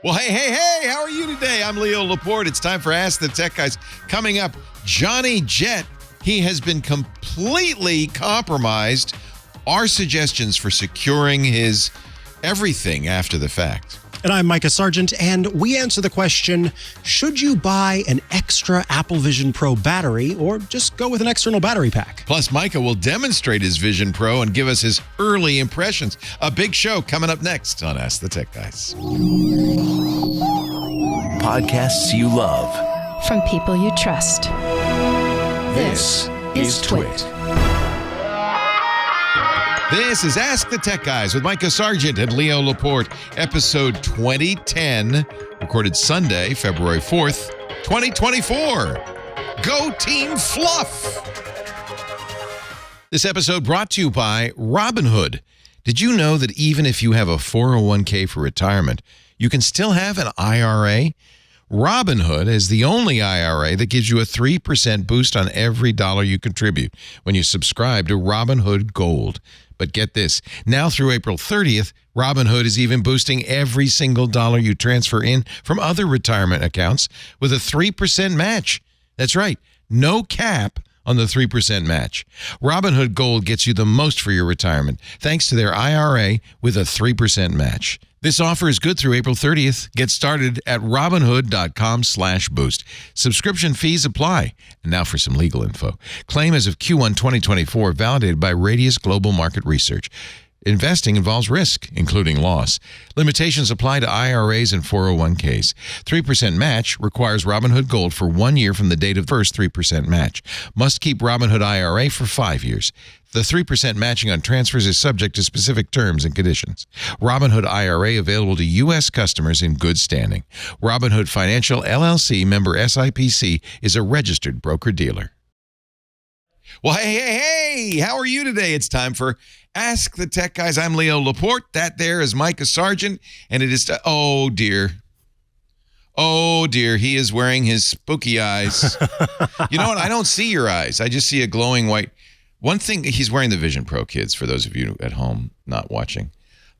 Well, hey, how are you today? I'm Leo Laporte. It's time for Ask the Tech Guys. Coming up, Johnny Jett. He has been completely compromised. Our suggestions for securing his everything after the fact. And I'm Mikah Sargent, and we answer the question, should you buy an extra Apple Vision Pro battery or just go with an external battery pack? Plus, Mikah will demonstrate his Vision Pro and give us his early impressions. A big show coming up next on Ask the Tech Guys. Podcasts you love. From people you trust. This is Twit. This is Ask the Tech Guys with Mikah Sargent and Leo Laporte, episode 2010, recorded Sunday, February 4th, 2024. Go Team Fluff! This episode brought to you by Robinhood. Did you know that even if you have a 401k for retirement, you can still have an IRA? Robinhood is the only IRA that gives you a 3% boost on every dollar you contribute when you subscribe to Robinhood Gold. But get this, now through April 30th, Robinhood is even boosting every single dollar you transfer in from other retirement accounts with a 3% match. That's right, no cap on the 3% match. Robinhood Gold gets you the most for your retirement, thanks to their IRA with a 3% match. This offer is good through April 30th. Get started at Robinhood.com/boost. Subscription fees apply. And now for some legal info. Claim as of Q1 2024, validated by Radius Global Market Research. Investing involves risk, including loss. Limitations apply to IRAs and 401ks. 3% match requires Robinhood Gold for 1 year from the date of the first 3% match. Must keep Robinhood IRA for 5 years. The 3% matching on transfers is subject to specific terms and conditions. Robinhood IRA available to U.S. customers in good standing. Robinhood Financial, LLC, member SIPC, is a registered broker-dealer. Well, hey, how are you today? It's time for Ask the Tech Guys. I'm Leo Laporte. That there is Mikah Sargent, and it is, oh dear, he is wearing his spooky eyes. You know what? I don't see your eyes. I just see a glowing white. One thing, he's wearing the Vision Pro, kids, for those of you at home not watching,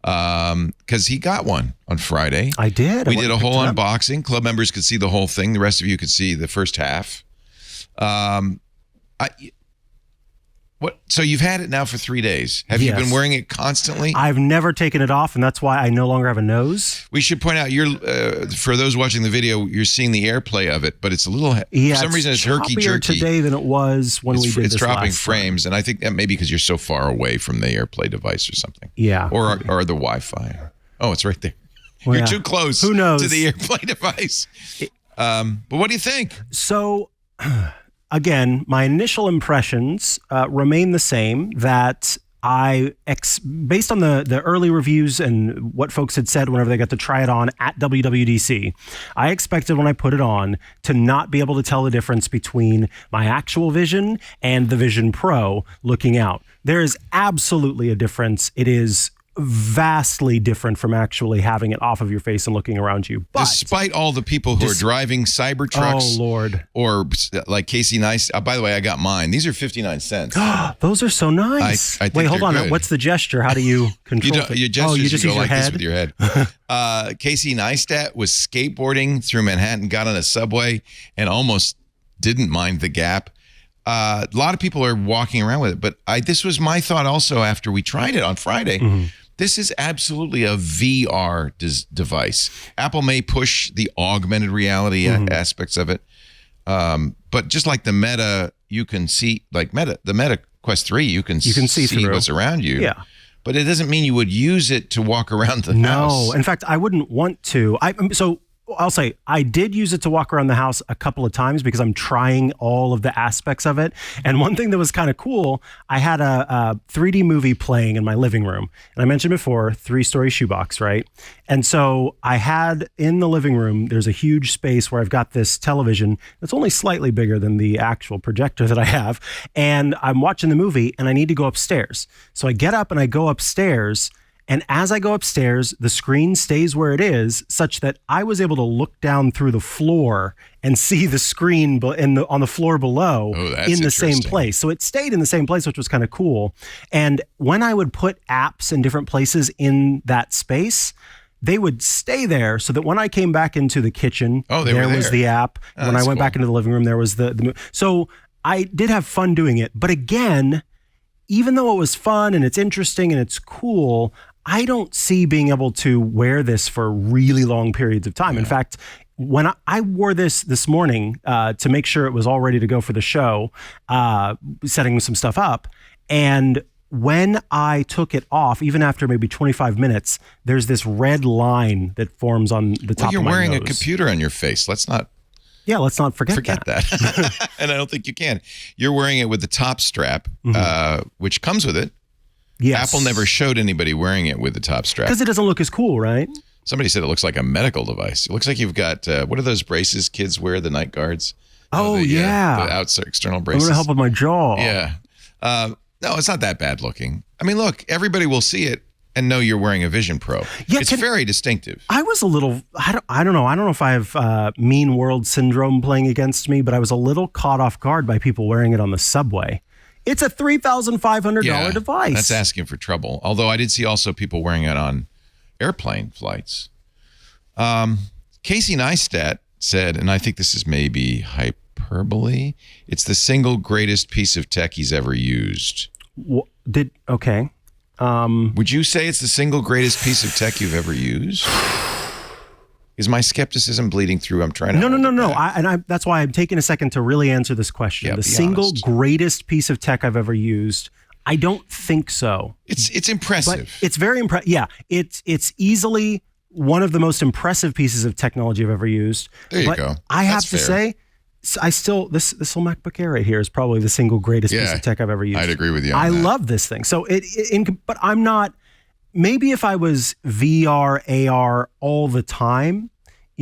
because he got one on Friday. I did. We did a whole unboxing. Club members could see the whole thing. The rest of you could see the first half. So you've had it now for 3 days. Have you been wearing it constantly? I've never taken it off, and that's why I no longer have a nose. We should point out, for those watching the video, you're seeing the airplay of it, but it's a little, for some reason, it's herky-jerky today than it was when we did this. It's dropping last frames, time. And I think that may be because you're so far away from the AirPlay device or something. Yeah. Or the Wi-Fi. Oh, it's right there. Well, you're too close to the AirPlay device. But what do you think? So... Again, my initial impressions remain the same, that based on the early reviews and what folks had said whenever they got to try it on at WWDC, I expected when I put it on to not be able to tell the difference between my actual Vision and the Vision Pro looking out. There is absolutely a difference. It is vastly different from actually having it off of your face and looking around you. But despite all the people who are driving Cybertrucks, oh Lord, or like Casey Neistat. By the way, I got mine. These are 59 cents. Those are so nice. I think Wait, hold on. good. What's the gesture? How do you control it? You just use your head. This with your head. Casey Neistat was skateboarding through Manhattan, got on a subway, and almost didn't mind the gap. A lot of people are walking around with it, but this was my thought also after we tried it on Friday. Mm-hmm. This is absolutely a VR device. Apple may push the augmented reality aspects of it, but just like the Meta, you can see, like the Meta Quest 3, you can see what's around you. Yeah. But it doesn't mean you would use it to walk around the house. No, in fact, I wouldn't want to. I'll say I did use it to walk around the house a couple of times because I'm trying all of the aspects of it. And one thing that was kind of cool, I had a 3D movie playing in my living room. And I mentioned before, 3-story shoebox, right? And so I had in the living room, there's a huge space where I've got this television that's only slightly bigger than the actual projector that I have. And I'm watching the movie and I need to go upstairs. So I get up and I go upstairs. And as I go upstairs, the screen stays where it is, such that I was able to look down through the floor and see the screen on the floor below in the same place. So it stayed in the same place, which was kind of cool. And when I would put apps in different places in that space, they would stay there so that when I came back into the kitchen, there was the app. Oh, when I that's went cool. back into the living room, there was the so I did have fun doing it. But again, even though it was fun and it's interesting and it's cool, I don't see being able to wear this for really long periods of time. In fact, when I wore this morning to make sure it was all ready to go for the show, setting some stuff up, and when I took it off, even after maybe 25 minutes, there's this red line that forms on the top of my nose. You're wearing a computer on your face. Let's not forget that. And I don't think you can. You're wearing it with the top strap, which comes with it. Yes. Apple never showed anybody wearing it with the top strap. Because it doesn't look as cool, right? Somebody said it looks like a medical device. It looks like you've got, what are those braces kids wear, the night guards? Yeah. The outside external I'm braces. going to help with my jaw. Yeah. No, it's not that bad looking. I mean, look, everybody will see it and know you're wearing a Vision Pro. Yeah, it's very distinctive. I was a little, I don't know. I don't know if I have mean world syndrome playing against me, but I was a little caught off guard by people wearing it on the subway. It's a $3,500 device. That's asking for trouble. Although I did see also people wearing it on airplane flights. Casey Neistat said, and I think this is maybe hyperbole, it's the single greatest piece of tech he's ever used. Okay. Would you say it's the single greatest piece of tech you've ever used? Is my skepticism bleeding through? I'm trying to. No. That's why I'm taking a second to really answer this question. Yeah, the single honest. Greatest piece of tech I've ever used. I don't think so. It's impressive. But it's very impressive. Yeah, it's easily one of the most impressive pieces of technology I've ever used. There you go. I have That's to fair. say, I still this little MacBook Air right here is probably the single greatest piece of tech I've ever used. I'd agree with you on I that. love this thing. So but I'm not. Maybe if I was VR, AR all the time,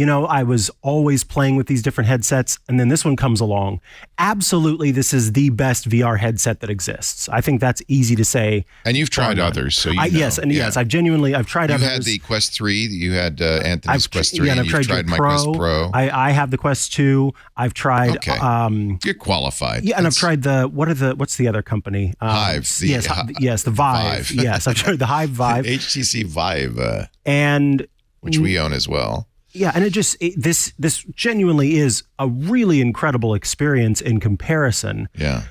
I was always playing with these different headsets, and then this one comes along. Absolutely, this is the best VR headset that exists. I think that's easy to say. And you've tried others, so you know. Yes, I've tried others. You had the Quest 3. You had Anthony's Quest 3. Yeah, and I've you've tried my Quest Pro. I have the Quest 2. I've tried. Okay. You're qualified. Yeah, and I've tried what's the other company? Hive. Yes, the Vive. Yes, I've tried the Hive Vive. HTC Vive. And which we own as well. Yeah, and this genuinely is a really incredible experience in comparison. Yeah.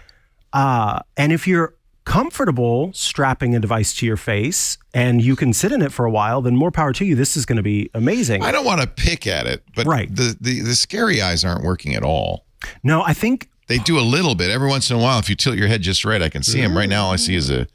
And if you're comfortable strapping a device to your face and you can sit in it for a while, then more power to you. This is going to be amazing. I don't want to pick at it, but the scary eyes aren't working at all. No, I think they do a little bit every once in a while. If you tilt your head just right, I can see them. Right now, all I see is a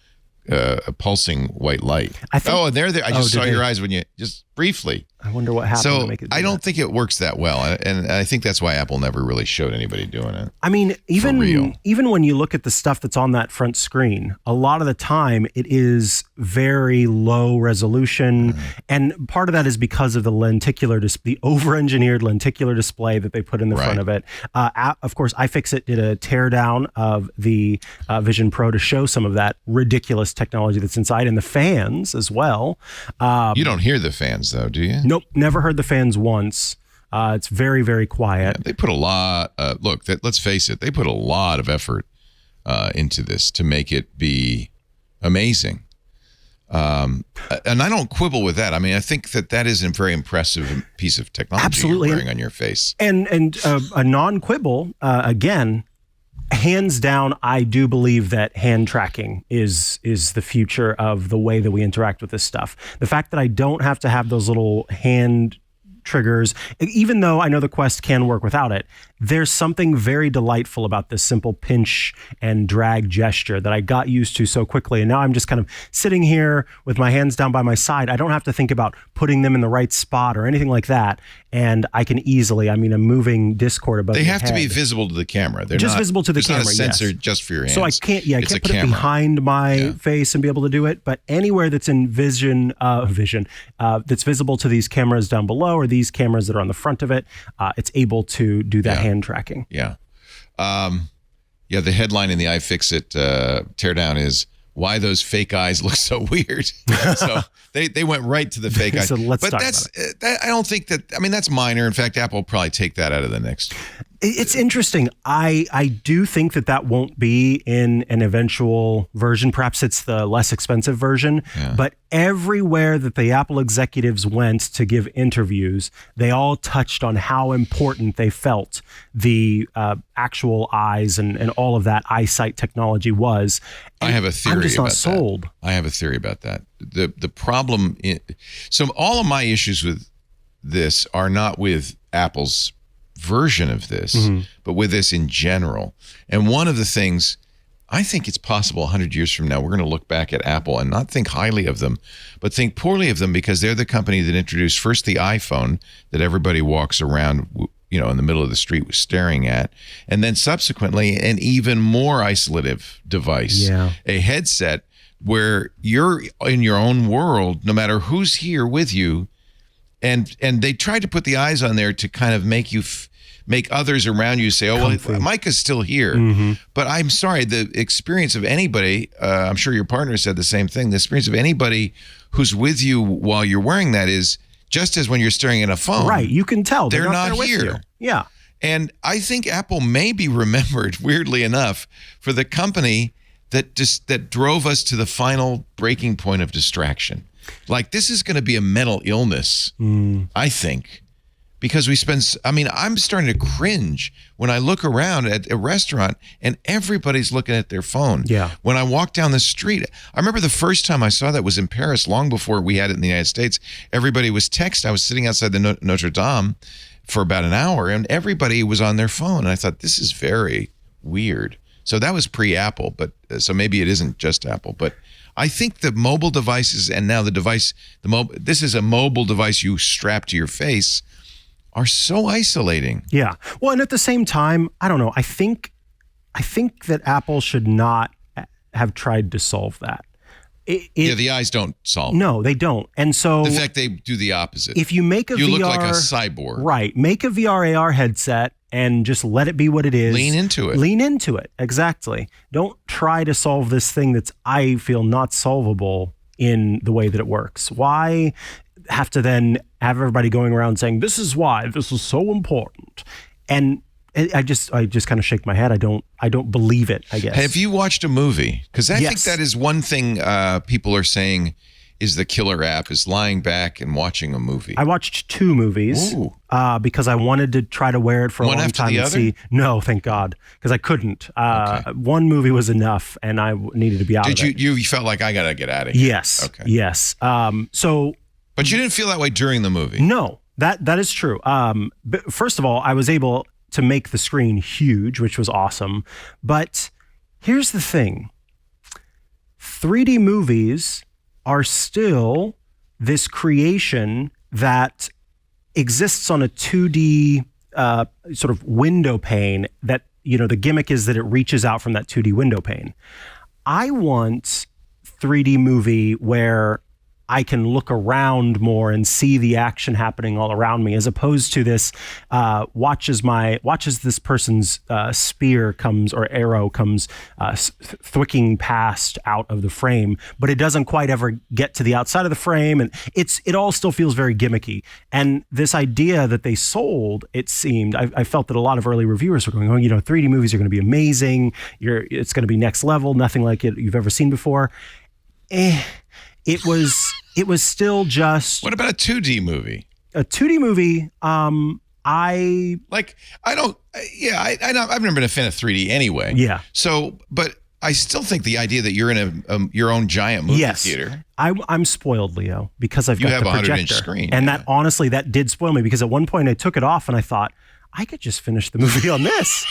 pulsing white light. And they're there. I just saw your eyes when you just briefly. I wonder what happened to make it do I don't that. think it works that well. And I think that's why Apple never really showed anybody doing it. I mean, even when you look at the stuff that's on that front screen, a lot of the time it is very low resolution. And part of that is because of the the over-engineered lenticular display that they put in the front of it. Of course, iFixit did a teardown of the Vision Pro to show some of that ridiculous technology that's inside, and the fans as well. You don't hear the fans, though, do you? Nope, never heard the fans once. It's very, very quiet. Yeah, they put a lot. Let's face it. They put a lot of effort into this to make it be amazing. And I don't quibble with that. I mean, I think that is a very impressive piece of technology Absolutely. You're wearing on your face. And a non-quibble, again, hands down, I do believe that hand tracking is the future of the way that we interact with this stuff. The fact that I don't have to have those little hand triggers, even though I know the Quest can work without it, there's something very delightful about this simple pinch and drag gesture that I got used to so quickly. And now I'm just kind of sitting here with my hands down by my side. I don't have to think about putting them in the right spot or anything like that. And I can easily, a moving Discord above They your have head. to be visible to the camera. They're just not, visible to the camera. It's not a sensor yes. just for your hands. So I can't It's put a it camera. behind my face and be able to do it. But anywhere that's in vision, that's visible to these cameras down below or these cameras that are on the front of it, it's able to do that hand tracking. Yeah. The headline in the iFixit teardown is why those fake eyes look so weird. So they went right to the fake eyes. So let's but talk that's about it. I don't think that. I mean, that's minor. In fact, Apple will probably take that out of the next It's interesting. I do think that won't be in an eventual version. Perhaps it's the less expensive version. Yeah. But everywhere that the Apple executives went to give interviews, they all touched on how important they felt the actual eyes and all of that eyesight technology was. And I have a theory. I'm just not about sold. That. I have a theory about that. The problem. So all of my issues with this are not with Apple's version of this, but with this in general. And one of the things, I think it's possible 100 years from now, we're going to look back at Apple and not think highly of them, but think poorly of them because they're the company that introduced first the iPhone that everybody walks around, in the middle of the street staring at, and then subsequently an even more isolative device, a headset where you're in your own world, no matter who's here with you. And they tried to put the eyes on there to kind of make you make others around you say, oh, well, Micah's still here. But I'm sorry, the experience of anybody, I'm sure your partner said the same thing, the experience of anybody who's with you while you're wearing that is just as when you're staring at a phone. Right, you can tell. They're not there with here. you. Yeah. And I think Apple may be remembered, weirdly enough, for the company that drove us to the final breaking point of distraction. Like, this is going to be a mental illness, I think, because I'm starting to cringe when I look around at a restaurant and everybody's looking at their phone. Yeah. When I walk down the street, I remember the first time I saw that was in Paris, long before we had it in the United States. Everybody was texting. I was sitting outside the Notre Dame for about an hour, and everybody was on their phone. And I thought, this is very weird. So that was pre-Apple, but so maybe it isn't just Apple, but I think the mobile devices and now this is a mobile device you strap to your face, are so isolating. Yeah. Well, and at the same time, I don't know. I think that Apple should not have tried to solve that. The eyes don't solve. No, they don't. And so, in fact, they do the opposite. If you make a you VR, look like a cyborg. Right. Make a VR AR headset and just let it be what it is. Lean into it. Lean into it. Exactly. Don't try to solve this thing that's, I feel, not solvable in the way that it works. Why have to then have everybody going around saying, this is why this is so important? And I just kind of shake my head. I don't believe it, I guess. Have you watched a movie? Because I think Yes. that is one thing people are saying is the killer app, is lying back and watching a movie. I watched 2 movies because I wanted to try to wear it for a One long after time the and other? see. No, thank God, because I couldn't. One movie was enough, and I needed to be out of it. You felt like I got to get out of here? Yes. Okay. Yes. But you didn't feel that way during the movie? No, that is true. But first of all, I was able to make the screen huge, which was awesome. But here's the thing. 3D movies are still this creation that exists on a 2D sort of window pane that, the gimmick is that it reaches out from that 2D window pane. I want 3D movie where I can look around more and see the action happening all around me, as opposed to this watches this person's spear comes or arrow comes thwicking past out of the frame, but it doesn't quite ever get to the outside of the frame, and it all still feels very gimmicky. And this idea that they sold, it seemed, I felt that a lot of early reviewers were going, 3D movies are going to be amazing. It's going to be next level, nothing like it you've ever seen before. It was still just. What about a 2D movie? A 2D movie. I've never been a fan of 3D anyway. Yeah. So, but I still think the idea that you're in your own giant movie theater. I'm spoiled, Leo, because I've You got have the a projector 100-inch screen, and yeah. that honestly did spoil me, because at one point I took it off and I thought, I could just finish the movie on this.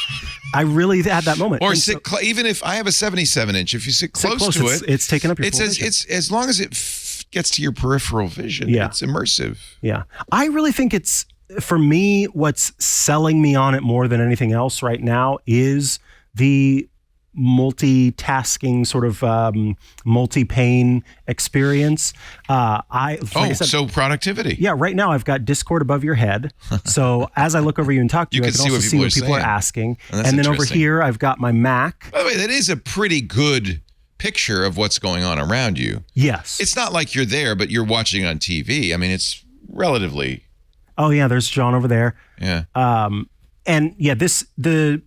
I really had that moment. Or And even if I have a 77-inch, if you sit close to it, it's taking up your full vision. it's as long as it gets to your peripheral vision, it's immersive. Yeah. I really think it's, for me, what's selling me on it more than anything else right now is the multitasking sort of multi-pane experience. So productivity. Yeah, right now I've got Discord above your head. So as I look over you and talk to you, I can also see what people are asking. And then over here, I've got my Mac. By the way, that is a pretty good picture of what's going on around you. Yes. It's not like you're there, but you're watching on TV. I mean, it's relatively. Oh, yeah, there's John over there. Yeah. And yeah, the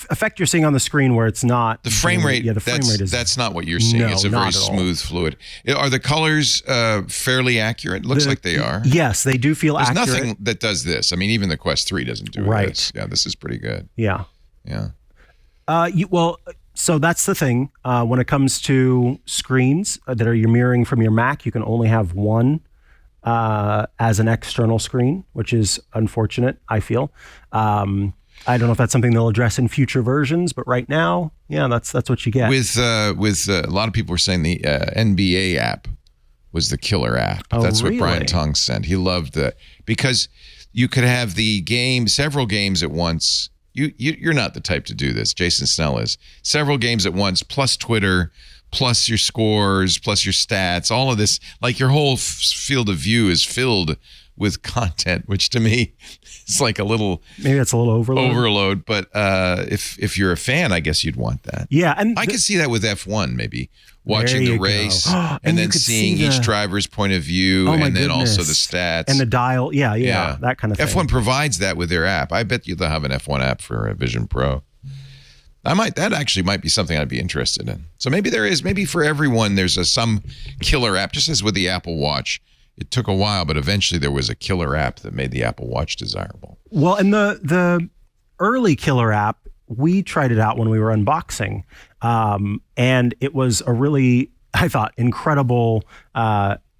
effect you're seeing on the screen where it's not the frame rate. Yeah, the frame rate is. That's not what you're seeing. No, it's a not very at all. smooth fluid. Are the colors fairly accurate? Looks like they are. Yes, they do feel There's accurate. nothing that does this. I mean, even the Quest 3 doesn't do Right. this. Yeah, this is pretty good. Yeah. Yeah. So that's the thing. When it comes to screens that you're mirroring from your Mac, you can only have one as an external screen, which is unfortunate, I feel. I don't know if that's something they'll address in future versions, but right now, yeah, that's what you get. With a lot of people were saying the NBA app was the killer app. Oh, That's what Brian really? Tong said. He loved that because you could have several games at once. You're not the type to do this. Jason Snell is. Several games at once, plus Twitter, plus your scores, plus your stats, all of this. Like your whole field of view is filled with content, which to me is like a little Maybe that's a little overload. But if you're a fan, I guess you'd want that. Yeah, and I could see that with F1, maybe watching There the you race go. and And you then could seeing see each the- driver's point of view, Oh, my and then also the goodness. stats and the dial. Yeah, that kind of thing. F1 provides that with their app. I bet they'll have an F1 app for Vision Pro. That actually might be something I'd be interested in. So maybe for everyone there's some killer app, just as with the Apple Watch. It took a while, but eventually there was a killer app that made the Apple Watch desirable. Well, and the early killer app, we tried it out when we were unboxing, and it was a really, I thought, incredible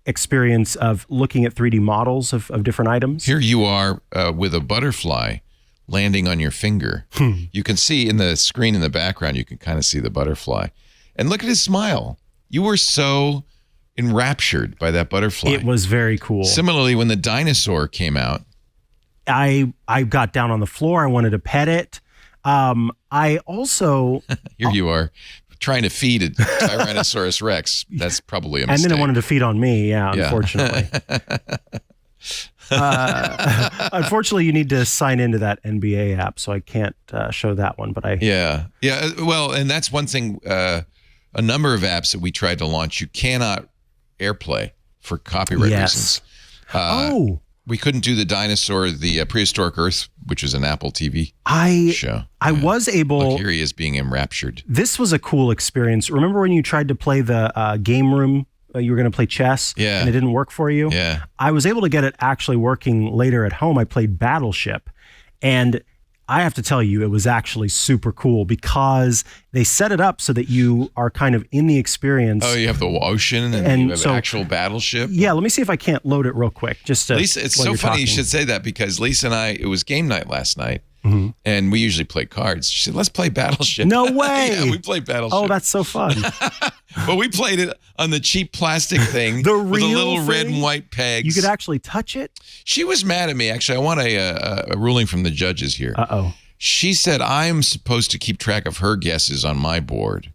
experience of looking at 3D models of different items. Here you are with a butterfly landing on your finger. You can see in the screen in the background, you can kind of see the butterfly. And look at his smile. You were so enraptured by that butterfly. It was very cool. Similarly, when the dinosaur came out, I got down on the floor. I wanted to pet it. I also, here you are trying to feed a Tyrannosaurus Rex. That's probably a mistake. and then it wanted to feed on me. Yeah, Yeah. unfortunately. Unfortunately, you need to sign into that NBA app, so I can't show that one. But I Yeah. Well, and that's one thing. A number of apps that we tried to launch, you cannot AirPlay for copyright Yes. reasons. We couldn't do the dinosaur, the Prehistoric Earth, which is an Apple TV show. I was able. Look, here he is being enraptured. This was a cool experience. Remember when you tried to play the game room? You were going to play chess, Yeah. and it didn't work for you. Yeah. I was able to get it actually working later at home. I played Battleship, and I have to tell you, it was actually super cool because they set it up so that you are kind of in the experience. Oh, you have the ocean and you have actual battleship. Yeah, let me see if I can't load it real quick. Just to, Lisa, it's while so you're funny you talking. should say that because Lisa and I, it was game night last night, and we usually play cards. She said, let's play Battleship. No way. Yeah, we played Battleship. Oh, that's so fun. But we played it on the cheap plastic thing The with a real little red thing? and white pegs. You could actually touch it. She was mad at me. Actually, I want a ruling from the judges here. Uh-oh. She said I'm supposed to keep track of her guesses on my board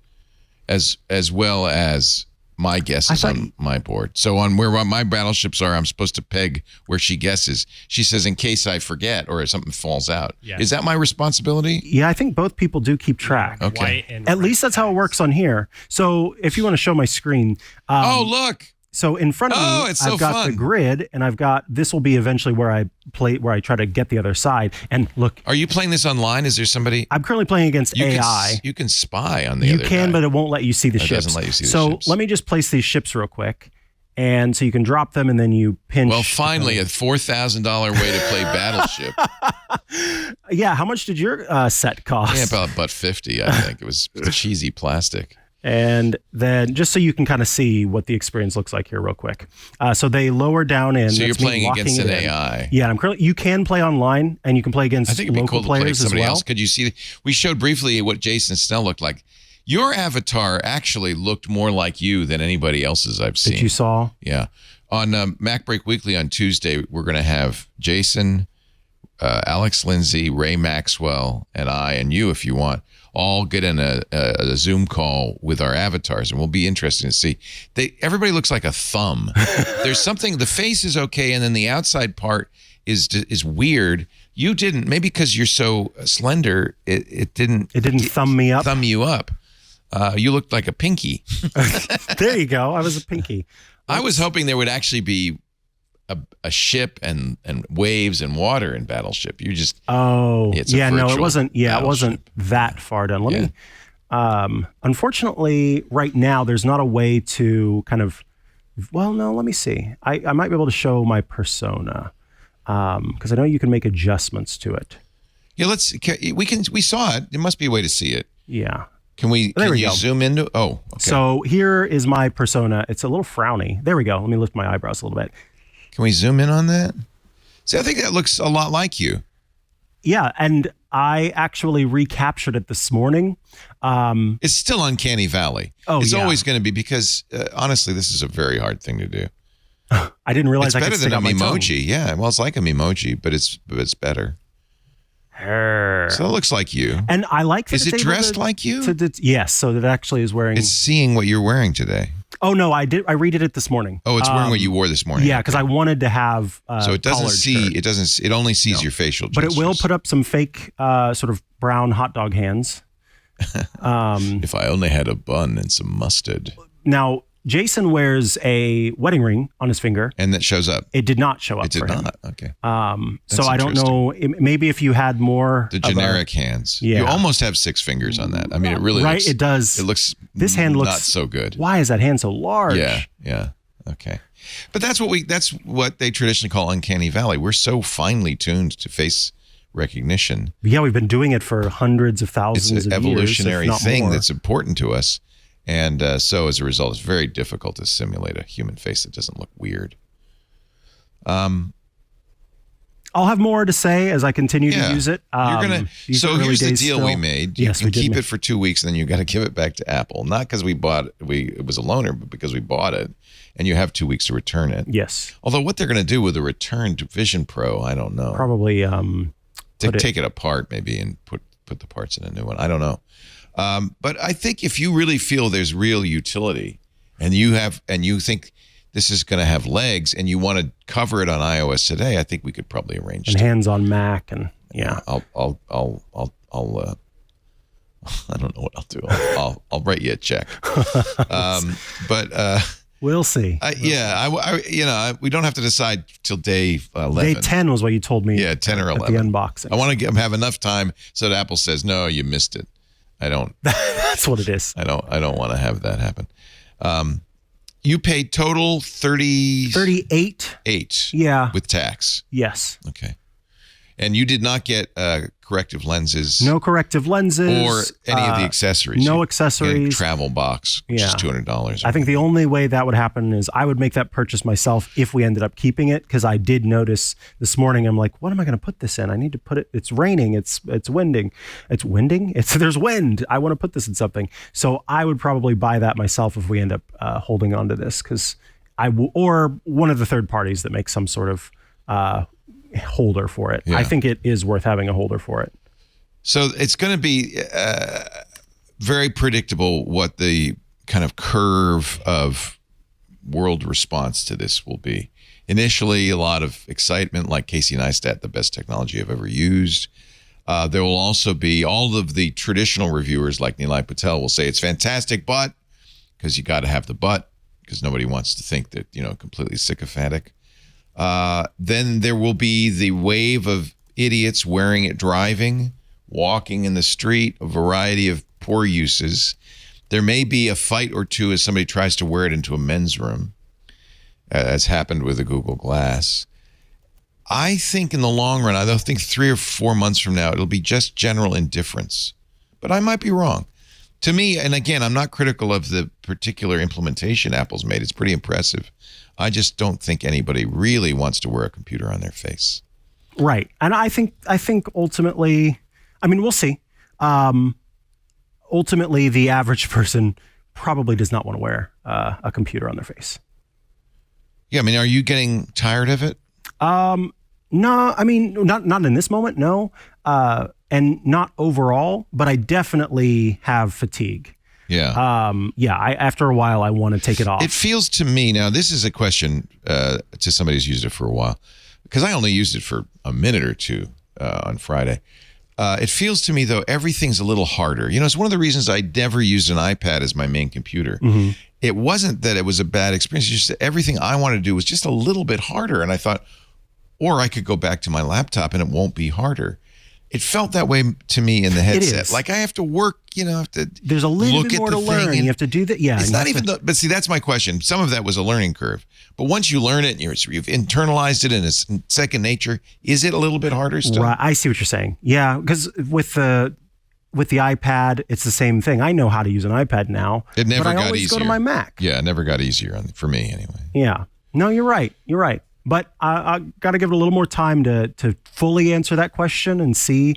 as well as my guesses on my board. So on where my battleships are, I'm supposed to peg where she guesses. She says in case I forget or something falls out. Yeah. Is that my responsibility? Yeah, I think both people do keep track. Okay. White and At least that's how it works on here. So if you want to show my screen. Oh, look. So in front of me, Oh, it's so I've got fun. the grid, and I've got, this will be eventually where I try to get the other side. And look, Are you playing this online? Is there somebody? I'm currently playing against You AI. you can spy on the You other can, guy. but it won't let you see the It ships. doesn't let you see the so ships. let me just place these ships real quick. And so you can drop them and then you pinch. Well, finally, a $4,000 way to play Battleship. Yeah, how much did your set cost? Yeah, about 50, I think. It was cheesy plastic. And then just so you can kind of see what the experience looks like here real quick. So they lower down in. So you're that's me playing locking against it an in. AI. Yeah, I'm currently. You can play online, and you can play against I think it'd be local cool to play players as somebody well. else. Could you see? We showed briefly what Jason Snell looked like. Your avatar actually looked more like you than anybody else's I've seen. That you saw. Yeah. On Mac Break Weekly on Tuesday, we're going to have Jason, Alex Lindsay, Ray Maxwell, and I, and you if you want, all get in a Zoom call with our avatars, and we'll be interested to see. Everybody looks like a thumb. There's something, the face is okay, and then the outside part is weird. You didn't, maybe because you're so slender, it didn't thumb me up. Thumb you up. You looked like a pinky. There you go. I was a pinky. I was hoping there would actually be a ship and waves and water in Battleship. You just it wasn't. Yeah, it wasn't Battleship. that far done. Let me. Unfortunately, right now there's not a way to kind of. Well, no. Let me see. I might be able to show my persona because I know you can make adjustments to it. Yeah, we saw it. There must be a way to see it. Yeah. Can you go. zoom into? Oh, okay. So here is my persona. It's a little frowny. There we go. Let me lift my eyebrows a little bit. Can we zoom in on that? See, I think that looks a lot like you. Yeah, and I actually recaptured it this morning. It's still Uncanny Valley. It's yeah. always going to be because, honestly, this is a very hard thing to do. I didn't realize it's I could better stick than out my tongue. emoji. Yeah, well, it's like a emoji, but it's better. So it looks like you. And I like that Is it dressed like you? Yes, so that actually is wearing. It's seeing what you're wearing today. Oh no, I redid it this morning. Oh, it's wearing what you wore this morning. Yeah, because I wanted to have. So it doesn't collared see. shirt. It doesn't. It only sees your facial But gestures. it will put up some fake, sort of brown hot dog hands. If I only had a bun and some mustard. Now, Jason wears a wedding ring on his finger. And that shows up. It did not show up. It did for him. not. Okay. So I don't know. Maybe if you had more The generic hands. Yeah. You almost have 6 fingers on that. I mean, it really right. looks. It does. It looks. This hand looks not so good. Why is that hand so large? Yeah. Okay. But that's what they traditionally call Uncanny Valley. We're so finely tuned to face recognition. Yeah, we've been doing it for hundreds of thousands It's an of evolutionary years, if not thing more. that's important to us. And so as a result, it's very difficult to simulate a human face that doesn't look weird. I'll have more to say as I continue to use it. So here's the deal we made. You Yes, can we did keep make- it for 2 weeks, and then you got to give it back to Apple. Not because it was a loaner, but because we bought it, and you have 2 weeks to return it. Yes. Although what they're going to do with the returned Vision Pro, I don't know. Probably Take it apart maybe and put the parts in a new one. I don't know. But I think if you really feel there's real utility, and you think this is going to have legs, and you want to cover it on iOS today, I think we could probably arrange. and hands on Mac and yeah. I'll I don't know what I'll do. I'll write you a check. We'll see. We don't have to decide till day 11. Day 10 was what you told me. Yeah, 10 or 11. At the unboxing. I want to have enough time so that Apple says, no, you missed it. I don't. That's what it is. I don't want to have that happen. You paid total 38. 8. Yeah. With tax. Yes. Okay. And you did not get corrective lenses. No corrective lenses. Or any of the accessories. No You accessories. get a travel box, which is $200. I think the only way that would happen is I would make that purchase myself if we ended up keeping it, because I did notice this morning, I'm like, what am I going to put this in? I need to put it, it's raining, it's winding. It's winding? There's wind. I want to put this in something. So I would probably buy that myself if we end up holding on to this, because or one of the third parties that makes some sort of holder for it. Yeah. I think it is worth having a holder for it. So it's going to be very predictable what the kind of curve of world response to this will be. Initially, a lot of excitement, like Casey Neistat, the best technology I've ever used. There will also be all of the traditional reviewers like Nilay Patel will say it's fantastic, but because you got to have the but, because nobody wants to think that, completely sycophantic. Then there will be the wave of idiots wearing it driving, walking in the street, a variety of poor uses. There may be a fight or two as somebody tries to wear it into a men's room, as happened with the Google Glass. I think in the long run, I don't think 3 or 4 months from now, it'll be just general indifference. But I might be wrong. To me, and again, I'm not critical of the particular implementation Apple's made. It's pretty impressive. I just don't think anybody really wants to wear a computer on their face. Right. And I think ultimately, I mean, we'll see. Ultimately, the average person probably does not want to wear a computer on their face. Yeah, I mean, are you getting tired of it? No, I mean, not in this moment, no. And not overall, but I definitely have fatigue. Yeah. After a while, I want to take it off. It feels to me, now this is a question to somebody who's used it for a while, because I only used it for a minute or two on Friday. It feels to me, though, everything's a little harder. It's one of the reasons I never used an iPad as my main computer. Mm-hmm. it wasn't that it was a bad experience. It's just that everything I wanted to do was just a little bit harder. And I thought, or I could go back to my laptop and it won't be harder. It felt that way to me in the headset. Like I have to work, I have to There's a little bit more to learn. You have to do that. Yeah. It's not even, but see, that's my question. Some of that was a learning curve. But once you learn it and you've internalized it and it's second nature, is it a little bit harder still? Right. I see what you're saying. Yeah. Because with the iPad, it's the same thing. I know how to use an iPad now. It never but got I always easier. go to my Mac. Yeah, it never got easier for me anyway. Yeah. No, you're right. You're right. But I got to give it a little more time to fully answer that question and see,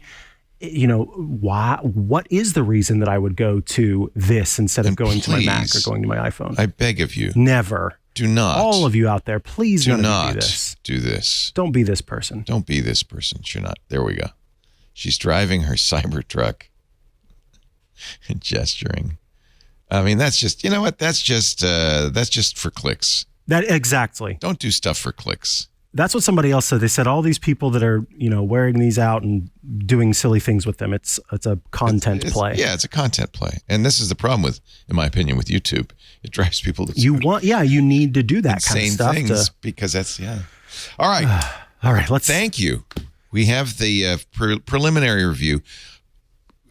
what is the reason that I would go to this instead of going to my Mac or going to my iPhone? I beg of you. Never. Do not. All of you out there, please do none not of you do this. Do this. Don't be this person. Don't be this person. You're not. There we go. She's driving her Cybertruck and gesturing. I mean, that's just, you know what? That's just for clicks. Exactly. Don't do stuff for clicks. That's what somebody else said. They said all these people that are, wearing these out and doing silly things with them, it's a content play. Yeah, it's a content play. And this is the problem with, in my opinion, with YouTube. It drives people to you need to do that kind of stuff. Things because that's, yeah. All right. All right. Thank you. We have the preliminary review.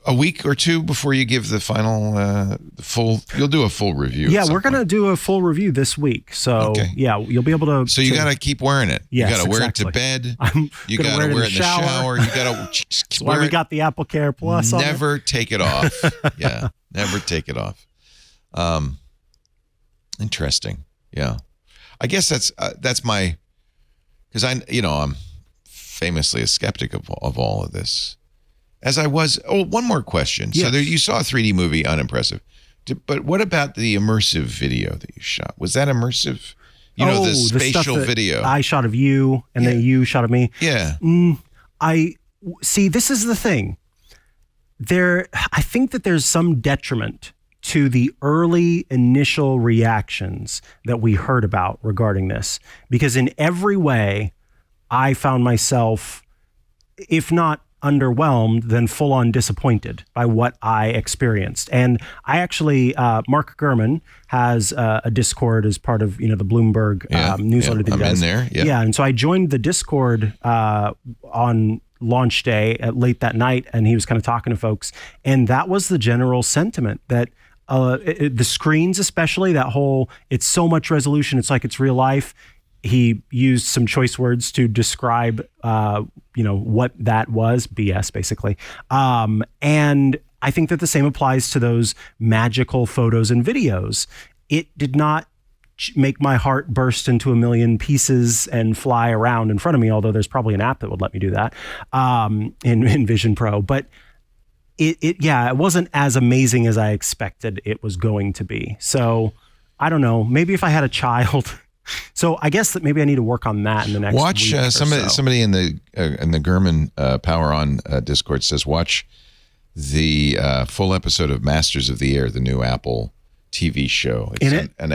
A week or two before you give the final, you'll do a full review. Yeah, we're going to do a full review this week. So, yeah, you'll be able to. So you got to keep wearing it. Yes, you got to wear exactly. it to bed. You got to wear it in the shower. You got to That's why we got the Apple Care Plus on it. Never take it off. Yeah, never take it off. Interesting. Yeah. I guess that's my, because I'm famously a skeptic of all of this. As I was, one more question. Yes. So you saw a 3D movie, unimpressive. But what about the immersive video that you shot? Was that immersive? The spatial video. I shot of you, and then you shot of me. Yeah. See, this is the thing. I think that there's some detriment to the early initial reactions that we heard about regarding this, because in every way, I found myself, if not underwhelmed, then full on disappointed by what I experienced. And I actually, Mark Gurman has a Discord as part of, the Bloomberg newsletter that he does. I'm in there. Yeah. Yeah. And so I joined the Discord on launch day late that night, and he was kind of talking to folks. And that was the general sentiment that the screens, especially that whole, it's so much resolution, it's like it's real life. He used some choice words to describe, what that was, BS, basically. And I think that the same applies to those magical photos and videos. It did not make my heart burst into a million pieces and fly around in front of me, although there's probably an app that would let me do that in Vision Pro. But it wasn't as amazing as I expected it was going to be. So I don't know. Maybe if I had a child... So I guess that maybe I need to work on that in the next watch. Week Somebody in the Gurman Power On Discord says watch the full episode of Masters of the Air, the new Apple TV show. It's an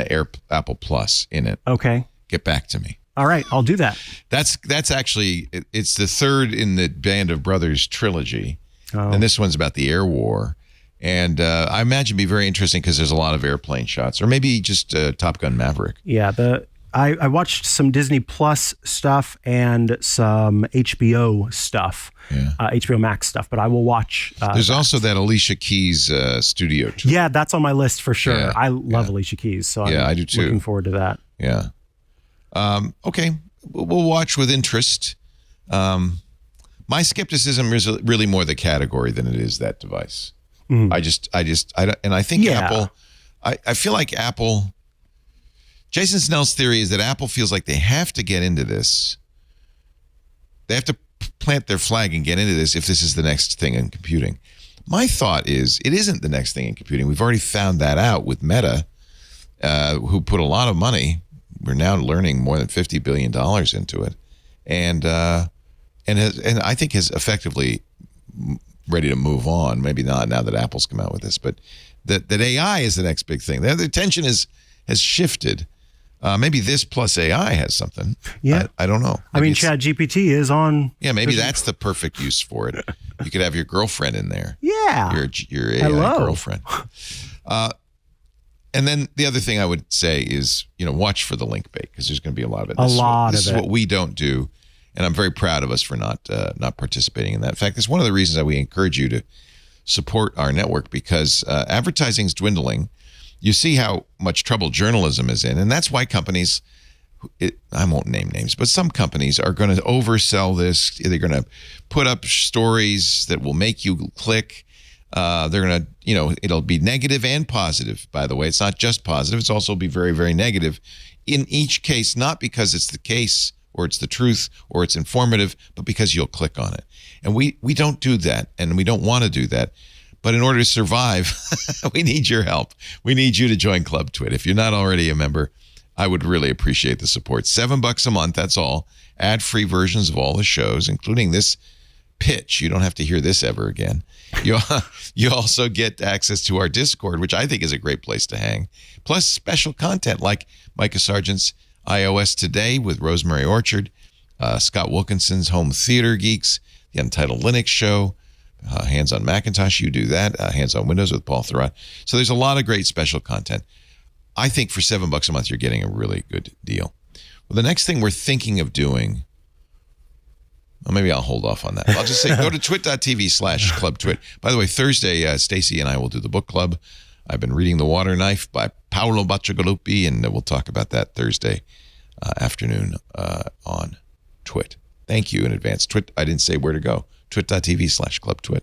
Apple Plus in it. Okay. Get back to me. All right, I'll do that. That's actually it's the third in the Band of Brothers trilogy, and this one's about the air war. And I imagine it'd be very interesting because there's a lot of airplane shots, or maybe just Top Gun Maverick. Yeah, I watched some Disney Plus stuff and some HBO stuff, HBO Max stuff, but I will watch. There's also that Alicia Keys studio tour. Yeah, that's on my list for sure. Yeah, I love Alicia Keys, so I do too. Looking forward to that. Yeah. Okay, we'll watch with interest. My skepticism is really more the category than it is that device. Mm. I think Apple, I feel like Apple, Jason Snell's theory is that Apple feels like they have to get into this. They have to plant their flag and get into this if this is the next thing in computing. My thought is it isn't the next thing in computing. We've already found that out with Meta, who put a lot of money. We're now learning more than $50 billion into it. And I think has effectively ready to move on. Maybe not now that Apple's come out with this, but that AI is the next big thing. The attention has shifted. Maybe this plus AI has something. Yeah. I don't know. Maybe ChatGPT is on. Yeah, maybe that's the perfect use for it. You could have your girlfriend in there. Yeah. Your AI girlfriend. And then the other thing I would say is, watch for the link bait, because there's going to be a lot of it. This is what we don't do, and I'm very proud of us for not participating in that. In fact, it's one of the reasons that we encourage you to support our network, because advertising is dwindling. You see how much trouble journalism is in, and that's why companies, I won't name names, but some companies are going to oversell this. They're going to put up stories that will make you click. They're going to, it'll be negative and positive, by the way. It's not just positive. It's also be very, very negative in each case, not because it's the case or it's the truth or it's informative, but because you'll click on it. And we don't do that, and we don't want to do that. But in order to survive, we need your help. We need you to join Club Twit. If you're not already a member, I would really appreciate the support. $7 a month, that's all. Ad-free versions of all the shows, including this pitch. You don't have to hear this ever again. You also get access to our Discord, which I think is a great place to hang. Plus special content like Mikah Sargent's iOS Today with Rosemary Orchard, Scott Wilkinson's Home Theater Geeks, the Untitled Linux Show, Hands on Macintosh, you do that. Hands on Windows with Paul Thurrott. So there's a lot of great special content. I think for $7 a month, you're getting a really good deal. Well, the next thing we're thinking of doing, well, maybe I'll hold off on that. I'll just say go to twit.tv/clubtwit. By the way, Thursday, Stacy and I will do the book club. I've been reading The Water Knife by Paolo Bacigalupi, and we'll talk about that Thursday afternoon on Twit. Thank you in advance. Twit, I didn't say where to go. Twit.tv/clubtwit.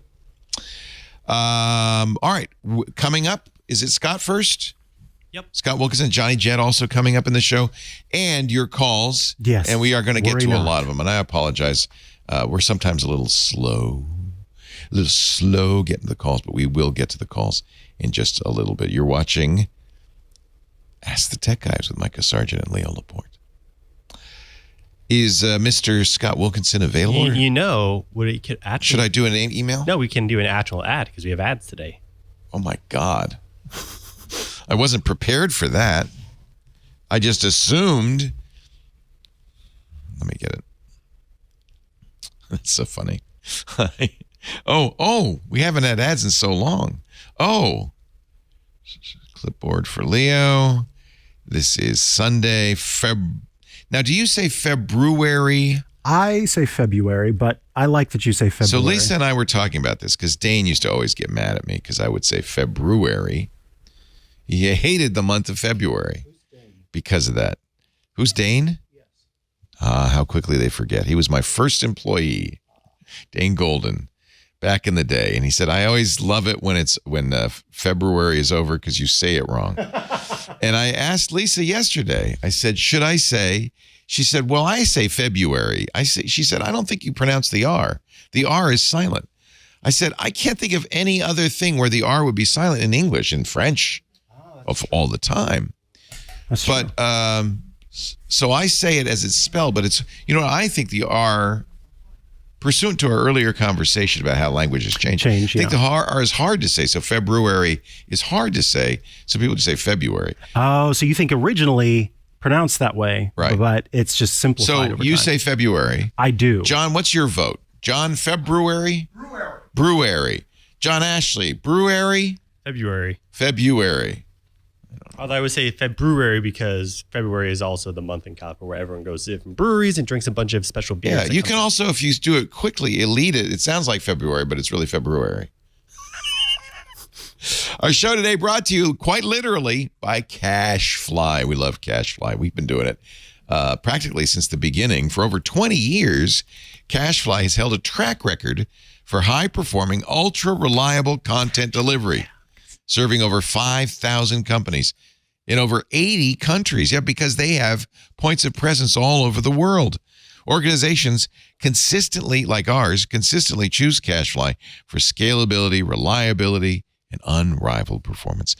All right. Coming up, is it Scott first? Yep. Scott Wilkinson, Johnny Jett also coming up in the show. And your calls. Yes. And we are going to get to a lot of them. And I apologize. We're sometimes a little slow getting the calls, but we will get to the calls in just a little bit. You're watching Ask the Tech Guys with Mikah Sargent and Leo Laporte. Is Mr. Scott Wilkinson available? Should I do an email? No, we can do an actual ad because we have ads today. Oh, my God. I wasn't prepared for that. I just assumed. Let me get it. That's so funny. We haven't had ads in so long. Clipboard for Leo. This is Sunday, Now, do you say February? I say February, but I like that you say February. So Lisa and I were talking about this because Dane used to always get mad at me because I would say February. He hated the month of February because of that. Who's Dane? Yes. How quickly they forget. He was my first employee, Dane Golden, back in the day. And he said, I always love it when February is over because you say it wrong. And I asked Lisa yesterday, I said, should I say? She said, well, I say February. She said, I don't think you pronounce the R. The R is silent. I said, I can't think of any other thing where the R would be silent in English, in French, of all the time. That's true. But so I say it as it's spelled, but it's, I think the R, pursuant to our earlier conversation about how languages change, I think the R is hard to say. So February is hard to say. So people just say February. Oh, so you think originally pronounced that way, right? But it's just simplified. So you say February. I do. John, what's your vote? John, February? Brewery. John Ashley, Brewery? February. Although I would say February because February is also the month in California where everyone goes to different breweries and drinks a bunch of special beers. Yeah, you can also, if you do it quickly, elite it. It sounds like February, but it's really February. Our show today brought to you quite literally by CashFly. We love CashFly. We've been doing it practically since the beginning. For over 20 years, CashFly has held a track record for high-performing, ultra-reliable content delivery, serving over 5,000 companies in over 80 countries. Yeah, because they have points of presence all over the world. Organizations consistently, like ours, choose CashFly for scalability, reliability, and unrivaled performance.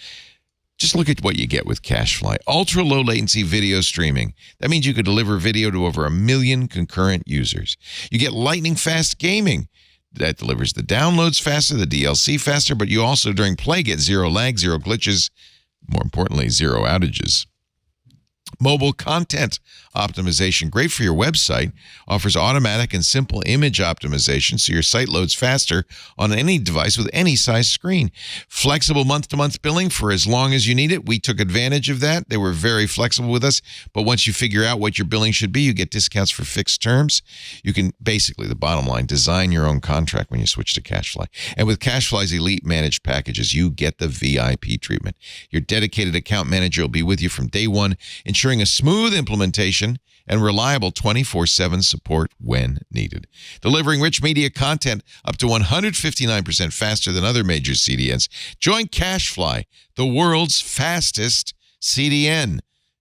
Just look at what you get with CashFly. Ultra low latency video streaming. That means you could deliver video to over 1 million concurrent users. You get lightning fast gaming. That delivers the downloads faster, the DLC faster, but you also during play get zero lag, zero glitches, more importantly, zero outages. Mobile content optimization, great for your website, offers automatic and simple image optimization so your site loads faster on any device with any size screen. Flexible month-to-month billing for as long as you need it. We took advantage of that. They were very flexible with us, but once you figure out what your billing should be, you get discounts for fixed terms. You can basically, the bottom line, design your own contract when you switch to CashFly. And with CashFly's elite managed packages, you get the VIP treatment. Your dedicated account manager will be with you from day one, ensuring a smooth implementation and reliable 24/7 support when needed. Delivering rich media content up to 159% faster than other major CDNs. Join CashFly, the world's fastest CDN.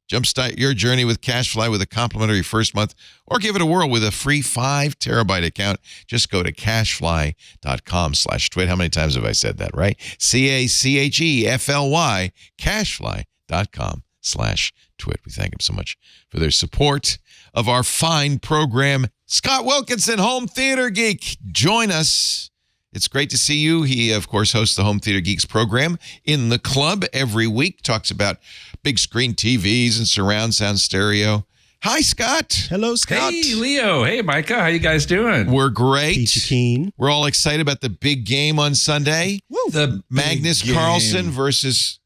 Jumpstart your journey with CashFly with a complimentary first month, or give it a whirl with a free 5 terabyte account. Just go to cashfly.com/twit. How many times have I said that, right? CACHEFLY, cashfly.com/twit. We thank him so much for their support of our fine program. Scott Wilkinson, Home Theater Geek, join us. It's great to see you. He, of course, hosts the Home Theater Geeks program in the club every week, talks about big screen TVs and surround sound stereo. Hi, Scott. Hello, Scott. Hey, Leo. Hey, Micah. How you guys doing? We're great. Peachy keen. We're all excited about the big game on Sunday. The Magnus big Carlsen game. versus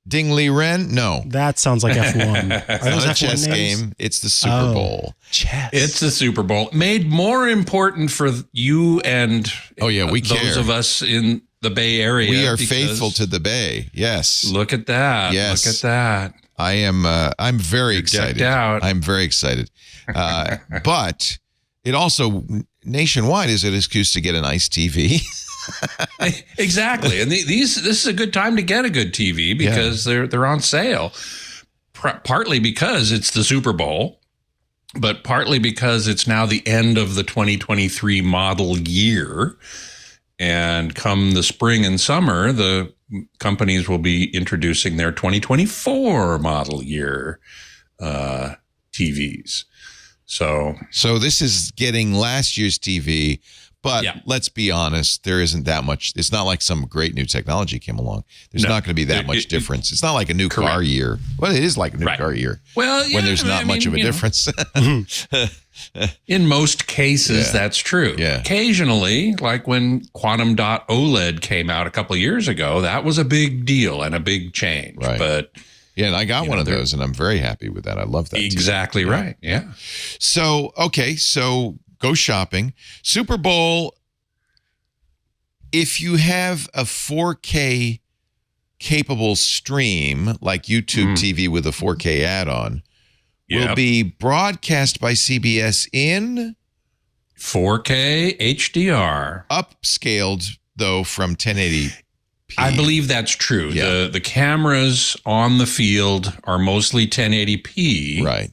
Dingley Ren? No. That sounds like F1. Are It's those not a F1 chess names? game. It's the Super Bowl. Chess. It's the Super Bowl. Made more important for you and Oh, yeah, we those care. of us in the Bay Area. We are because faithful to the Bay. Yes. Look at that. Yes. Look at that. I am. I'm very excited. decked out. I'm very excited. But it also nationwide is an excuse to get a nice TV. Exactly. And this is a good time to get a good TV because they're on sale. Partly because it's the Super Bowl, but partly because it's now the end of the 2023 model year. And come the spring and summer, the companies will be introducing their 2024 model year TVs. So this is getting last year's TV. But let's be honest, there isn't that much. It's not like some great new technology came along. There's not going to be that much difference. It's not like a new car year. Well, it is like a new car year. Well, when there's not much of a difference. In most cases, that's true. Yeah. Occasionally, like when Quantum Dot OLED came out a couple of years ago, that was a big deal and a big change. Right. But yeah, and I got one of those, and I'm very happy with that. I love that. Exactly right. Yeah. So, okay, so go shopping. Super Bowl, if you have a 4K capable stream like YouTube TV with a 4K add-on, will be broadcast by CBS in 4K HDR. Upscaled, though, from 1080p. I believe that's true. Yeah. The cameras on the field are mostly 1080p. Right.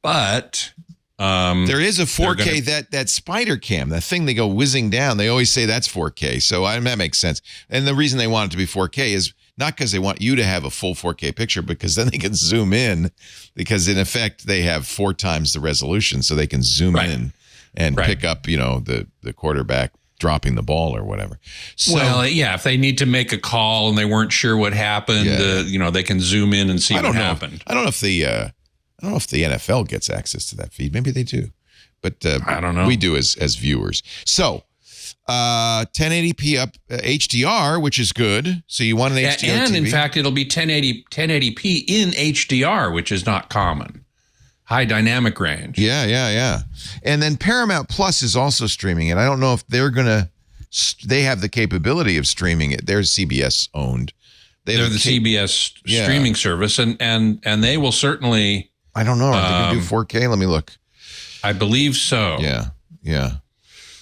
But there is a 4K, that spider cam, that thing they go whizzing down. They always say that's 4K. So that makes sense. And the reason they want it to be 4K is not because they want you to have a full 4K picture, because then they can zoom in, because in effect they have 4 times the resolution, so they can zoom in and pick up, the quarterback dropping the ball or whatever. So, well, if they need to make a call and they weren't sure what happened, they can zoom in and see what happened. I don't know if the NFL gets access to that feed. Maybe they do, but I don't know. We do as viewers. So 1080p up HDR, which is good. So you want an HDR and TV? in fact, it'll be 1080p in HDR, which is not common. High dynamic range. Yeah. And then Paramount Plus is also streaming it. I don't know if they're gonna. They have the capability of streaming it. They're CBS owned. They're the CBS streaming service, and they will certainly. I don't know. Are they gonna do 4K? Let me look. I believe so. Yeah.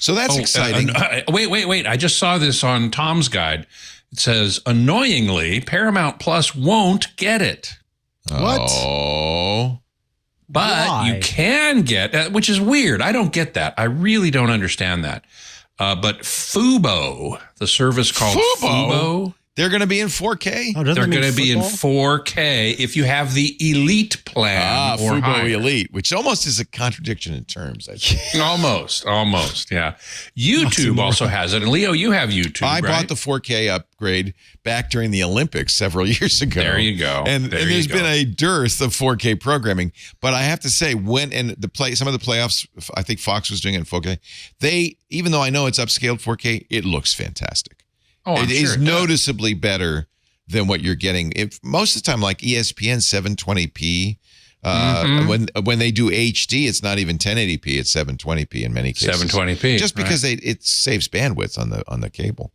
So that's exciting. Wait. I just saw this on Tom's Guide. It says, annoyingly, Paramount Plus won't get it. What? Oh. But Why? you can get, which is weird. I don't get that. I really don't understand that. But Fubo, the service called Fubo. They're going to be in 4K? Oh, doesn't They're that mean going to be in football? 4K if you have the Elite plan or Fubo higher. Elite, which almost is a contradiction in terms, I think. Almost, yeah. YouTube also has it. And Leo, you have YouTube, I right? bought the 4K upgrade back during the Olympics several years ago. There you go. And There there's you go. been a dearth of 4K programming. But I have to say, some of the playoffs, I think Fox was doing it in 4K. Even though I know it's upscaled 4K, it looks fantastic. I'm It sure is it does. noticeably better than what you're getting. Most of the time, like ESPN 720p. When they do HD, it's not even 1080p; it's 720p in many cases. 720p, just because it saves bandwidth on the cable.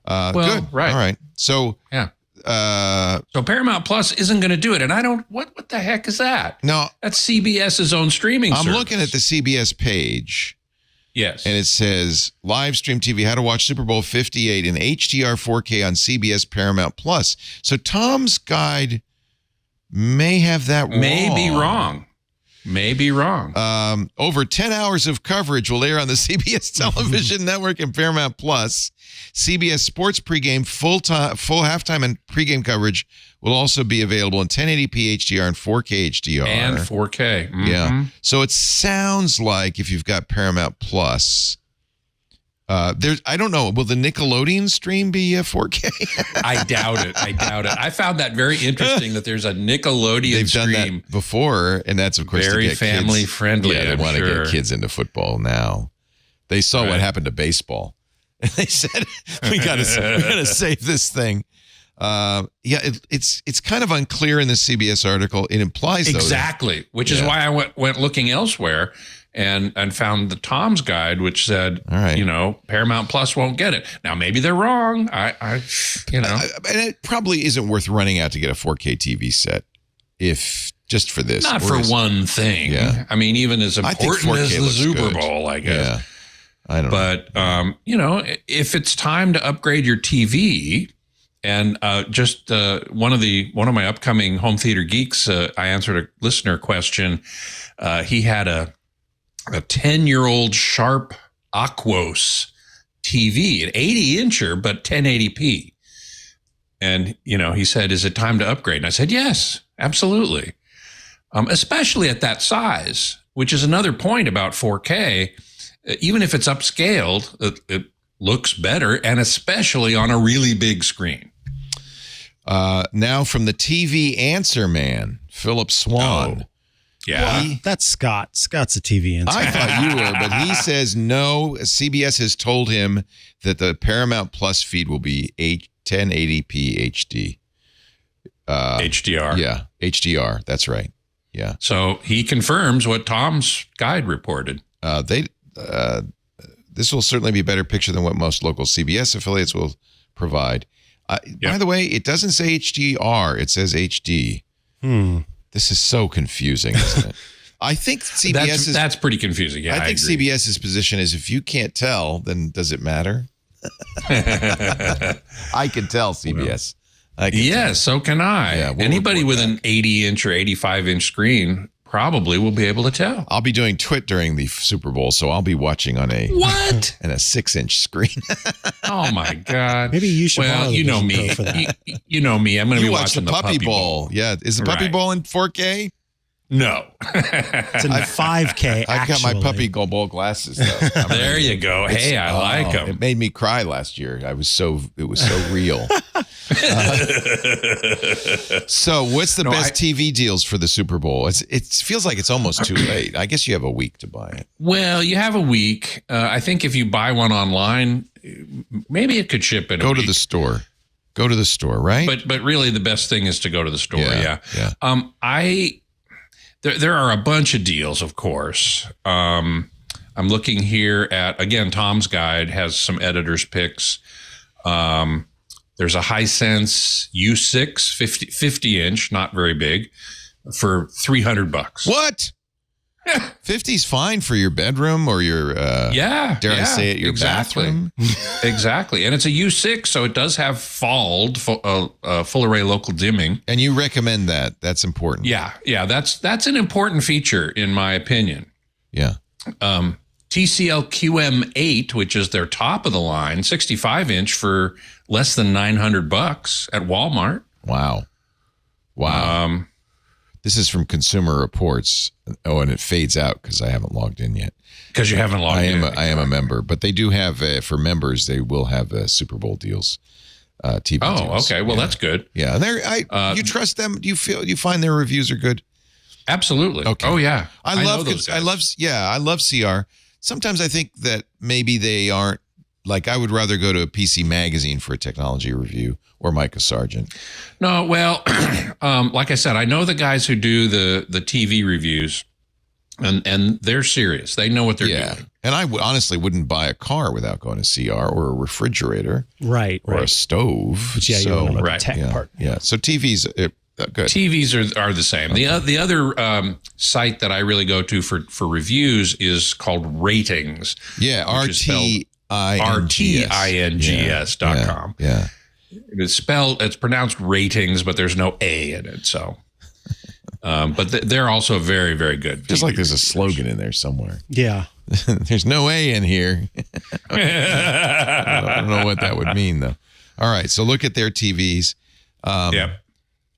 Good, right. All right. So Yeah. So Paramount Plus isn't going to do it, and I don't. What the heck is that? No, That's CBS's own streaming. I'm service. looking at the CBS page, Yes. and it says live stream TV: how to watch Super Bowl 58 in HDR 4K on CBS Paramount Plus. So Tom's guide may have that wrong. May be wrong. Over 10 hours of coverage will air on the CBS television network and Paramount Plus. CBS Sports pregame, full halftime and pregame coverage will also be available in 1080p HDR and 4K HDR. And 4K. Mhm. Yeah. So it sounds like if you've got Paramount Plus, I don't know. Will the Nickelodeon stream be 4K? I doubt it. I found that very interesting that there's a Nickelodeon They've stream. done that before, and that's of course Very to get family kids. friendly, Yeah, they I'm want to sure. get kids into football now. They saw what happened to baseball, and they said we got to save this thing. It's kind of unclear in the CBS article. It implies though, Exactly, which is why I went looking elsewhere and found the Tom's Guide, which said, All right. Paramount Plus won't get it. Now maybe they're wrong. And it probably isn't worth running out to get a 4K TV set if just for this. not for one thing. Yeah. I mean, even as I think important 4K as the looks Super good. Bowl, I guess. Yeah, I don't know. But if it's time to upgrade your TV, and one of my upcoming home theater geeks, I answered a listener question. He had a 10-year-old Sharp Aquos TV, an 80-incher, but 1080p. And, he said, is it time to upgrade? And I said, yes, absolutely. Especially at that size, which is another point about 4K. Even if it's upscaled, it looks better, and especially on a really big screen. Now from the TV answer man, Philip Swan. Yeah. That's Scott. Scott's a TV answer. I thought you were, but he says no. CBS has told him that the Paramount Plus feed will be 1080p HD. HDR. Yeah, HDR. That's right. Yeah. So he confirms what Tom's Guide reported. This will certainly be a better picture than what most local CBS affiliates will provide. By the way, it doesn't say HDR. It says HD. This is so confusing, isn't it? I think CBS That's pretty confusing. Yeah, I think agree. CBS's position is if you can't tell, then does it matter? I can tell CBS. Yeah, so can I. Yeah, we'll Anybody report with an 80-inch or 85-inch screen probably will be able to tell. I'll be doing Twit during the Super Bowl, so I'll be watching on a What? and a 6-inch screen. Oh my God! Maybe you should borrow the you know Vision me. Pro for that. You know me. I'm going to You be watch the watching Puppy Bowl. Yeah, is the Puppy Right. Bowl in 4K? No. It's in 5K. I've got my actually. Puppy Bowl glasses. Though. There you go. Hey, I like them. It made me cry last year. It was so real. So, what's the best TV deals for the Super Bowl? It feels like it's almost too late. I guess you have a week to buy it. Well, you have a week. I think if you buy one online, maybe it could ship in a Go week. to the store. Go to the store, right? But really, the best thing is to go to the store. Yeah. There are a bunch of deals, of course. I'm looking here at, again, Tom's Guide has some editors' picks. There's a Hisense U6 50-inch, not very big, for $300. What? 50's fine for your bedroom or your Yeah. dare I say it, your bathroom. Exactly. And it's a U6, so it does have full array local dimming. And you recommend that. That's important. Yeah. That's an important feature in my opinion. Yeah. TCL QM8, which is their top of the line, 65-inch for less than $900 at Walmart. Wow. This is from Consumer Reports. Oh, and it fades out because I haven't logged in yet. Because you haven't logged in. I am a member, but they do have for members. They will have Super Bowl deals, TV. deals. Okay. Well, that's good. Yeah, and you trust them? Do you find their reviews are good? Absolutely. Okay. Oh yeah. I know those guys. I love CR. Sometimes I think that maybe they aren't like I would rather go to a PC Magazine for a technology review or Mikah Sargent. No, well, like I said, I know the guys who do the TV reviews, and they're serious. They know what they're doing. And I honestly wouldn't buy a car without going to CR or a refrigerator, Right. or a stove. But yeah, you're so, on the right. tech part. Yeah. So TVs, good. TVs are the same. Okay. The other site that I really go to for reviews is called Ratings. Yeah, RTINGS.com. Yeah. It's pronounced ratings, but there's no A in it. So, but they're also very, very good. Just like there's a slogan in there somewhere. Yeah. There's no A in here. I don't know what that would mean, though. All right, so look at their TVs. Yeah.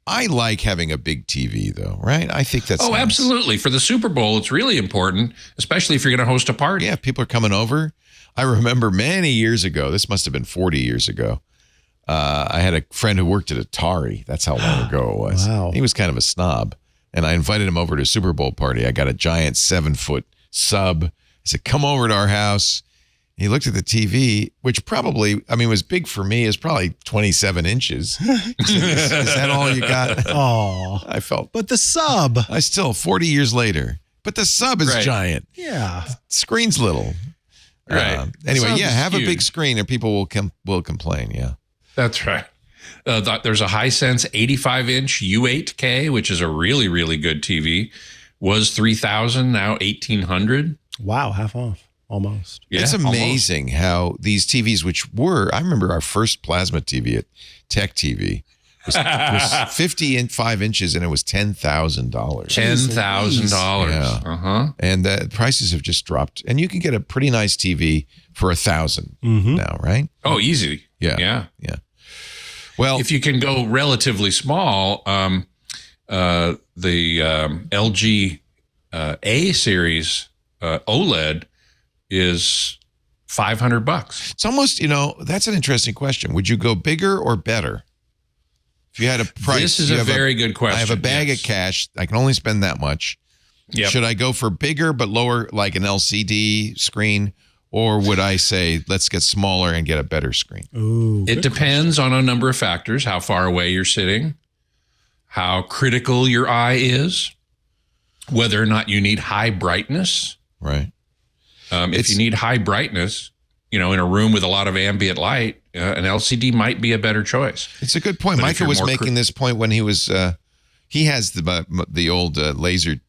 I like having a big TV, though, right? I think that's nice. Absolutely. For the Super Bowl, it's really important, especially if you're going to host a party. Yeah, people are coming over. I remember many years ago, this must have been 40 years ago, I had a friend who worked at Atari. That's how long ago it was. Wow. He was kind of a snob. And I invited him over to a Super Bowl party. I got a giant 7-foot sub. I said, come over to our house. He looked at the TV, which probably, was big for me. Is probably 27 inches. Is that all you got? Oh, I felt. but the sub. 40 years later. But the sub is giant. Yeah. Screen's little. Right. Anyway, Sub is have a big huge. screen or people will complain. Yeah. That's right. There's a Hisense 85-inch U8K, which is a really, really good TV. Was $3,000, now $1,800. Wow, half off. Almost. Yeah, It's almost. amazing how these TVs, which were, I remember our first plasma TV at Tech TV was 55 inches and it was $10,000. $10,000. Yeah. Uh-huh. And the prices have just dropped. And you can get a pretty nice TV for $1,000 now, right? Oh, easy. Yeah. Yeah. Yeah. Well, If you can go relatively small, the LG A series OLED is $500. it's almost, that's an interesting question. Would you go bigger or better? If you had a price. This is you a have very good question. I have a bag yes. of cash. I can only spend that much. Yep. Should I go for bigger but lower, like an LCD screen? Or would I say, let's get smaller and get a better screen? Ooh. It depends on a number of factors: how far away you're sitting, how critical your eye is, whether or not you need high brightness. Right. If you need high brightness, in a room with a lot of ambient light, an LCD might be a better choice. It's a good point. But if Micah you're was more making this point when he was, he has the old laser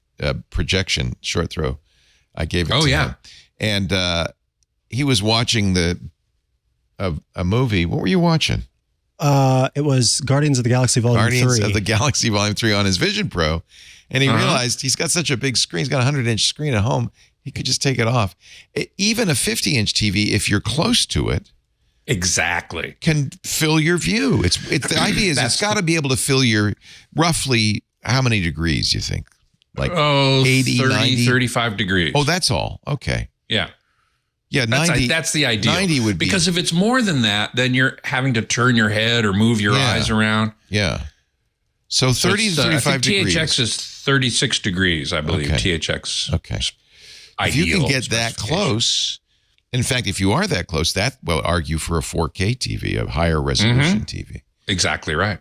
projection short throw. I gave it to him. And he was watching a movie. What were you watching? It was Guardians of the Galaxy Volume 3. Guardians of the Galaxy Volume 3 on his Vision Pro. And he realized he's got such a big screen. He's got a 100-inch screen at home. He could just take it off. Even a 50-inch TV, if you're close to it, Exactly. can fill your view. It's the idea is it's got to be able to fill your roughly how many degrees you think? Like 80, 30, 90? 35 degrees. Oh, that's all. Okay. yeah. Yeah, 90. That's the ideal. 90 would be. Because if it's more than that, then you're having to turn your head or move your eyes around. Yeah. So 30 to 35 I think degrees. THX is 36 degrees, I believe. Okay. THX. Okay. If you can get that close, in fact, if you are that close, that will argue for a 4K TV, a higher resolution TV. Exactly right.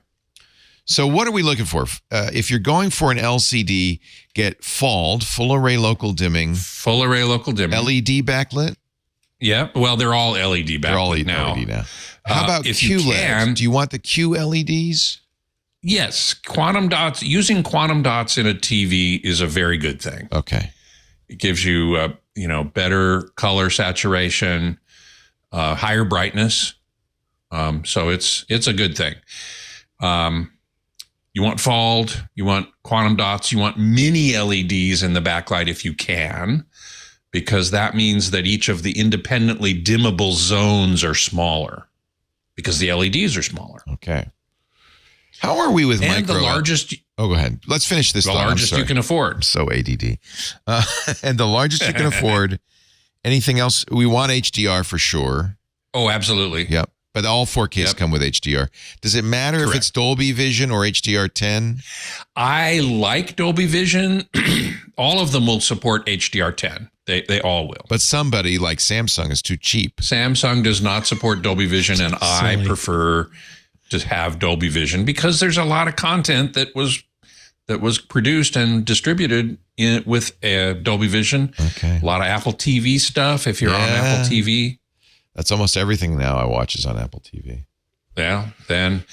So what are we looking for? If you're going for an LCD, get FALD, full array local dimming, Full array local dimming. LED backlit. Yeah. Well, they're all LED backlit They're all now. LED now. How about if you QLEDs? can- Do you want the QLEDs? Yes. Quantum dots. Using quantum dots in a TV is a very good thing. Okay. It gives you, better color saturation, higher brightness. So it's a good thing. You want FALD, you want quantum dots, you want mini LEDs in the backlight if you can, because that means that each of the independently dimmable zones are smaller because the LEDs are smaller. Okay. How are we with And micro? the largest, Oh, go ahead. Let's finish this. the thought. I'm largest you sorry. can afford. I'm so ADD. And the largest you can afford. Anything else? We want HDR for sure. Oh, absolutely. Yep. But all 4Ks come with HDR. Does it matter if it's Dolby Vision or HDR10? I like Dolby Vision. All of them will support HDR10. They all will. But somebody like Samsung is too cheap. Samsung does not support Dolby Vision, and I prefer to have Dolby Vision because there's a lot of content that was produced and distributed with Dolby Vision. Okay. A lot of Apple TV stuff. If you're on Apple TV, That's almost everything now I watch is on Apple TV. yeah, then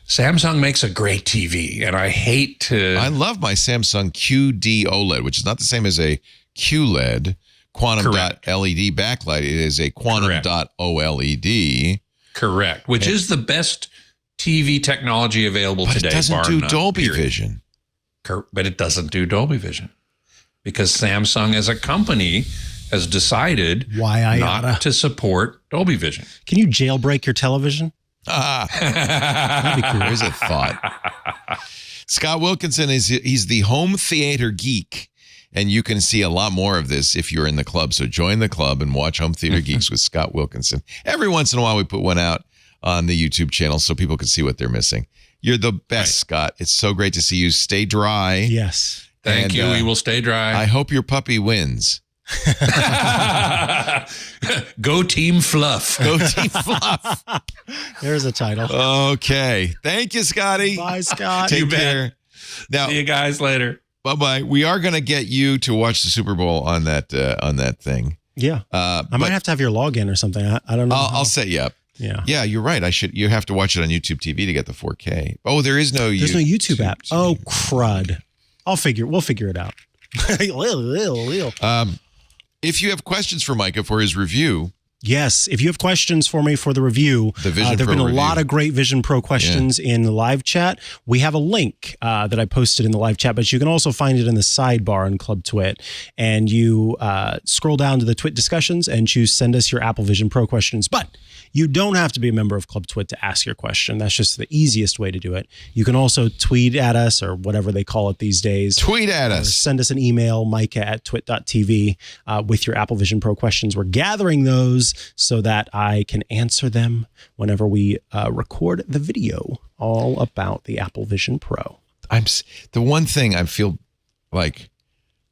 Samsung makes a great TV, and I hate to. I love my Samsung QD OLED, which is not the same as a QLED, quantum dot LED backlight. It is a quantum dot OLED. Correct, which is the best TV technology available But today. it doesn't do none, Dolby period. Vision. But it doesn't do Dolby Vision because Samsung as a company has decided not to support Dolby Vision. Can you jailbreak your television? That'd be cool. There's a thought. Scott Wilkinson he's the home theater geek, and you can see a lot more of this if you're in the club. So join the club and watch Home Theater Geeks with Scott Wilkinson. Every once in a while, we put one out on the YouTube channel so people can see what they're missing. You're the best, Scott. It's so great to see you. Stay dry. Yes. Thank you. We will stay dry. I hope your puppy wins. Go Team Fluff. Go Team Fluff. There's a title. Okay. Thank you, Scotty. Bye, Scott. Take You bet. care. Now, See you guys later. bye-bye. We are going to get you to watch the Super Bowl on that thing. Yeah. I might have to have your login or something. I don't know. I'll set you up. Yeah. Yeah, you're right. You have to watch it on YouTube TV to get the 4K. Oh, there's no YouTube app. Oh, crud. We'll figure it out. If you have questions for Mikah for his review, yes, if you have questions for me for the review, The Vision there have Pro been a review. lot of great Vision Pro questions in the live chat. We have a link that I posted in the live chat, but you can also find it in the sidebar on Club Twit. And you scroll down to the Twit discussions and choose send us your Apple Vision Pro questions. But you don't have to be a member of Club Twit to ask your question. That's just the easiest way to do it. You can also tweet at us or whatever they call it these days. tweet at Or us. send us an email, Micah@twit.tv, with your Apple Vision Pro questions. We're gathering those so that I can answer them whenever we record the video all about the Apple Vision Pro. The one thing I feel like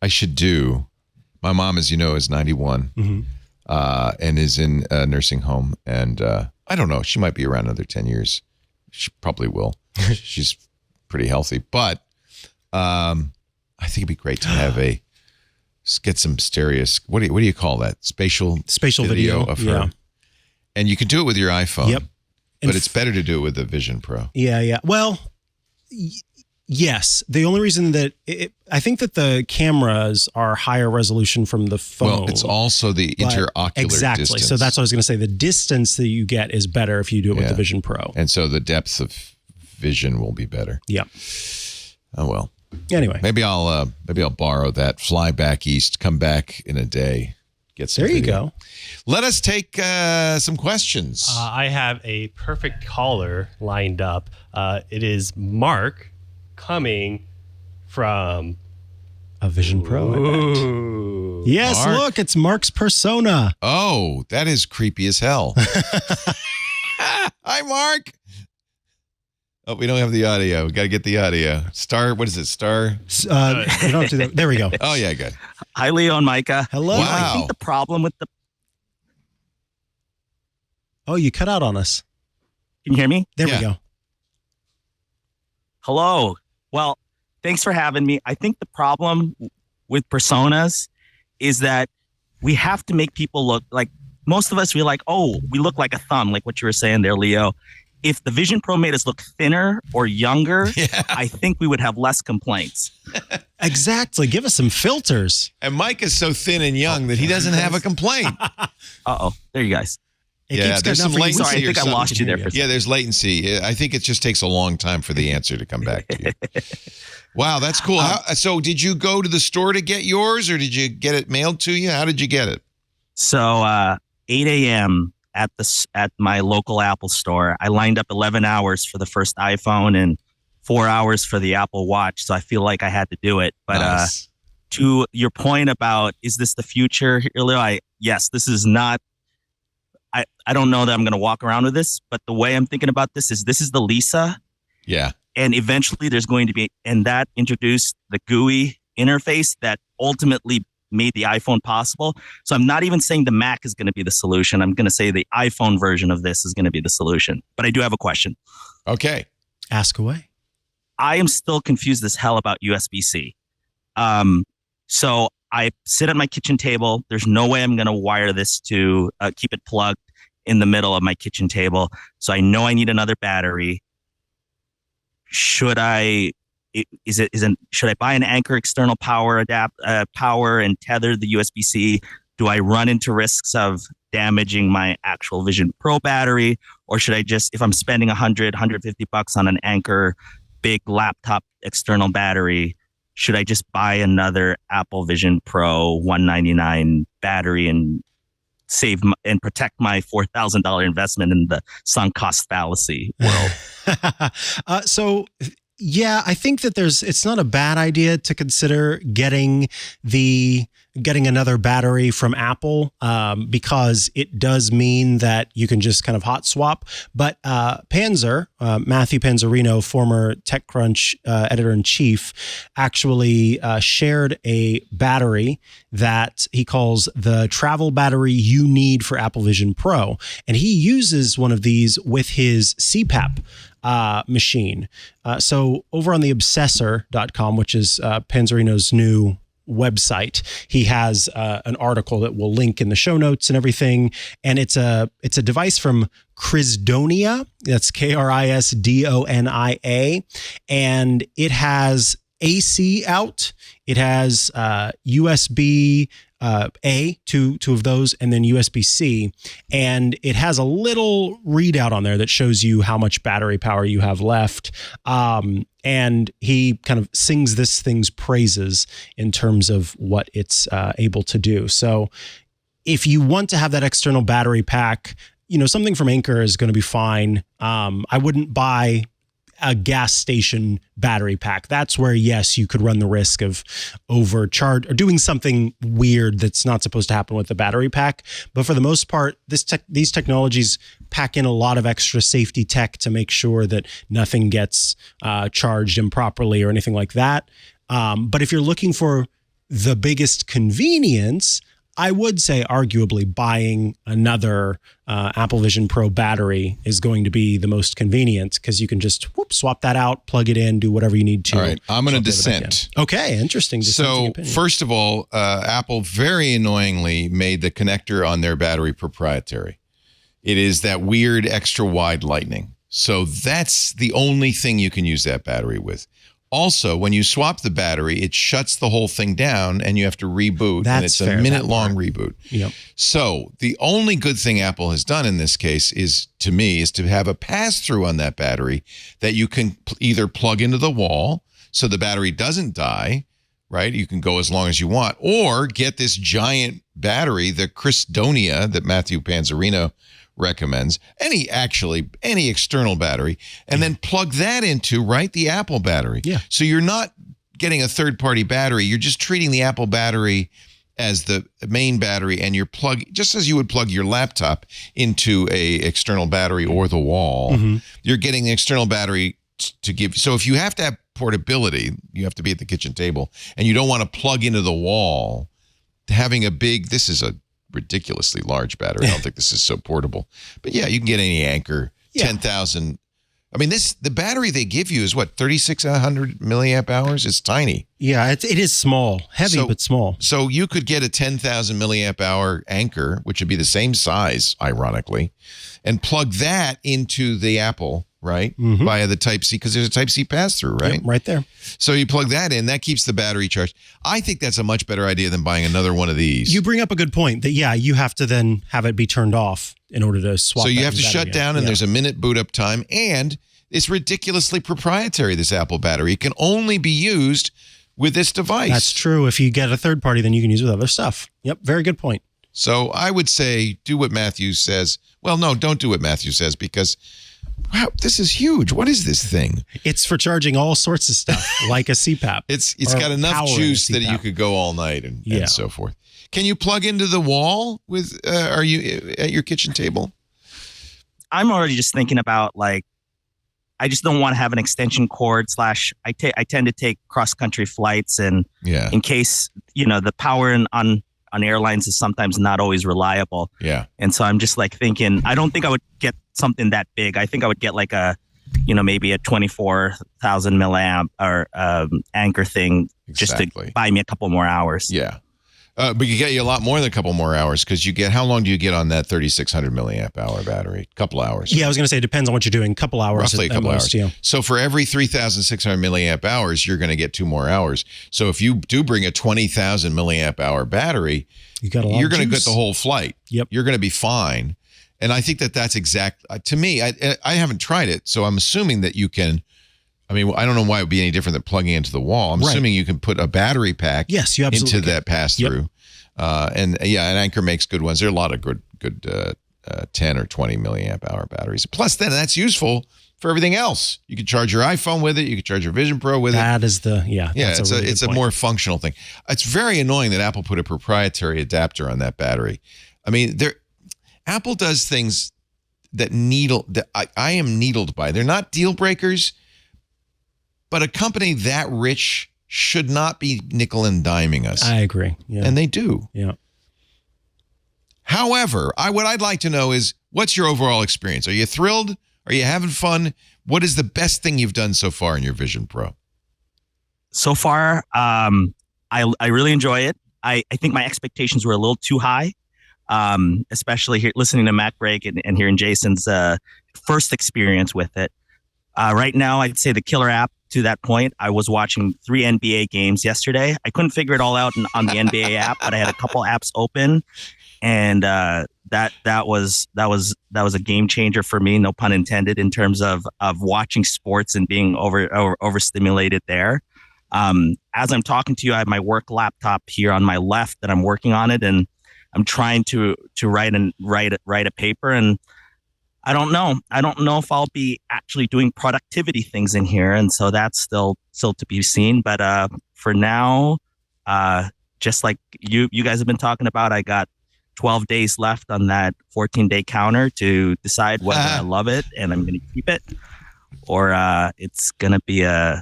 I should do. My mom, as you know, is 91 and is in a nursing home, and I don't know. She might be around another 10 years. She probably will. She's pretty healthy, but I think it'd be great to have get some stereo. What do you call that? Spatial video of her. And you can do it with your iPhone. Yep. But it's better to do it with the Vision Pro. Yeah. Well, yes. The only reason that I think that the cameras are higher resolution from the phone. Well, it's also the interocular exactly. distance. So that's what I was going to say. The distance that you get is better if you do it with the Vision Pro. And so the depth of vision will be better. Yeah. Oh, well. Anyway. Maybe I'll borrow that, fly back east, come back in a day, get some There you video. go. Let us take some questions. I have a perfect caller lined up. It is Mark coming from A Vision Pro. I bet. Ooh. Yes, Mark. look, it's Mark's persona. Oh, that is creepy as hell. Hi, Mark. Oh, we don't have the audio. We got to get the audio. What is it? Star? You don't have to, there we go. Oh, yeah, good. Hi, Leo and Micah. Hello. Wow. I think the problem with the... Oh, you cut out on us. Can you hear me? There Yeah. we go. Hello. Well, thanks for having me. I think the problem with personas is that we have to make people look like... Most of us, we're like, oh, we look like a thumb, like what you were saying there, Leo. If the Vision Pro made us look thinner or younger, I think we would have less complaints. Exactly. Give us some filters. And Mike is so thin and young that he doesn't have a complaint. Uh-oh. There you guys. It Yeah, keeps there's cutting some out for you. latency. Sorry, I or think I something. lost you there for a Yeah, there's latency. I think it just takes a long time for the answer to come back to you. Wow, that's cool. So did you go to the store to get yours, or did you get it mailed to you? How did you get it? So 8 a.m. at my local Apple store. I lined up 11 hours for the first iPhone and 4 hours for the Apple Watch. So I feel like I had to do it. But Nice. To your point about, is this the future? Yes, this is not. I don't know that I'm going to walk around with this, but the way I'm thinking about this is the Lisa. Yeah. And eventually there's going to be, and that introduced the GUI interface that ultimately made the iPhone possible. So I'm not even saying the Mac is going to be the solution. I'm going to say the iPhone version of this is going to be the solution. But I do have a question. Okay. Ask away. I am still confused as hell about USB-C. So I sit at my kitchen table. There's no way I'm going to wire this to keep it plugged in the middle of my kitchen table. So I know I need another battery. Should I buy an Anker external power power and tether the USB-C? Do I run into risks of damaging my actual Vision Pro battery? Or should I just, if I'm spending $150 on an Anker big laptop external battery, should I just buy another Apple Vision Pro $199 battery and save and protect my $4,000 investment in the sunk cost fallacy world? So yeah, I think that it's not a bad idea to consider getting another battery from Apple, because it does mean that you can just kind of hot swap. But Matthew Panzarino, former TechCrunch editor-in-chief, actually shared a battery that he calls the travel battery you need for Apple Vision Pro. And he uses one of these with his CPAP machine. So over on the obsessor.com, which is Panzarino's new website, he has an article that we'll link in the show notes and everything. And it's a device from Krisdonia. That's Krisdonia. And it has AC out. It has USB A, two of those, and then USB-C. And it has a little readout on there that shows you how much battery power you have left. And he kind of sings this thing's praises in terms of what it's able to do. So if you want to have that external battery pack, something from Anker is going to be fine. I wouldn't buy a gas station battery pack. That's where, yes, you could run the risk of overcharge or doing something weird that's not supposed to happen with the battery pack. But for the most part, these technologies pack in a lot of extra safety tech to make sure that nothing gets charged improperly or anything like that. But if you're looking for the biggest convenience, I would say arguably buying another Apple Vision Pro battery is going to be the most convenient, because you can just swap that out, plug it in, do whatever you need to. All right, I'm going to dissent. Okay, interesting. So first of all, Apple very annoyingly made the connector on their battery proprietary. It is that weird extra wide lightning. So that's the only thing you can use that battery with. Also, when you swap the battery, it shuts the whole thing down and you have to reboot. And it's a minute-long reboot. Yep. So the only good thing Apple has done in this case is to have a pass-through on that battery that you can either plug into the wall so the battery doesn't die, right? You can go as long as you want, or get this giant battery, the Krisdonia that Matthew Panzarino recommends, any external battery, and then plug that into the Apple battery. Yeah. So you're not getting a third-party battery. You're just treating the Apple battery as the main battery, and you're just as you would plug your laptop into a external battery or the wall. Mm-hmm. You're getting the external battery to give. So if you have to have portability, you have to be at the kitchen table, and you don't want to plug into the wall. Having this is a ridiculously large battery. I don't think this is so portable, but yeah, you can get any Anker 10,000. I mean, the battery they give you is 3,600 milliamp hours. It's tiny. Yeah, it is small, heavy, but small. So you could get a 10,000 milliamp hour Anker, which would be the same size, ironically, and plug that into the Apple, right? Via the Type-C, because there's a Type-C pass-through, right? Yep, right there. So you plug that in, that keeps the battery charged. I think that's a much better idea than buying another one of these. You bring up a good point that, you have to then have it be turned off in order to swap. So you that have to battery shut out. down, and there's a minute boot up time, and it's ridiculously proprietary, this Apple battery. It can only be used with this device. That's true. If you get a third party, then you can use it with other stuff. Yep, very good point. So I would say do what Matthew says. Well, no, don't do what Matthew says, because wow, this is huge. What is this thing? It's for charging all sorts of stuff, like a CPAP. It's Or got enough powering a juice that CPAP. you could go all night and so forth. Can you plug into the wall with? Are you at your kitchen table? I'm already just thinking about I just don't want to have an extension cord / I tend to take cross country flights, and in case the power on airlines is sometimes not always reliable. Yeah. And so I'm just thinking, I don't think I would get something that big. I think I would get maybe a 24,000 milliamp or Anker thing just to buy me a couple more hours. Yeah. But you get you a lot more than a couple more hours, because you get, how long do you get on that 3,600 milliamp hour battery? A couple hours. Yeah, I was going to say it depends on what you're doing. Couple hours. Roughly a couple hours. Yeah. So for every 3,600 milliamp hours, you're going to get 2 more hours. So if you do bring a 20,000 milliamp hour battery, you're going to get the whole flight. Yep. You're going to be fine. And I think that's exact. To me, I haven't tried it, so I'm assuming that you can. I mean, I don't know why it would be any different than plugging into the wall. I'm assuming you can put a battery pack you absolutely into that pass-through. Yep. And Anker makes good ones. There are a lot of good 10 or 20 milliamp hour batteries. Plus, then that's useful for everything else. You can charge your iPhone with it. You can charge your Vision Pro with it. That is it's a more functional thing. It's very annoying that Apple put a proprietary adapter on that battery. I mean, Apple does things that I am needled by. They're not deal breakers, but a company that rich should not be nickel and diming us. I agree. Yeah. And they do. Yeah. However, what I'd like to know is, what's your overall experience? Are you thrilled? Are you having fun? What is the best thing you've done so far in your Vision Pro? So far, I really enjoy it. I think my expectations were a little too high, especially here listening to Mac Break and hearing Jason's first experience with it. Right now, I'd say the killer app to that point. I was watching 3 NBA games yesterday. I couldn't figure it all out on the NBA app, but I had a couple apps open, and that was a game changer for me, no pun intended, in terms of watching sports and being overstimulated there. As I'm talking to you, I have my work laptop here on my left that I'm working on it, and I'm trying to write a paper, and I don't know if I'll be actually doing productivity things in here, and so that's still to be seen. But for now, just like you guys have been talking about, I got 12 days left on that 14-day counter to decide whether I love it and I'm going to keep it, or it's going to be a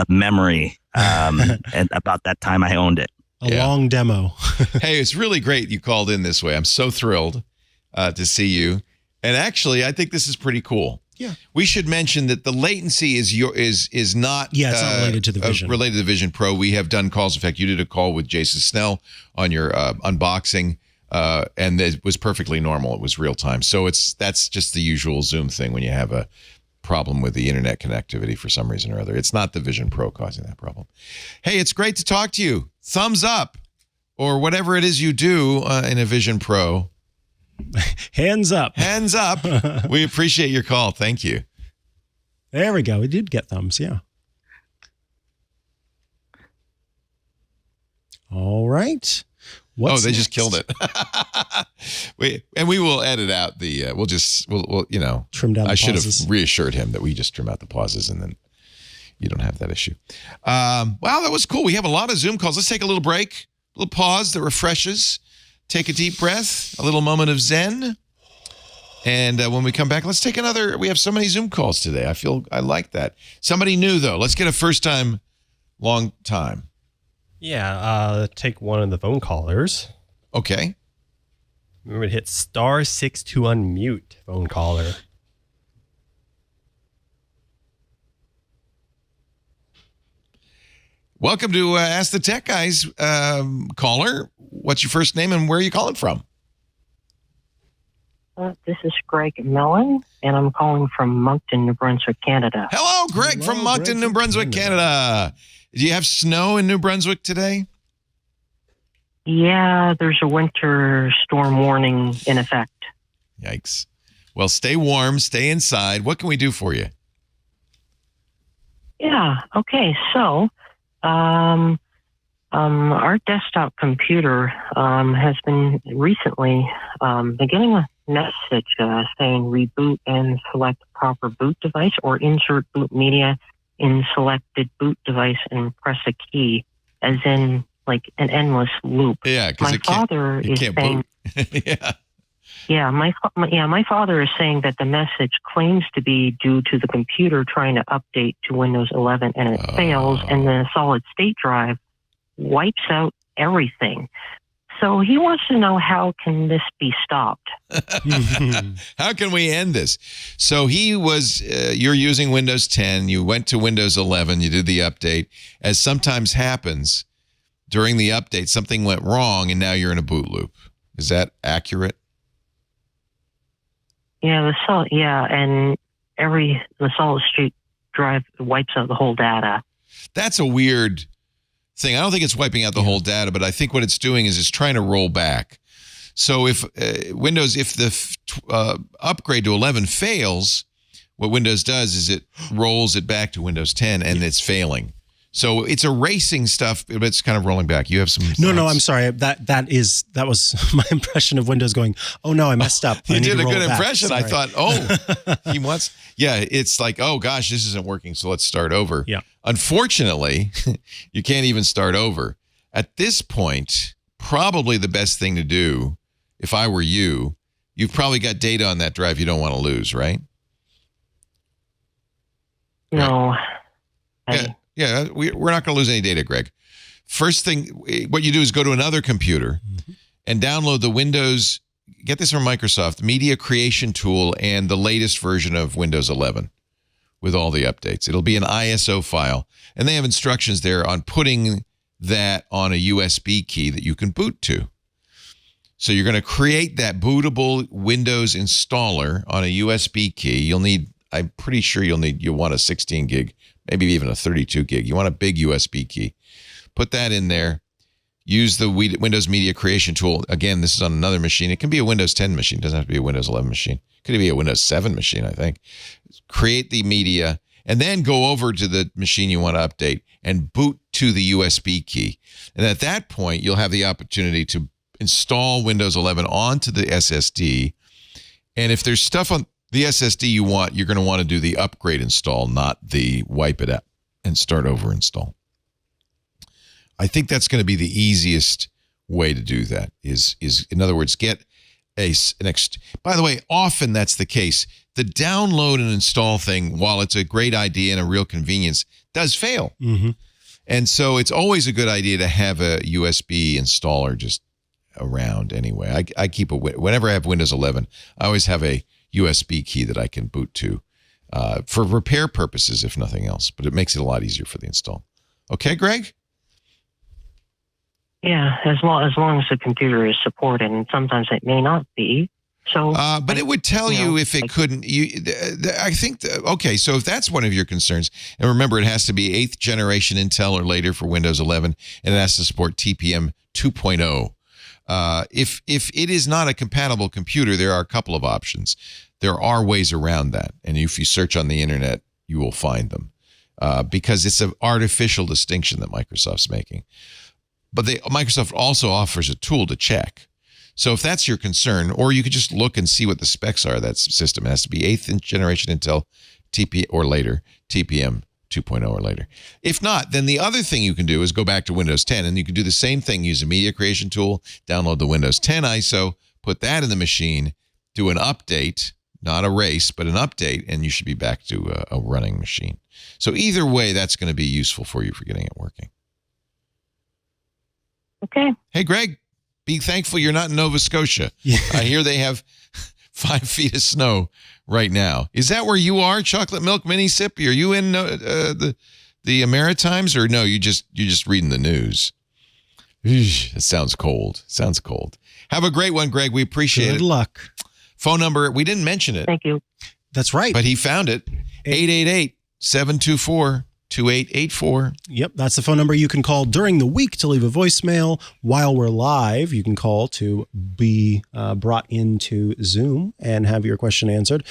memory and about that time I owned it. A long demo. Hey, it's really great you called in this way. I'm so thrilled to see you. And actually, I think this is pretty cool. Yeah. We should mention that the latency is not it's not related to the Vision. Related to the Vision Pro. We have done calls. In fact, you did a call with Jason Snell on your unboxing, and it was perfectly normal. It was real time. So that's just the usual Zoom thing when you have a problem with the internet connectivity for some reason or other. It's not the Vision Pro causing that problem. Hey, it's great to talk to you. Thumbs up, or whatever it is you do in a Vision Pro. Hands up. Hands up. We appreciate your call. Thank you. There we go. We did get thumbs. Yeah. All right. They just killed it. we will edit out the. We'll trim down. I should have reassured him that we just trim out the pauses, and then you don't have that issue. Wow, that was cool. We have a lot of Zoom calls. Let's take a little break, a little pause that refreshes. Take a deep breath, a little moment of Zen. And when we come back, let's take another. We have so many Zoom calls today. I like that. Somebody new, though. Let's get a first time, long time. Yeah, take one of the phone callers. Okay. Remember to hit *6 to unmute phone caller. Welcome to Ask the Tech Guys, caller. What's your first name and where are you calling from? This is Greg Mellon, and I'm calling from Moncton, New Brunswick, Canada. Hello, Greg from Moncton, New Brunswick, Canada. Do you have snow in New Brunswick today? Yeah, there's a winter storm warning in effect. Yikes. Well, stay warm, stay inside. What can we do for you? Yeah, okay. So, our desktop computer has been recently been getting a message saying reboot and select proper boot device, or insert boot media in selected boot device and press a key, as in like an endless loop. Yeah, because my father is saying, yeah. My father is saying that the message claims to be due to the computer trying to update to Windows 11 and it fails, and the solid state drive wipes out everything. So he wants to know, how can this be stopped? How can we end this? So you're using Windows 10, you went to Windows 11, you did the update. As sometimes happens, during the update, something went wrong and now you're in a boot loop. Is that accurate? Yeah, and the solid state drive wipes out the whole data. That's a weird thing. I don't think it's wiping out the whole data, but I think what it's doing is it's trying to roll back. So if the upgrade to 11 fails, what Windows does is it rolls it back to Windows 10 and it's failing. So it's erasing stuff, but it's kind of rolling back. You have some thoughts? No, I'm sorry. That was my impression of Windows going, oh no, I messed up. You did a good impression. Sorry. I thought, he wants, it's like, oh gosh, this isn't working, so let's start over. Yeah. Unfortunately, you can't even start over. At this point, probably the best thing to do, if I were you, you've probably got data on that drive you don't want to lose, right? No. Yeah, we're not going to lose any data, Greg. First thing, what you do is go to another computer and download the Windows, get this from Microsoft, Media Creation Tool and the latest version of Windows 11 with all the updates. It'll be an ISO file, and they have instructions there on putting that on a USB key that you can boot to. So you're going to create that bootable Windows installer on a USB key. I'm pretty sure you'll want a 16 gig, maybe even a 32 gig. You want a big USB key. Put that in there. Use the Windows Media Creation Tool. Again, this is on another machine. It can be a Windows 10 machine. It doesn't have to be a Windows 11 machine. It could be a Windows 7 machine, I think. Create the media, and then go over to the machine you want to update and boot to the USB key. And at that point, you'll have the opportunity to install Windows 11 onto the SSD. And if there's stuff on the SSD you want, you're going to want to do the upgrade install, not the wipe it out and start over install. I think that's going to be the easiest way to do that is in other words, get by the way, often that's the case. The download and install thing, while it's a great idea and a real convenience, does fail. Mm-hmm. And so it's always a good idea to have a USB installer just around anyway. I keep whenever I have Windows 11, I always have a USB key that I can boot to for repair purposes, if nothing else. But it makes it a lot easier for the install. Okay, Greg? Yeah, as long as the computer is supported, and sometimes it may not be. So, but it would tell you if it couldn't. I think. Okay, so if that's one of your concerns, and remember, it has to be 8th generation Intel or later for Windows 11, and it has to support TPM 2.0. If it is not a compatible computer, there are a couple of options. There are ways around that, and if you search on the internet, you will find them because it's an artificial distinction that Microsoft's making. But Microsoft also offers a tool to check. So if that's your concern, or you could just look and see what the specs are of that system. It has to be 8th generation Intel TP or later, TPM 2.0 or later. If not, then the other thing you can do is go back to Windows 10, and you can do the same thing. Use a media creation tool, download the Windows 10 ISO, put that in the machine, do an update, not erase, but an update, and you should be back to a running machine. So either way, that's going to be useful for you for getting it working. Okay. Hey, Greg, be thankful you're not in Nova Scotia. Yeah. I hear they have 5 feet of snow right now. Is that where you are, Chocolate Milk Mini Sip? Are you in the Maritimes, or no? You're just reading the news. It sounds cold. Sounds cold. Have a great one, Greg. We appreciate it. Good luck. Phone number, we didn't mention it, Thank you. That's right. but he found it. 888-724-2884. Yep, that's the phone number you can call during the week to leave a voicemail. While we're live, you can call to be brought into Zoom and have your question answered.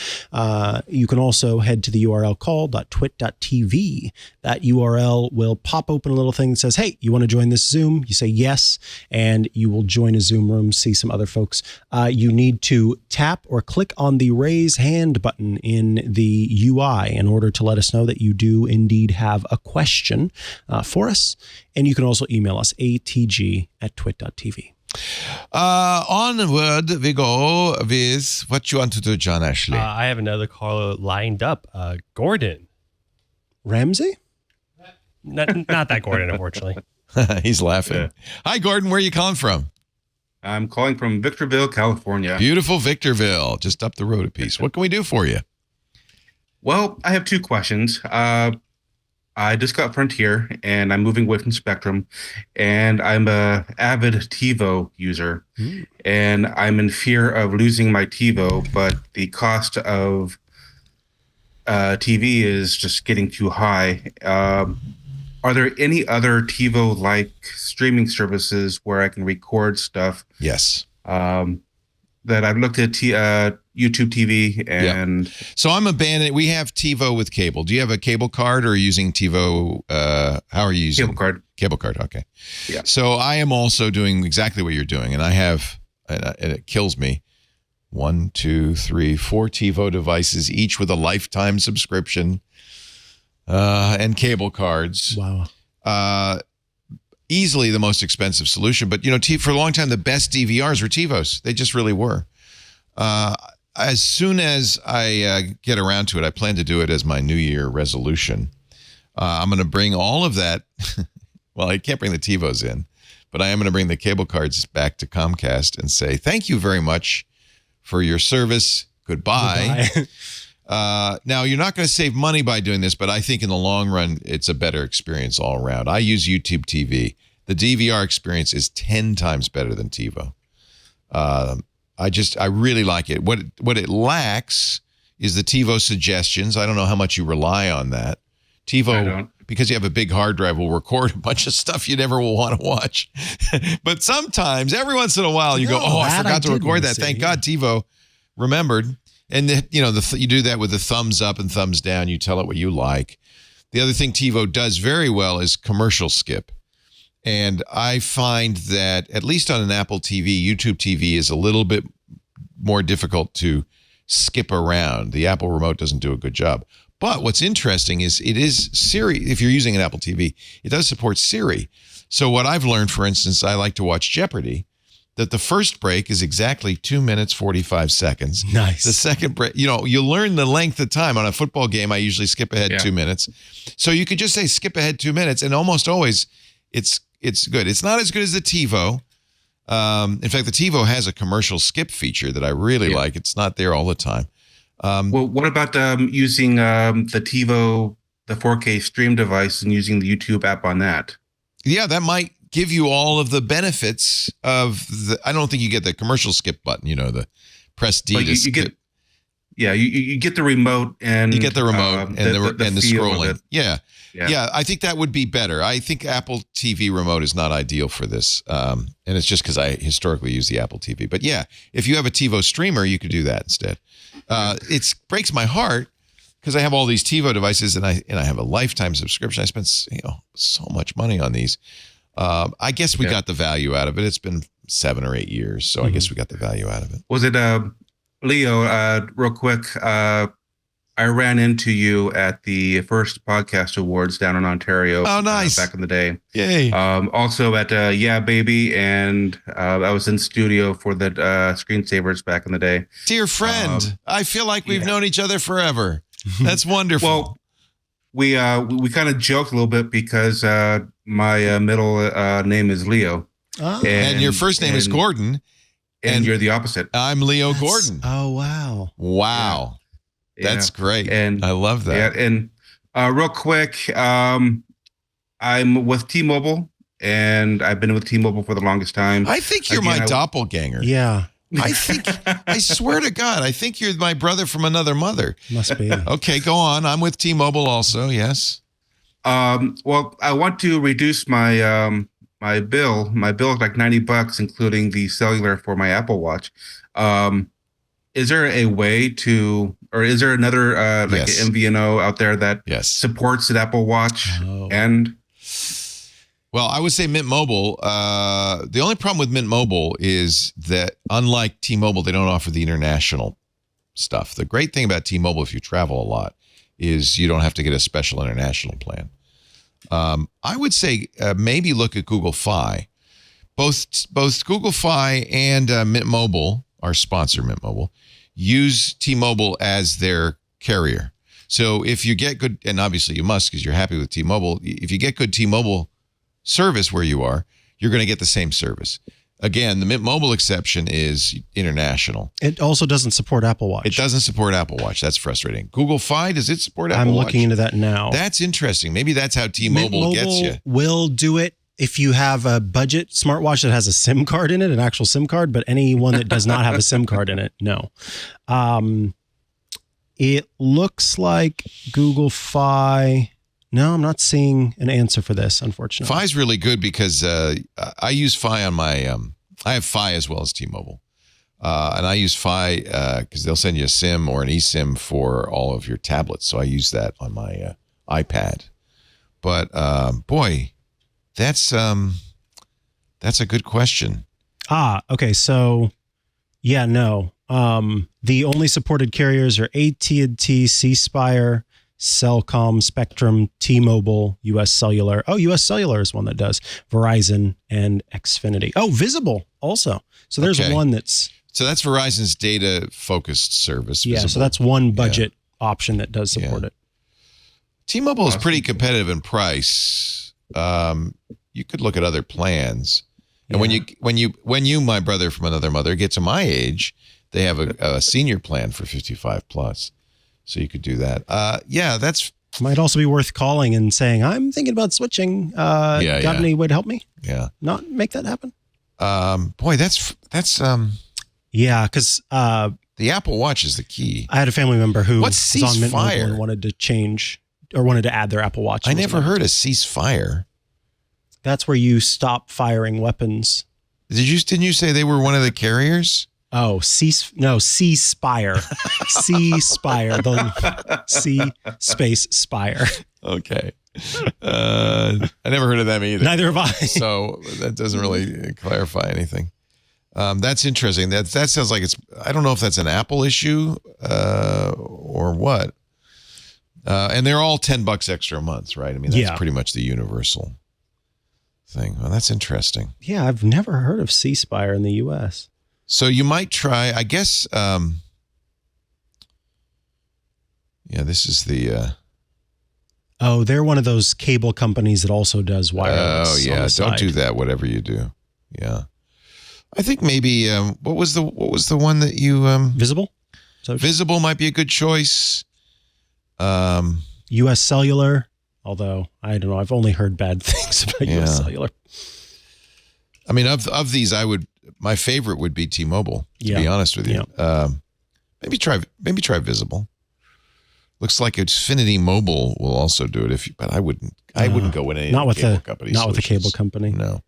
You can also head to the URL call.twit.tv. That URL will pop open a little thing that says, hey, you want to join this Zoom? You say yes, and you will join a Zoom room, see some other folks. You need to tap or click on the raise hand button in the UI in order to let us know that you do indeed have a question for us. And you can also email us, atg@twit.tv. Onward we go with what you want to do, John Ashley. I have another caller lined up. Gordon. Ramsey? Not that Gordon, unfortunately. He's laughing. Yeah. Hi, Gordon. Where are you calling from? I'm calling from Victorville, California. Beautiful Victorville, just up the road a piece. What can we do for you? Well, I have two questions. I just got Frontier, and I'm moving away from Spectrum, and I'm a avid TiVo user, and I'm in fear of losing my TiVo, but the cost of TV is just getting too high. Are there any other TiVo-like streaming services where I can record stuff? Yes. That I've looked at YouTube TV and So I'm abandoning. We have TiVo with cable. Do you have a cable card or are you using TiVo? How are you using? Cable card. Cable card. Okay. Yeah. So I am also doing exactly what you're doing, and I have, and it kills me. 1, 2, 3, 4 TiVo devices, each with a lifetime subscription, and cable cards. Wow. Easily the most expensive solution, but for a long time the best DVRs were TiVos. They just really were. As soon as I get around to it, I plan to do it as my New Year resolution. I'm going to bring all of that. Well, I can't bring the TiVos in, but I am going to bring the cable cards back to Comcast and say thank you very much for your service. Goodbye. Now, you're not going to save money by doing this, but I think in the long run, it's a better experience all around. I use YouTube TV. The DVR experience is 10 times better than TiVo. I really like it. What it lacks is the TiVo suggestions. I don't know how much you rely on that. TiVo, because you have a big hard drive, will record a bunch of stuff you never will want to watch. But sometimes, every once in a while, you go, I forgot to record that. Thank God TiVo remembered. And you do that with the thumbs up and thumbs down. You tell it what you like. The other thing TiVo does very well is commercial skip. And I find that, at least on an Apple TV, YouTube TV is a little bit more difficult to skip around. The Apple remote doesn't do a good job. But what's interesting is it is Siri. If you're using an Apple TV, it does support Siri. So what I've learned, for instance, I like to watch Jeopardy, that the first break is exactly 2 minutes, 45 seconds. Nice. The second break, you learn the length of time. On a football game, I usually skip ahead 2 minutes. So you could just say skip ahead 2 minutes, and almost always it's good. It's not as good as the TiVo. In fact, the TiVo has a commercial skip feature that I really like. It's not there all the time. Well, what about using the TiVo, the 4K stream device, and using the YouTube app on that? Yeah, that might give you all of the benefits of the. I don't think you get the commercial skip button. The press D to skip. You get the remote, and you get the remote and the scrolling. Yeah. I think that would be better. I think Apple TV remote is not ideal for this, and it's just because I historically use the Apple TV. But yeah, if you have a TiVo streamer, you could do that instead. It breaks my heart because I have all these TiVo devices, and I have a lifetime subscription. I spent so much money on these. I guess we got the value out of it. It's been 7 or 8 years, so I guess we got the value out of it. Was it Leo? Real quick, I ran into you at the first podcast awards down in Ontario. Oh, nice! Back in the day. Yay! Also at Yeah Baby, and I was in studio for the Screensavers back in the day. Dear friend, I feel like we've known each other forever. That's wonderful. Well, we kind of joked a little bit because my middle name is Leo, and your first name is Gordon, and you're the opposite. I'm Leo Gordon. Oh wow! Wow. That's great. And I love that. Yeah, and real quick, I'm with T-Mobile, and I've been with T-Mobile for the longest time. I think you're my doppelganger. Yeah. I swear to God, I think you're my brother from another mother. Must be. Okay, go on. I'm with T-Mobile also. Yes. Well, I want to reduce my my bill. My bill is like $90, including the cellular for my Apple Watch. Is there a way to, or is there another like Yes. an MVNO out there that Yes. supports the Apple Watch? Oh. And Well, I would say Mint Mobile. The only problem with Mint Mobile is that unlike T-Mobile, they don't offer the international stuff. The great thing about T-Mobile, if you travel a lot, is you don't have to get a special international plan. I would say maybe look at Google Fi. Both Google Fi and Mint Mobile, our sponsor Mint Mobile, use T-Mobile as their carrier. So if you get good, and obviously you must because you're happy with T-Mobile, if you get good T-Mobile service where you are, you're going to get the same service. Again, the Mint Mobile exception is international. It also doesn't support Apple Watch. It doesn't support Apple Watch. That's frustrating. Google Fi, does it support Apple I'm Watch? looking into that now. That's interesting. Maybe that's how Mint T-Mobile gets you. will do it if you have a budget smartwatch that has a SIM card in it, an actual SIM card, but anyone that does not have a SIM card in it, no. It looks like Google Fi. No, I'm not seeing an answer for this, unfortunately. Fi is really good because I use Fi on my, I have Fi as well as T-Mobile. And I use Fi because they'll send you a SIM or an eSIM for all of your tablets. So I use that on my iPad. But boy, that's a good question. Okay. So, yeah, no. The only supported carriers are AT&T, C Spire, Cellcom, Spectrum, T-Mobile, US Cellular. Oh, US Cellular is one that does. Verizon and Xfinity. Oh, Visible also. So there's Okay. one that's... So that's Verizon's data-focused service. Yeah, Visible. so that's one budget option that does support it. T-Mobile is pretty competitive in price. You could look at other plans. And when you, my brother from another mother, get to my age, they have a senior plan for 55 plus. So you could do that. That's Might also be worth calling and saying, I'm thinking about switching. Got any way to help me? Yeah. Not make that happen? Boy, that's Yeah, because the Apple Watch is the key. I had a family member who What's was on Mint Mobile ceasefire? and wanted to change or wanted to add their Apple Watch. I never heard of ceasefire. That's where you stop firing weapons. Didn't you say they were one of the carriers? Oh, C Spire. C Spire. The C space Spire. Okay. I never heard of them either. Neither have I. So that doesn't really clarify anything. That's interesting. That sounds like I don't know if that's an Apple issue or what. And they're all $10 extra a month, right? I mean, that's pretty much the universal thing. Well, that's interesting. Yeah, I've never heard of C Spire in the U.S. So you might try, I guess, this is the... Oh, they're one of those cable companies that also does wireless. Oh, yeah. Don't do that, whatever you do. Yeah. I think maybe, what was the one that you... Visible? Visible might be a good choice. US Cellular, although, I don't know, I've only heard bad things about US Cellular. I mean, of these, my favorite would be T-Mobile, to be honest with you. Maybe try Visible. Looks like Xfinity Mobile will also do it but I wouldn't go with any not with cable company. Not with the cable company. No.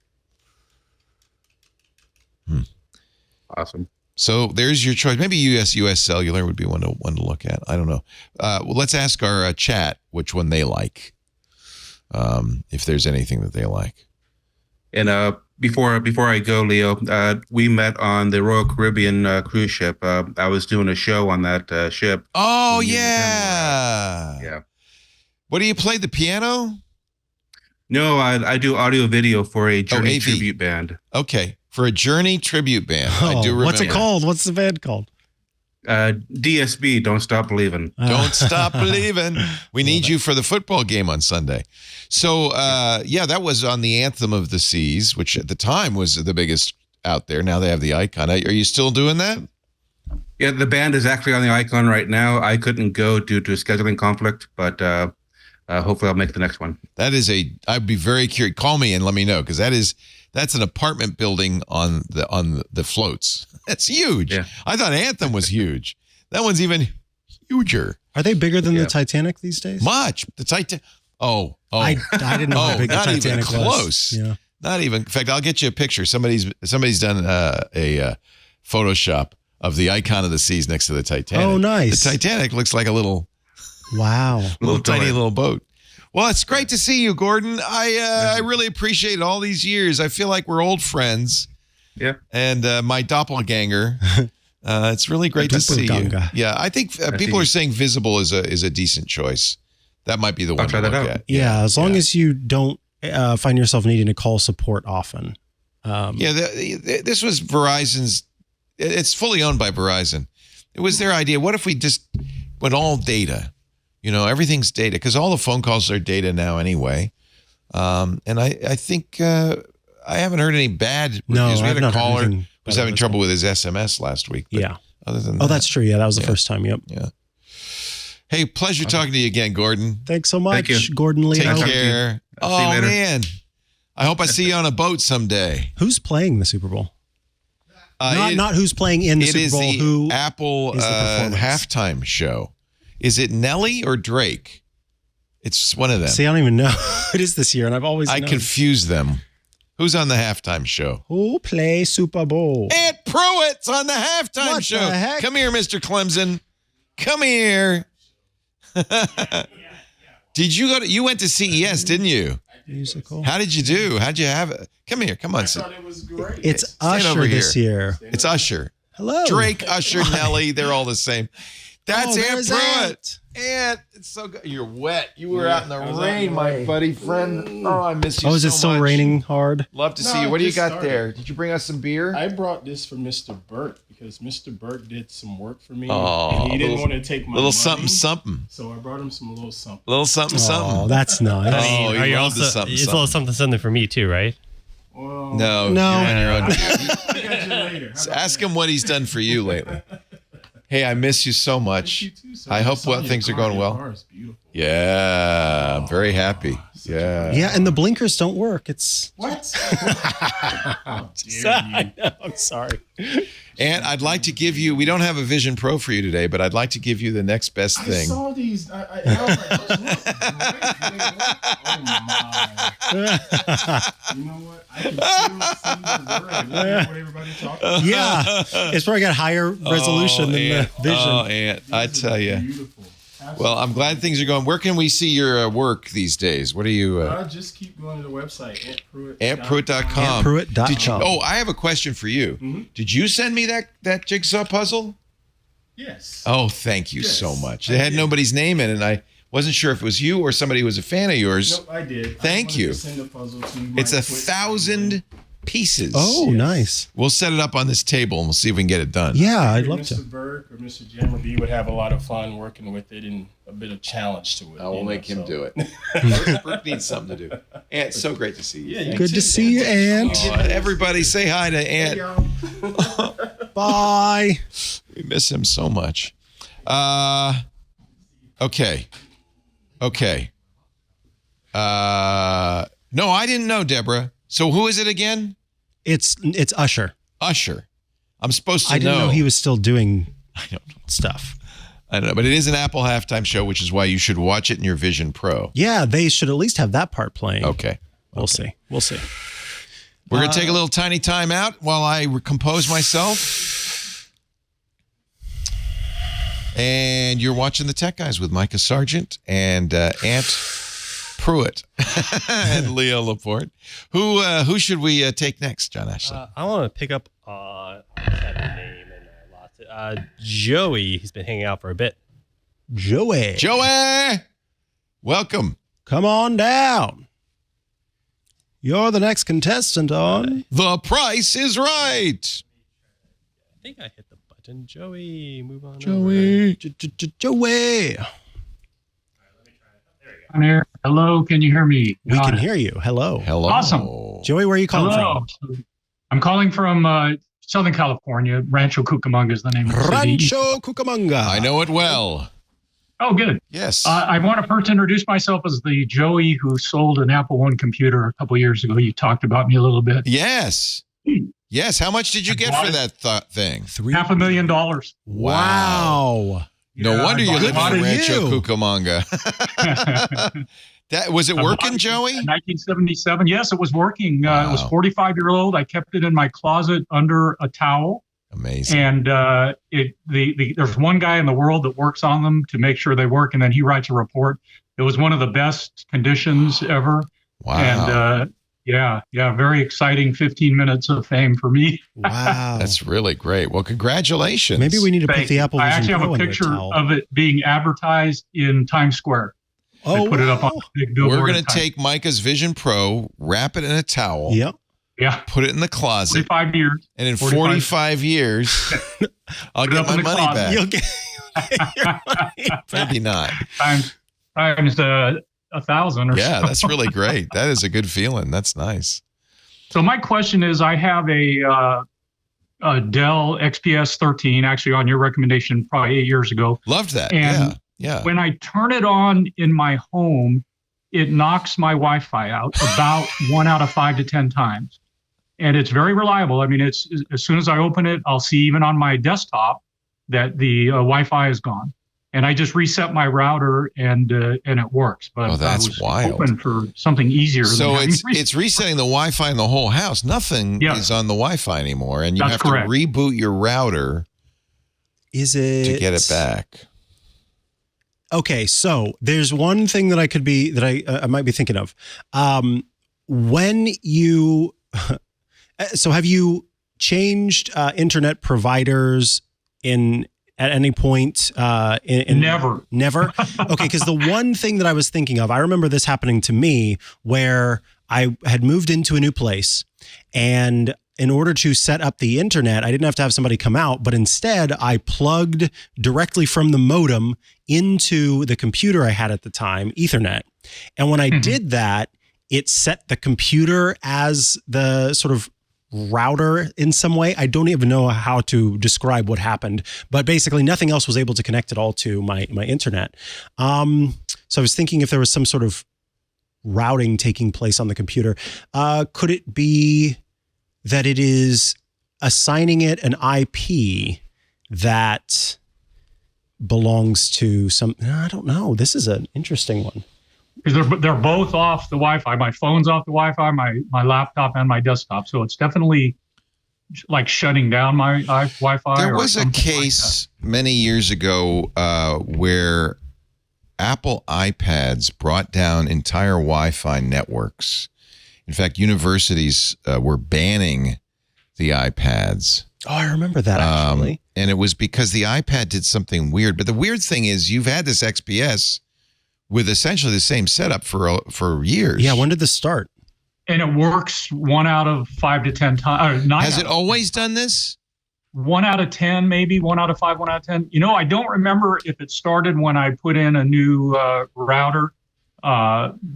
Awesome. So there's your choice. Maybe US Cellular would be one to look at. I don't know. Well, let's ask our chat which one they like. If there's anything that they like. And before I go, Leo, we met on the Royal Caribbean cruise ship. I was doing a show on that ship. Oh, yeah. Yeah. What do you play, the piano? No, I do audio video for a Journey AV. tribute band. Okay. For a Journey tribute band. I do remember. What's it called? What's the band called? DSB, Don't Stop Believing. Don't stop believing. We need you for the football game on Sunday. So, that was on the Anthem of the Seas, which at the time was the biggest out there. Now they have the icon. Are you still doing that? Yeah, the band is actually on the icon right now. I couldn't go due to a scheduling conflict, but hopefully I'll make the next one. I'd be very curious. Call me and let me know, because That's an apartment building on the floats. That's huge. Yeah. I thought Anthem was huge. That one's even huger. Are they bigger than the Titanic these days? Much. The Titanic. Oh. I didn't know how big the not Titanic even was. close. Yeah. Not even. In fact, I'll get you a picture. Somebody's done a Photoshop of the icon of the seas next to the Titanic. Oh, nice. The Titanic looks like a little tiny little boat. Well, it's great to see you, Gordon. I really appreciate all these years. I feel like we're old friends. Yeah. And my doppelganger. It's really great to see you. Yeah, I think people are saying Visible is a decent choice. That might be the one to look at. Yeah, as long as you don't find yourself needing to call support often. This was Verizon's. It's fully owned by Verizon. It was their idea. What if we just went all data? Everything's data because all the phone calls are data now anyway. And I think I haven't heard any bad reviews. We had a caller who was having trouble with his SMS last week. Yeah. Other than that, that's true. Yeah, that was the first time. Yep. Yeah. Hey, pleasure talking to you again, Gordon. Thanks so much, Thank you. Gordon Leo. Take care. See you later. Man. I hope I see you on a boat someday. Who's playing the Super Bowl? Not who's playing in the Super Bowl. It is the who Apple is the performance? halftime show. Is it Nelly or Drake? It's one of them. See, I don't even know who it is this year, and I've always I known. confuse them. Who's on the halftime show? Who play Super Bowl? Aunt Pruitt's on the halftime What show. the heck? Come here, Mr. Clemson. Come here. Did you go to? You went to CES, didn't you? Musical. How did you do? How'd you have it? Come here. Come on. I thought it was great. It's Stand Usher over this year. It's Usher. Hello. Drake, Usher, Nelly. They're all the same. That's Aunt there's Pruitt. Aunt, it's so good. You're wet. You were out in the rain, my buddy friend. Oh, I miss you so much. Oh, is it still raining hard? Love to see No, you. What do you just got started. there? Did you bring us some beer? I brought this for Mr. Burke because Mr. Burke did some work for me, Oh, and he didn't want to take my little money, something, something. So I brought him some little something. Little something, something. Oh, that's nice. I mean, he are you loves the also? something, It's a little something for me too, right? Well, No, No. you're on your own. I'll catch you later. How about Ask him what he's done for you lately. Hey, I miss you so much. you too, sir? I hope saw your things are car. going Your well. car is beautiful. Yeah, I'm very happy. Yeah. Yeah, and the blinkers don't work. It's What? How dare you? I'm sorry. And I'd like to give you, we don't have a Vision Pro for you today, but I'd like to give you the next best I thing. saw these. I was like, oh my. You know what? I can still see the word. What everybody talking about. Yeah, it's probably got higher resolution than Aunt. the Vision. Oh, Aunt, I tell you. Beautiful. Well, I'm glad things are going. Where can we see your work these days? What are you? Just keep going to the website, AntPruitt. AntPruitt.com. AntPruitt.com. Did you? Oh, I have a question for you. Did you send me that jigsaw puzzle? Yes. Oh, thank you so Yes, much. I It had did. nobody's name in it, and I wasn't sure if it was you or somebody who was a fan of yours. Nope, I did. Thank you. Send the puzzle to you. It's 1,000 pieces. Oh, nice. We'll set it up on this table and we'll see if we can get it done. Yeah, I'd love to. Mr. Burke or Mr. Jammerby would have a lot of fun working with it and a bit of challenge to it. I will make him do it. Brooke needs something to do. Aunt, so great to see you. Yeah, Good to see you, Aunt. Everybody say hi to Aunt. y'all. Bye. We miss him so much. Okay. No, I didn't know, Deborah. So who is it again? It's Usher. Usher. I'm supposed to I didn't know he was still doing I don't know. stuff. I don't know, but it is an Apple halftime show, which is why you should watch it in your Vision Pro. Yeah, they should at least have that part playing. Okay. We'll see. We'll see. We're going to take a little tiny time out while I compose myself. And you're watching The Tech Guys with Mikah Sargent and Aunt Pruitt and Leo Laporte. Who should we take next, John Ashley? I want to pick up on that name and lots. Joey, he's been hanging out for a bit. Joey. Joey! Welcome. Come on down. You're the next contestant on The Price is Right. I think I hit the button. Joey, move on. Joey. Joey. On air. Hello, can you hear me? We can hear you. Hello. Hello. Awesome. Joey, where are you calling Hello. I'm calling from Southern California. Rancho Cucamonga is the name of the from? city. Rancho Cucamonga. I know it well. Oh, good. Yes. I want to first introduce myself as the Joey who sold an Apple One computer a couple years ago. You talked about me a little bit. Yes. Yes. How much did you get for that thing? $500,000. Wow. No wonder you live in Rancho Cucamonga. Was it working, Joey? 1977. Yes, it was working. It was 45-year-old. I kept it in my closet under a towel. Amazing. And there's one guy in the world that works on them to make sure they work, and then he writes a report. It was one of the best conditions ever. Wow. And very exciting 15 minutes of fame for me. Wow. That's really great. Well, congratulations. Maybe we need to put the Apple Vision I actually have Pro a in the picture towel. of it being advertised in Times Square. Oh, They put it up on a big billboard. We're going to take Micah's Vision Pro, wrap it in a towel. Yep. Yeah. Put it in the closet. 45 years. And in 45 years, I'll get my money back. You'll get your money back. Maybe not. Times 1,000 or so. Yeah, that's really great. That is a good feeling. That's nice. So my question is, I have a Dell XPS 13, actually on your recommendation probably 8 years ago. Loved that. And yeah. When I turn it on in my home, it knocks my Wi-Fi out about 1 out of 5 to 10 times. And it's very reliable. I mean, it's as soon as I open it, I'll see even on my desktop that the Wi-Fi is gone. And I just reset my router and it works. But that's I was wild. hoping for something easier. So than it's resetting the Wi-Fi in the whole house. Nothing is on the Wi-Fi anymore, and you That's have correct. to reboot your router. Is it to get it back? Okay, so there's one thing that I might be thinking of. When you so have you changed internet providers at any point? Never. Never? Okay, because the one thing that I was thinking of, I remember this happening to me where I had moved into a new place, and in order to set up the internet, I didn't have to have somebody come out, but instead I plugged directly from the modem into the computer I had at the time, Ethernet. And when I did that, it set the computer as the sort of router in some way. I don't even know how to describe what happened, but basically nothing else was able to connect at all to my internet. So I was thinking if there was some sort of routing taking place on the computer. Could it be that it is assigning it an IP that belongs to some, I don't know. This is an interesting one. Because they're both off the Wi-Fi. My phone's off the Wi-Fi, my laptop and my desktop. So it's definitely like shutting down my Wi-Fi. There was a case many years ago where Apple iPads brought down entire Wi-Fi networks. In fact, universities were banning the iPads. Oh, I remember that actually. And it was because the iPad did something weird. But the weird thing is you've had this XPS with essentially the same setup for years. Yeah, when did this start? And it works 1 out of 5 to 10 times. Has it always done this? 1 out of 10, maybe 1 out of 5, 1 out of 10. You know, I don't remember if it started when I put in a new router,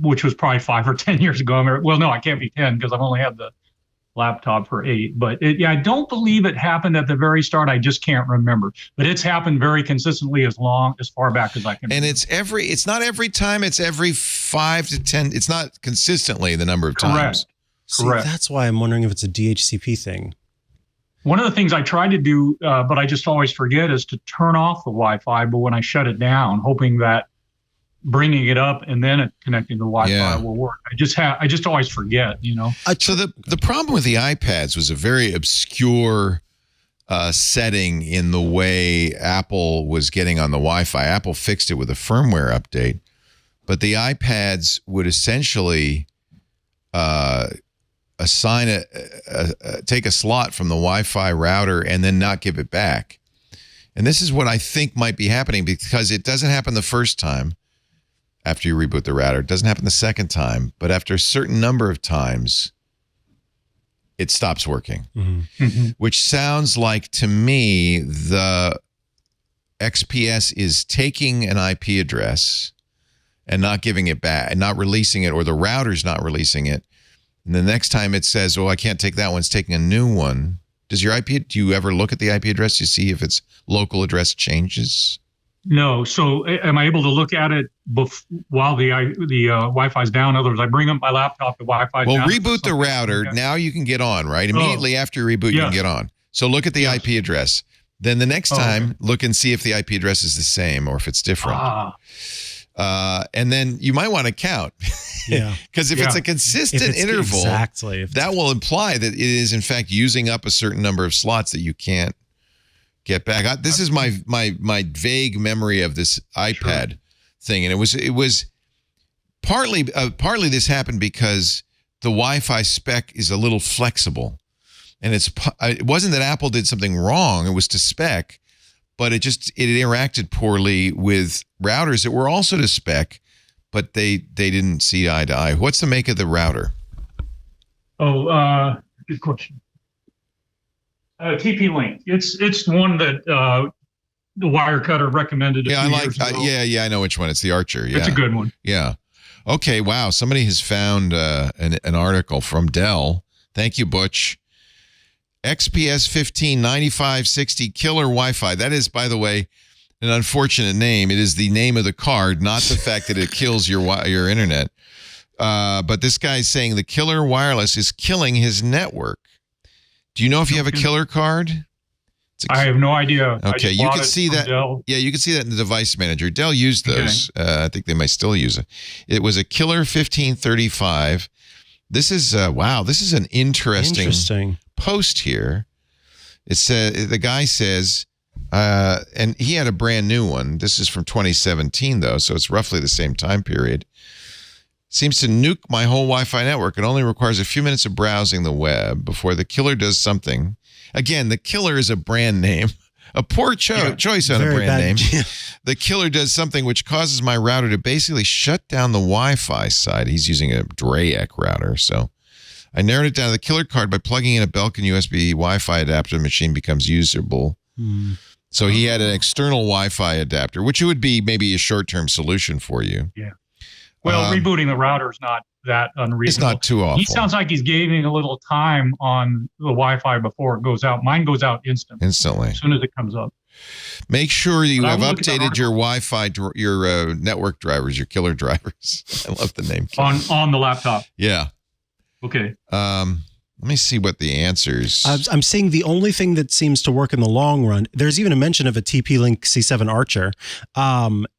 which was probably 5 or 10 years ago. Well, no, I can't be 10 because I've only had the laptop for 8. But I don't believe it happened at the very start. I just can't remember. But it's happened very consistently as far back as I can remember. And it's not every time, it's every 5 to 10. It's not consistently the number of times. See, that's why I'm wondering if it's a DHCP thing. One of the things I try to do, but I just always forget, is to turn off the Wi-Fi. But when I shut it down, hoping that bringing it up and then connecting to Wi-Fi will work. I just always forget, you know. So the problem with the iPads was a very obscure setting in the way Apple was getting on the Wi-Fi. Apple fixed it with a firmware update, but the iPads would essentially assign take a slot from the Wi-Fi router and then not give it back. And this is what I think might be happening, because it doesn't happen the first time after you reboot the router. It doesn't happen the second time, but after a certain number of times, it stops working. Which sounds like, to me, the XPS is taking an IP address and not giving it back and not releasing it, or the router's not releasing it. And the next time it says, oh, I can't take that one, it's taking a new one. Do you ever look at the IP address to see if its local address changes? No. So am I able to look at it while the Wi-Fi is down? In other words, I bring up my laptop, the Wi-Fi. Well, down, reboot the router. okay. Now you can get on, right? Immediately after you reboot, you can get on. So look at the IP address. Then the next time, look and see if the IP address is the same or if it's different. And then you might want to count. Yeah. Because if it's a consistent interval, exactly, that will imply that it is, in fact, using up a certain number of slots that you can't get back. This is my vague memory of this iPad thing. And it was partly this happened because the Wi-Fi spec is a little flexible. And it wasn't that Apple did something wrong. It was to spec, but it interacted poorly with routers that were also to spec, but they didn't see eye to eye. What's the make of the router? Oh, good question. TP-Link. It's one that the Wirecutter recommended. Yeah, I know which one. It's the Archer. Yeah, it's a good one. Yeah. Okay. Wow. Somebody has found an article from Dell. Thank you, Butch. XPS 15 9560 killer Wi-Fi. That is, by the way, an unfortunate name. It is the name of the card, not the fact that it kills your internet. But this guy's saying the killer wireless is killing his network. Do you know if you have a killer card? I have no idea. Okay, you can see that. Dell. Yeah, you can see that in the device manager. Dell used those. Okay. I think they might still use it. It was a killer 1535. This is wow. This is an interesting post here. It says the guy says, and he had a brand new one. This is from 2017 though, so it's roughly the same time period. Seems to nuke my whole Wi-Fi network. It only requires a few minutes of browsing the web before the killer does something. Again, the killer is a brand name. A poor choice on a brand name. The killer does something which causes my router to basically shut down the Wi-Fi side. He's using a Drayek router, so I narrowed it down to the killer card by plugging in a Belkin USB Wi-Fi adapter. The machine becomes usable. So he had an external Wi-Fi adapter, which would be maybe a short-term solution for you. Yeah. Well, rebooting the router is not that unreasonable. It's not too awful. He sounds like he's gaining a little time on the Wi-Fi before it goes out. Mine goes out instantly. As soon as it comes up. Make sure you have updated your Wi-Fi, your network drivers, your killer drivers. I love the name. On the laptop. Yeah. Okay. Let me see what the answers. I'm seeing the only thing that seems to work in the long run, there's even a mention of a TP-Link C7 Archer,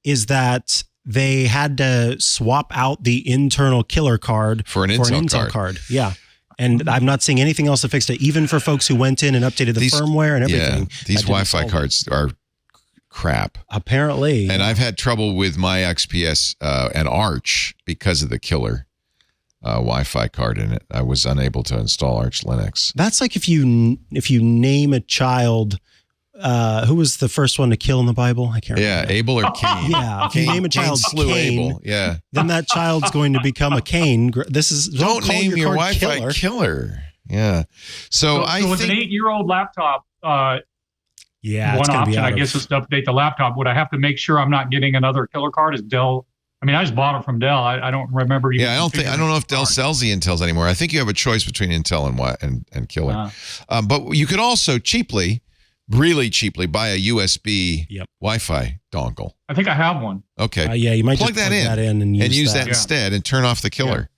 is that they had to swap out the internal killer card for an Intel card. Yeah. And I'm not seeing anything else that fixed it, even for folks who went in and updated the firmware and everything. Yeah, these Wi-Fi cards are crap. Apparently. And I've had trouble with my XPS and Arch because of the killer Wi-Fi card in it. I was unable to install Arch Linux. That's like if you name a child, who was the first one to kill in the Bible? I can't remember. Yeah, Abel or Cain. Yeah, if you name a child slew Cain, Abel. Yeah, then that child's going to become a Cain. This is don't name your Wi-Fi killer. Yeah. So I with think an 8-year-old laptop, yeah, one option I guess is to update the laptop. Would I have to make sure I'm not getting another killer card? Is Dell? I mean, I just bought it from Dell. I don't remember. Yeah, I don't know if Dell sells the Intels anymore. I think you have a choice between Intel and killer. But you could also really cheaply buy a USB Wi-Fi dongle. I think I have one. Okay. Yeah, you might plug just that in and use that instead and turn off the killer.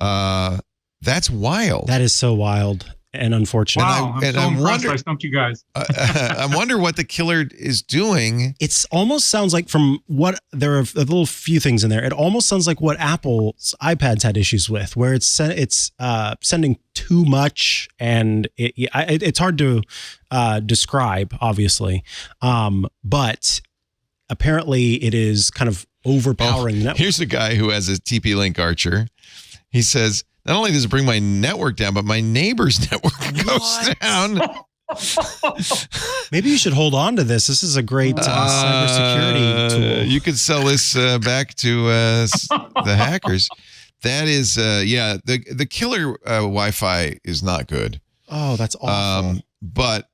Yeah. That's wild. That is so wild and unfortunate. Wow, I'm so impressed I stumped you guys. I wonder what the killer is doing. It almost sounds like from what there are a little few things in there. It almost sounds like what Apple's iPads had issues with, where it's sending too much, and it's hard to describe, obviously, but apparently it is kind of overpowering the network. Here's a guy who has a TP-Link Archer. He says, not only does it bring my network down, but my neighbor's network goes down. Maybe you should hold on to this. This is a great cybersecurity tool. You could sell this back to the hackers. That is, the killer Wi-Fi is not good. Oh, that's awful. But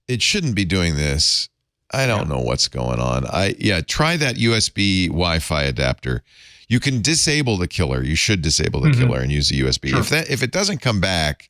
it shouldn't be doing this. I don't know what's going on. Try that USB Wi-Fi adapter. You can disable the killer. You should disable the killer and use the USB. Sure. If it doesn't come back,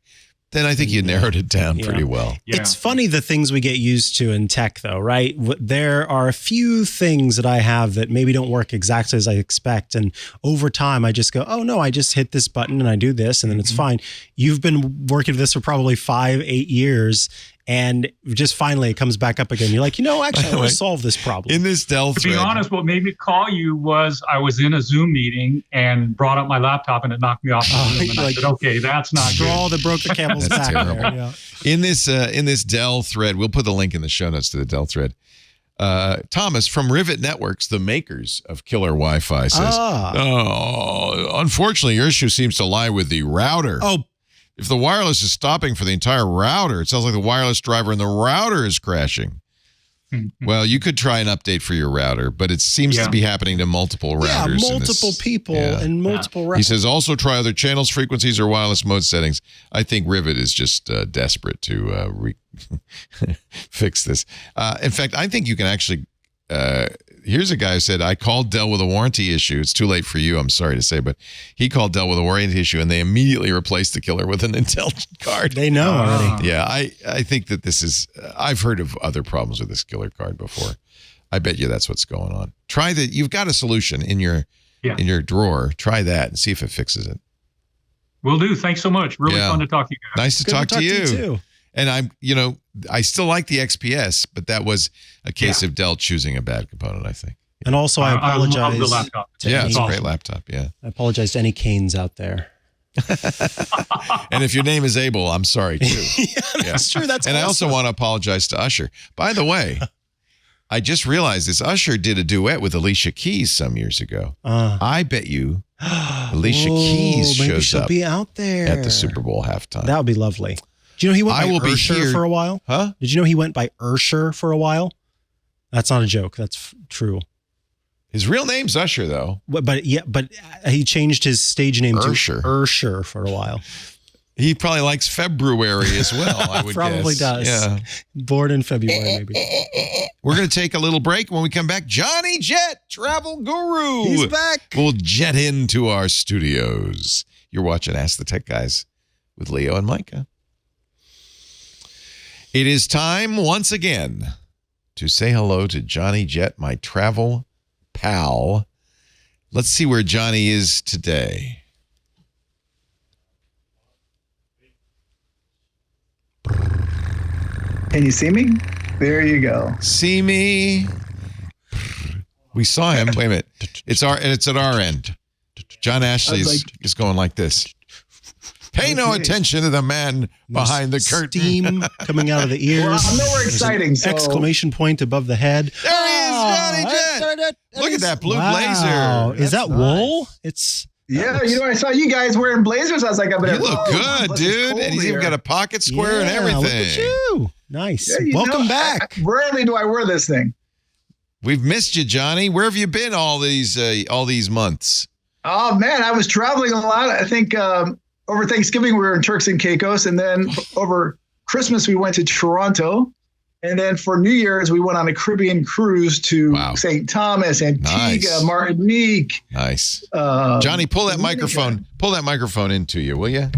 then I think you narrowed it down pretty well. Yeah. It's funny the things we get used to in tech, though, right? There are a few things that I have that maybe don't work exactly as I expect. And over time, I just go, oh, no, I just hit this button and I do this and then it's fine. You've been working with this for probably 5-8 years. And just finally, it comes back up again. You're like, actually, I want to solve this problem. In this Dell To thread. be honest, what made me call you was I was in a Zoom meeting and brought up my laptop and it knocked me off the Zoom. And I said, okay, that's not straw that broke the camel's That's back. terrible. There, yeah. In this Dell thread, we'll put the link in the show notes to the Dell thread. Thomas from Rivet Networks, the makers of killer Wi-Fi, says, unfortunately, your issue seems to lie with the router. Oh, if the wireless is stopping for the entire router, it sounds like the wireless driver in the router is crashing. Well, you could try an update for your router, but it seems to be happening to multiple routers. Yeah, multiple people and multiple routers. He says also try other channels, frequencies, or wireless mode settings. I think Rivet is just desperate to fix this. In fact, I think you can actually... here's a guy who said, I called Dell with a warranty issue. It's too late for you, I'm sorry to say, but he called Dell with a warranty issue, and they immediately replaced the killer with an Intel card. They know already. Yeah, I think that this is... I've heard of other problems with this killer card before. I bet you that's what's going on. Try that. You've got a solution in your drawer. Try that and see if it fixes it. Will do. Thanks so much. Really fun to talk to you guys. Nice to talk to you too. And I still like the XPS, but that was a case of Dell choosing a bad component, I think. And also, I apologize. I love the laptop. It's a great laptop. Yeah. I apologize to any Canes out there. And if your name is Abel, I'm sorry too. That's true. That's and awesome. I also want to apologize to Usher. By the way, I just realized this. Usher did a duet with Alicia Keys some years ago. I bet you Alicia Keys maybe shows she'll up be out there at the Super Bowl halftime. That would be lovely. Do you know he went by Ursher for a while? Huh? Did you know he went by Ursher for a while? That's not a joke. That's true. His real name's Usher, though. But he changed his stage name to Ursher for a while. He probably likes February as well, I would Probably guess. does. Yeah. Born in February, maybe. We're going to take a little break. When we come back, Johnny Jet, travel guru. He's back. We'll jet into our studios. You're watching Ask the Tech Guys with Leo and Micah. It is time once again to say hello to Johnny Jet, my travel pal. Let's see where Johnny is today. Can you see me? There you go. See me? We saw him. Wait a minute. It's at our end. John Ashley is going like this. Pay no attention to the man behind the curtain. Steam coming out of the ears. Well, I'm nowhere exciting. So. Exclamation point above the head. There he is, Johnny Jet. Look at that blue blazer. Is that wool? It's... Yeah, I saw you guys wearing blazers. I was like, you look good, dude. And he's even got a pocket square and everything. Look at you. Nice. Yeah, Welcome back. Rarely do I wear this thing. We've missed you, Johnny. Where have you been all these months? Oh, man, I was traveling a lot. I think over Thanksgiving, we were in Turks and Caicos. And then over Christmas, we went to Toronto. And then for New Year's, we went on a Caribbean cruise to St. Thomas, Antigua, Martinique. Nice. Johnny, pull that microphone. Pull that microphone into you, will you?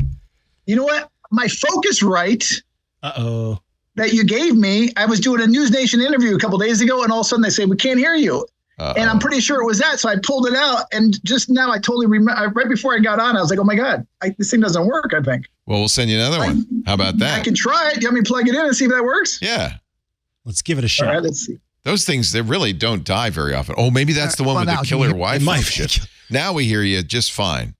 You know what? My Focusrite that you gave me, I was doing a News Nation interview a couple days ago, and all of a sudden they say, we can't hear you. And I'm pretty sure it was that. So I pulled it out, and just now I totally remember. Right before I got on, I was like, oh, my God, this thing doesn't work, I think. Well, we'll send you another one. How about that? I can try it. Do you want me to plug it in and see if that works? Yeah. Let's give it a shot. All right, let's see. Those things, they really don't die very often. Oh, maybe that's the one with the killer Wi-Fi chip. Now we hear you just fine.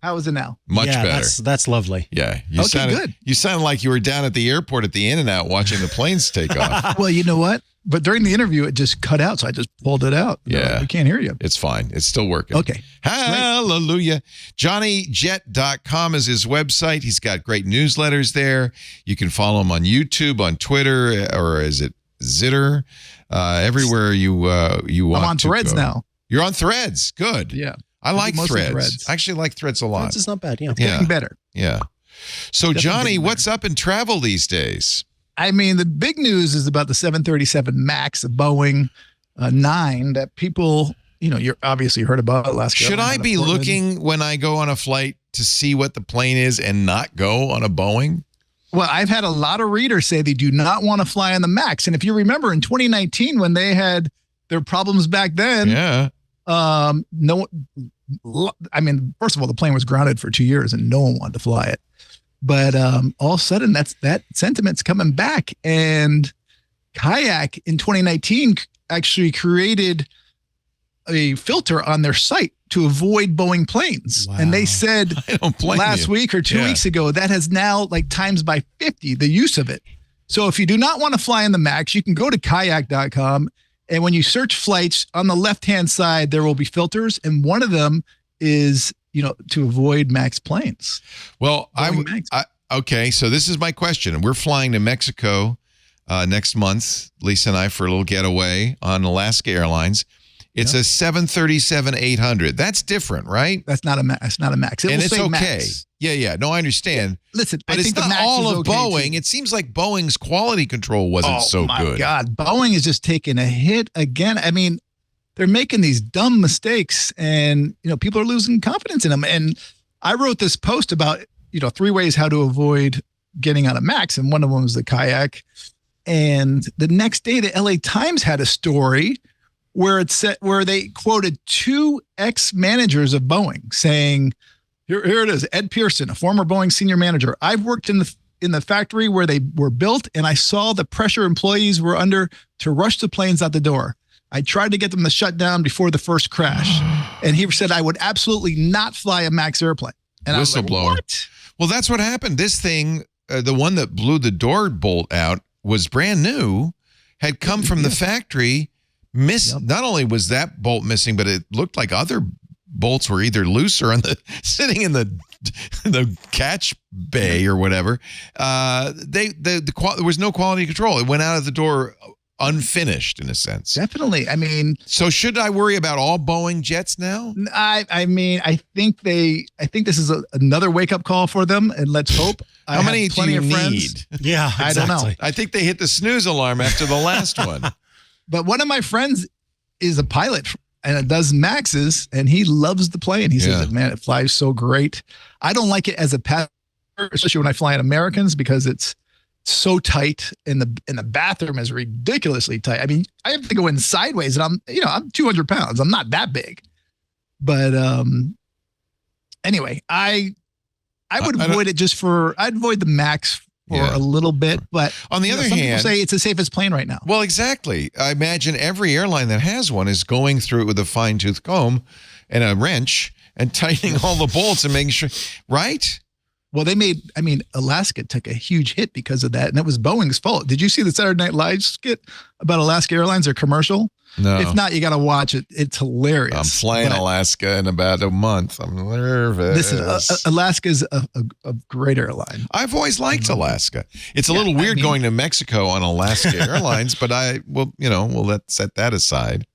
How is it now? Much better. That's lovely. Yeah. You good. You sounded like you were down at the airport at the In-N-Out watching the planes take off. Well, you know what? But during the interview, it just cut out, so I just pulled it out. Yeah. We can't hear you. It's fine. It's still working. Okay. Hallelujah. JohnnyJet.com is his website. He's got great newsletters there. You can follow him on YouTube, on Twitter, or is it Zitter? Everywhere you want to I'm on Threads go. now. You're on Threads. Good. Yeah. I like Threads. I actually like Threads a lot. Threads is not bad. Yeah. Getting better. Yeah. So, Johnny, what's up in travel these days? I mean, the big news is about the 737 MAX, the Boeing 9 that people, you're obviously heard about last year. Should I be looking when I go on a flight to see what the plane is and not go on a Boeing? Well, I've had a lot of readers say they do not want to fly on the MAX. And if you remember in 2019, when they had their problems back then, no, I mean, first of all, the plane was grounded for 2 years and no one wanted to fly it. But all of a sudden, that sentiment's coming back. And Kayak in 2019 actually created a filter on their site to avoid Boeing planes. Wow. And they said last week or 2 weeks ago, that has now like times by 50 the use of it. So if you do not want to fly in the MAX, you can go to kayak.com. And when you search flights on the left-hand side, there will be filters. And one of them is, to avoid MAX planes. Well, okay. So this is my question. We're flying to Mexico next month, Lisa and I, for a little getaway on Alaska Airlines. It's a 737-800. That's different, right? That's not a MAX. It's not a MAX. And it's okay. Max. Yeah. No, I understand. Listen, but I it's think not the MAX all is of okay Boeing. too. It seems like Boeing's quality control wasn't so good. Oh, my God. Boeing is just taking a hit again. I mean, they're making these dumb mistakes and, people are losing confidence in them. And I wrote this post about, 3 ways how to avoid getting on a MAX. And one of them was the Kayak. And the next day, the LA Times had a story where they quoted 2 ex-managers of Boeing saying, here it is, Ed Pearson, a former Boeing senior manager. I've worked in the factory where they were built, and I saw the pressure employees were under to rush the planes out the door. I tried to get them to shut down before the first crash. And he said, I would absolutely not fly a MAX airplane. And whistleblower. I was like, what? Well, that's what happened. This thing, the one that blew the door bolt out, was brand new, had come from the factory. Not only was that bolt missing, but it looked like other bolts were either loose or sitting in the catch bay or whatever. There was no quality control. It went out of the door unfinished, in a sense. Definitely. I mean, so should I worry about all Boeing jets now? I mean, I think this is another wake up call for them, and let's hope. How many do you need? Yeah, exactly. I don't know. I think they hit the snooze alarm after the last one. But one of my friends is a pilot and it does Maxes, and he loves the plane. He says, man, it flies so great. I don't like it as a passenger, especially when I fly in Americans, because it's so tight and the bathroom is ridiculously tight. I mean, I have to go in sideways, and I'm 200 pounds. I'm not that big. But anyway, I would avoid it I'd avoid the MAX for a little bit, but on the other some hand, people say it's the safest plane right now. Well, exactly. I imagine every airline that has one is going through it with a fine-tooth comb and a wrench and tightening all the bolts and making sure, right? Well, Alaska took a huge hit because of that, and it was Boeing's fault. Did you see the Saturday Night Live skit about Alaska Airlines, their commercial? No. If not, you got to watch it. It's hilarious. I'm flying Alaska in about a month. I'm nervous. Listen, Alaska's a great airline. I've always liked Alaska. It's a little weird going to Mexico on Alaska Airlines, but we'll set that aside.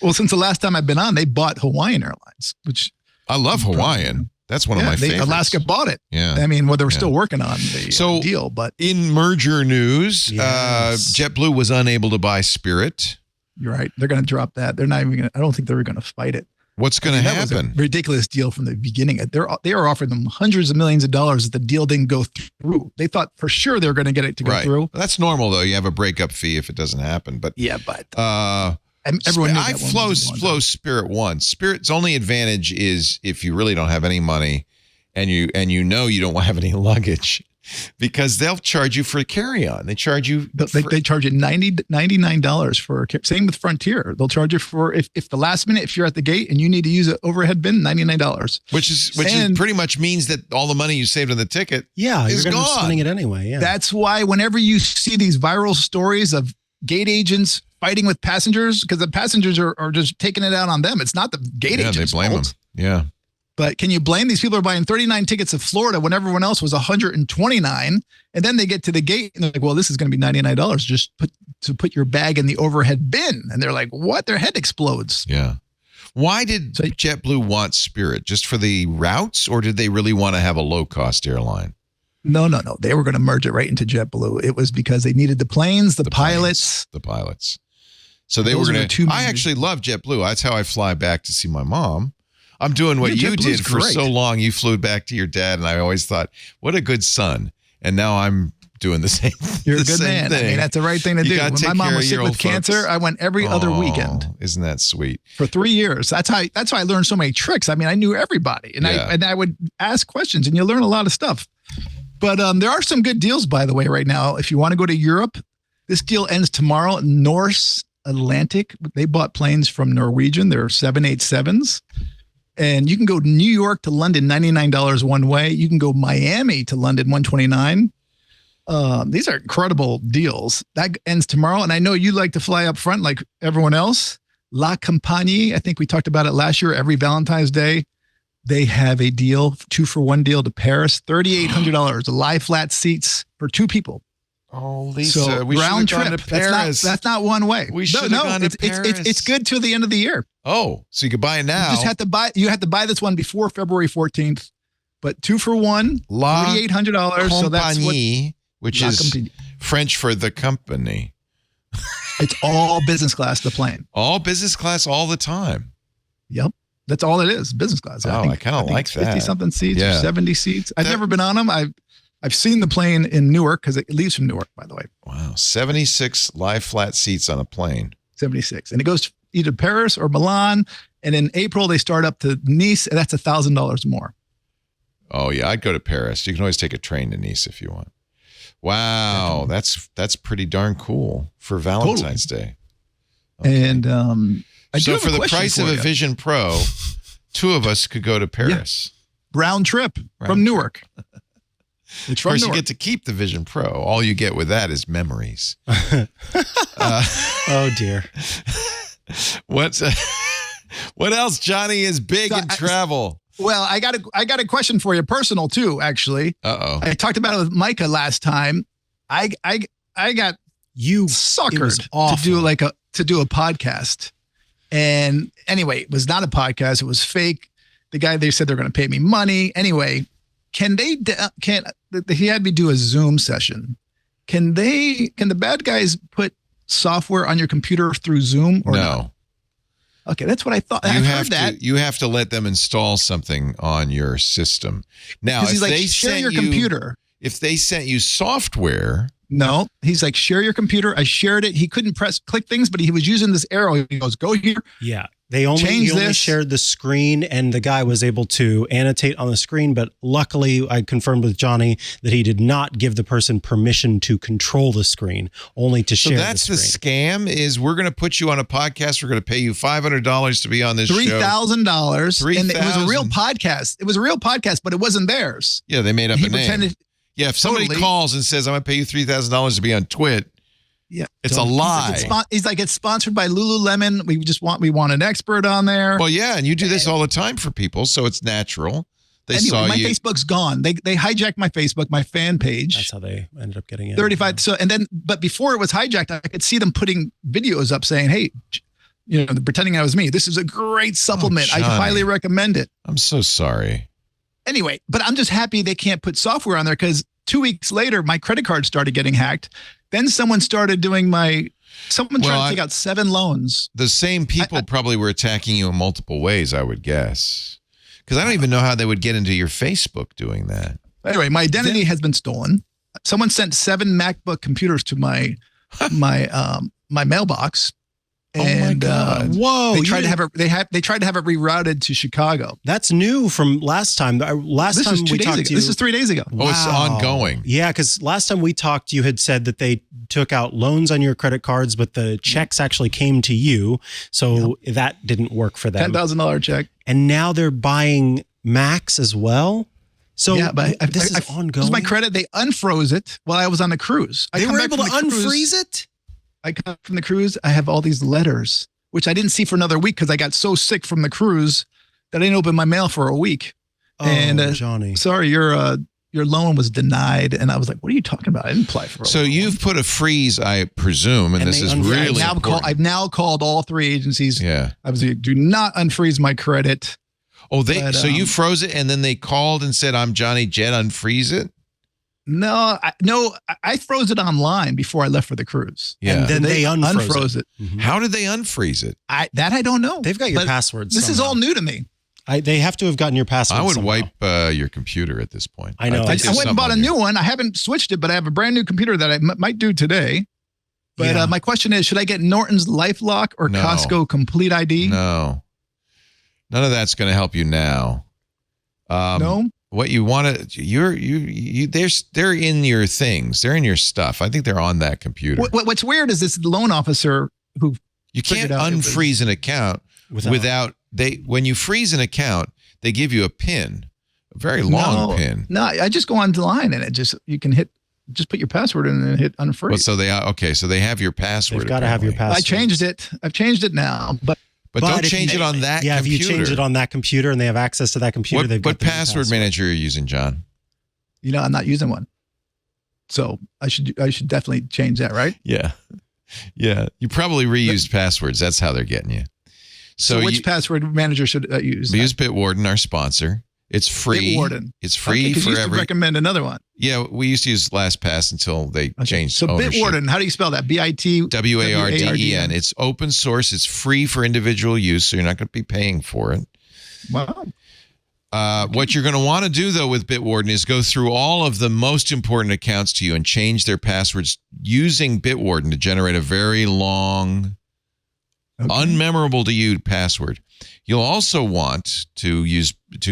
Well, since the last time I've been on, they bought Hawaiian Airlines, which I love Hawaiian. That's one of my favorites. Alaska bought it. Yeah. I mean, they were still working on the deal, but in merger news, JetBlue was unable to buy Spirit. You're right. They're going to drop that. They're not even going to, I don't think they're going to fight it. What's going to happen? That was a ridiculous deal from the beginning. They are offering them hundreds of millions of dollars if the deal didn't go through. They thought for sure they were going to get it to go through. That's normal, though. You have a breakup fee if it doesn't happen. But everyone knew I flew Spirit once. Spirit's only advantage is if you really don't have any money and you don't have any luggage, because they'll charge you for carry-on. They charge you. They charge you $99 for same with Frontier. They'll charge you for if the last minute, if you're at the gate and you need to use an overhead bin, $99. Which is pretty much means that all the money you saved on the ticket is you're going to gone. be spending it anyway. Yeah. That's why whenever you see these viral stories of gate agents fighting with passengers, because the passengers are just taking it out on them. It's not the gate agents. Yeah, they blame them. Yeah. But can you blame these people who are buying 39 tickets to Florida when everyone else was 129? And then they get to the gate and they're like, well, this is going to be $99 just to put your bag in the overhead bin. And they're like, what? Their head explodes. Yeah. Why did JetBlue want Spirit? Just for the routes, or did they really want to have a low-cost airline? No. They were going to merge it right into JetBlue. It was because they needed the planes, the pilots. The pilots. So they were going to. I actually love JetBlue. That's how I fly back to see my mom. I'm doing what you JetBlue's did for great. so long. You flew back to your dad, and I always thought, what a good son. And now I'm doing the same thing. You're a good man. I mean, that's the right thing to do. When my mom was sick with cancer, I went every other weekend. Isn't that sweet? For 3 years. That's how I learned so many tricks. I mean, I knew everybody, and I would ask questions, and you learn a lot of stuff. But there are some good deals, by the way, right now. If you want to go to Europe, this deal ends tomorrow. Norse Atlantic, they bought planes from Norwegian. They're 787s. And you can go New York to London, $99 one way. You can go Miami to London, $129. These are incredible deals. That ends tomorrow. And I know you like to fly up front like everyone else. La Compagnie, I think we talked about it last year, every Valentine's Day. They have a deal, 2-for-1 deal to Paris, $3,800, lie flat seats for 2 people. Oh, Lisa, so we round should have trip. gone to Paris. That's not one way. We should have gone to Paris. It's good till the end of the year. Oh, so you could buy it now. You just have to buy. You have to buy this one before February 14th. But 2-for-1, $3,800. So that's what, which is French for the company. It's all business class, the plane. All business class all the time. Yep. That's all it is, business class. Oh, I kind of like that. 50-something seats or 70 seats. I've never been on them. I've seen the plane in Newark because it leaves from Newark, by the way. Wow. 76 lie flat seats on a plane. 76. And it goes either Paris or Milan. And in April, they start up to Nice, and that's $1,000 more. Oh, yeah. I'd go to Paris. You can always take a train to Nice if you want. Wow. That's pretty darn cool for Valentine's Day. Okay. And so for the price of a Vision Pro, 2 of us could go to Paris. Yeah. Round trip from Newark. Of course, you get to keep the Vision Pro. All you get with that is memories. Oh, dear. What else, Johnny, is big in travel? Well, I got a question for you, personal too, actually. Uh-oh. I talked about it with Mikah last time. I got suckered to do a podcast. And anyway, it was not a podcast. It was fake. The guy, they said they're going to pay me money. Anyway, he had me do a Zoom session. Can the bad guys put software on your computer through Zoom or not? Okay, that's what I thought. You have to let them install something on your system. Now, if like, they share your computer. If they sent you software. No, he's like, share your computer. I shared it. He couldn't click things, but he was using this arrow. He goes, go here. Yeah. He only shared the screen, and the guy was able to annotate on the screen. But luckily, I confirmed with Johnny that he did not give the person permission to control the screen, only to share the screen. So that's the scam is we're going to put you on a podcast. We're going to pay you $500 to be on this show. $3,000. And it was a real podcast. It was a real podcast, but it wasn't theirs. Yeah, they made up a name. Yeah, if somebody calls and says, I'm going to pay you $3,000 to be on Twit, it's a lie. He's like, it's sponsored by Lululemon. We want an expert on there. Well, yeah, and you do this all the time for people, so it's natural. My Facebook's gone. They hijacked my Facebook, my fan page. That's how they ended up getting it. 35. So, but before it was hijacked, I could see them putting videos up saying, hey, pretending I was me. This is a great supplement. I highly recommend it. I'm so sorry. Anyway, but I'm just happy they can't put software on there because 2 weeks later, my credit card started getting hacked. Then someone started doing tried to take out 7 loans. The same people probably were attacking you in multiple ways, I would guess. Because I don't even know how they would get into your Facebook doing that. Anyway, my identity has been stolen. Someone sent 7 MacBook computers to my mailbox. And, oh my God! Whoa! They tried to have it rerouted to Chicago. That's new from last time. Last time we talked to you, this is 3 days ago. Wow. Oh, it's ongoing. Yeah, because last time we talked, you had said that they took out loans on your credit cards, but the checks actually came to you, so that didn't work for them. $10,000 check. And now they're buying Macs as well. So this is ongoing. This is my credit. They unfroze it while I was on the cruise. They were able to unfreeze it? I come back from the cruise. I have all these letters, which I didn't see for another week because I got so sick from the cruise that I didn't open my mail for a week. Oh, Johnny. Sorry, your loan was denied. And I was like, what are you talking about? I didn't apply for it. So you've put a freeze, I presume, and this is really important. I've now called all 3 agencies. Yeah. I was like, do not unfreeze my credit. Oh, so you froze it and then they called and said, I'm Johnny Jet, unfreeze it? No, I froze it online before I left for the cruise. Yeah. And then they unfroze it. Mm-hmm. How did they unfreeze it? I don't know. They've got your passwords. This is all new to me. They have to have gotten your password. I would somehow. wipe your computer at this point. I know. I went and bought a new one. I haven't switched it, but I have a brand new computer that I might do today. But my question is, should I get Norton's LifeLock or Costco Complete ID? No. None of that's going to help you now. No. What you want to, they're in your things. They're in your stuff. I think they're on that computer. What's weird is this loan officer who you can't unfreeze an account without when you freeze an account, they give you a PIN, a very long PIN. No, I just go online and you can just put your password in and hit unfreeze. Well, so they have your password. They've got to have your password. I changed it. I've changed it now, but don't change it on that computer. Yeah, if you change it on that computer and they have access to that computer, what password manager are you using, John? I'm not using one. So I should definitely change that, right? Yeah. Yeah. You probably reused passwords. That's how they're getting you. So which password manager should I use? We use Bitwarden, our sponsor. It's free. Bitwarden. It's free for you used to recommend another one. Yeah, we used to use LastPass until they changed ownership. Bitwarden, how do you spell that? Bitwarden. It's open source. It's free for individual use, so you're not going to be paying for it. Wow. What you're going to want to do, though, with Bitwarden is go through all of the most important accounts to you and change their passwords using Bitwarden to generate a very long, unmemorable to you password. You'll also want to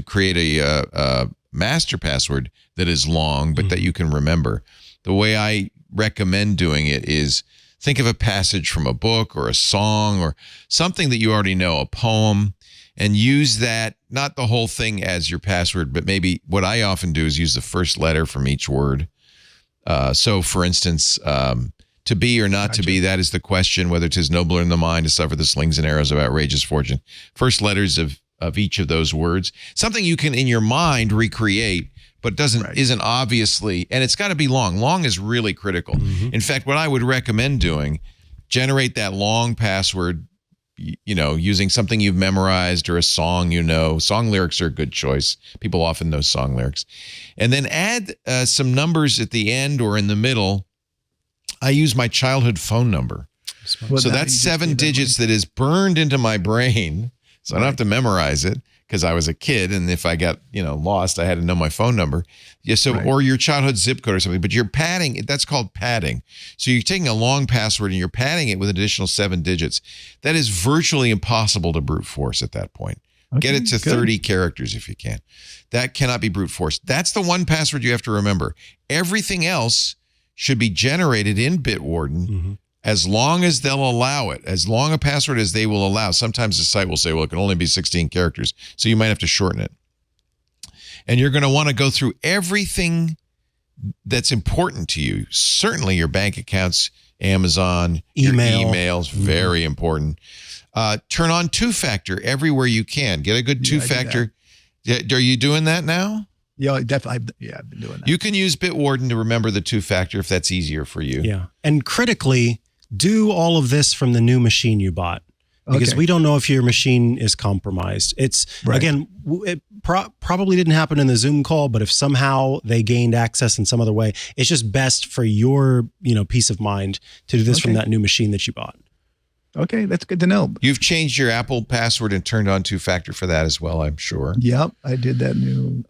create a master password that is long, but that you can remember. The way I recommend doing it is think of a passage from a book or a song or something that you already know, a poem, and use that, not the whole thing as your password, but maybe what I often do is use the first letter from each word. So, for instance, to be or not to be, that is the question, whether 'tis nobler in the mind to suffer the slings and arrows of outrageous fortune. First letters of each of those words. Something you can, in your mind, recreate, but isn't obviously, and it's got to be long. Long is really critical. In fact, what I would recommend doing, generate that long password, using something you've memorized or a song Song lyrics are a good choice. People often know song lyrics. And then add some numbers at the end or in the middle. I use my childhood phone number. So that's 7 digits that is burned into my brain. So I don't have to memorize it because I was a kid. And if I got, lost, I had to know my phone number. Yeah. So, or your childhood zip code or something, but you're padding. That's called padding. So you're taking a long password and you're padding it with an additional 7 digits. That is virtually impossible to brute force at that point. Get it to 30 characters if you can. That cannot be brute force. That's the one password you have to remember. Everything else should be generated in Bitwarden as long as they'll allow it, as long a password as they will allow. Sometimes the site will say, well, it can only be 16 characters. So you might have to shorten it. And you're going to want to go through everything that's important to you. Certainly your bank accounts, Amazon, emails, very important. Turn on two-factor everywhere you can. Get a good two-factor. Are you doing that now? Yeah, definitely. Yeah, I've been doing that. You can use Bitwarden to remember the two-factor if that's easier for you. Yeah. And critically, do all of this from the new machine you bought. Because we don't know if your machine is compromised. It's, again, it probably didn't happen in the Zoom call, but if somehow they gained access in some other way, it's just best for your, peace of mind to do this from that new machine that you bought. Okay, that's good to know. You've changed your Apple password and turned on two-factor for that as well, I'm sure. Yep, I did that new.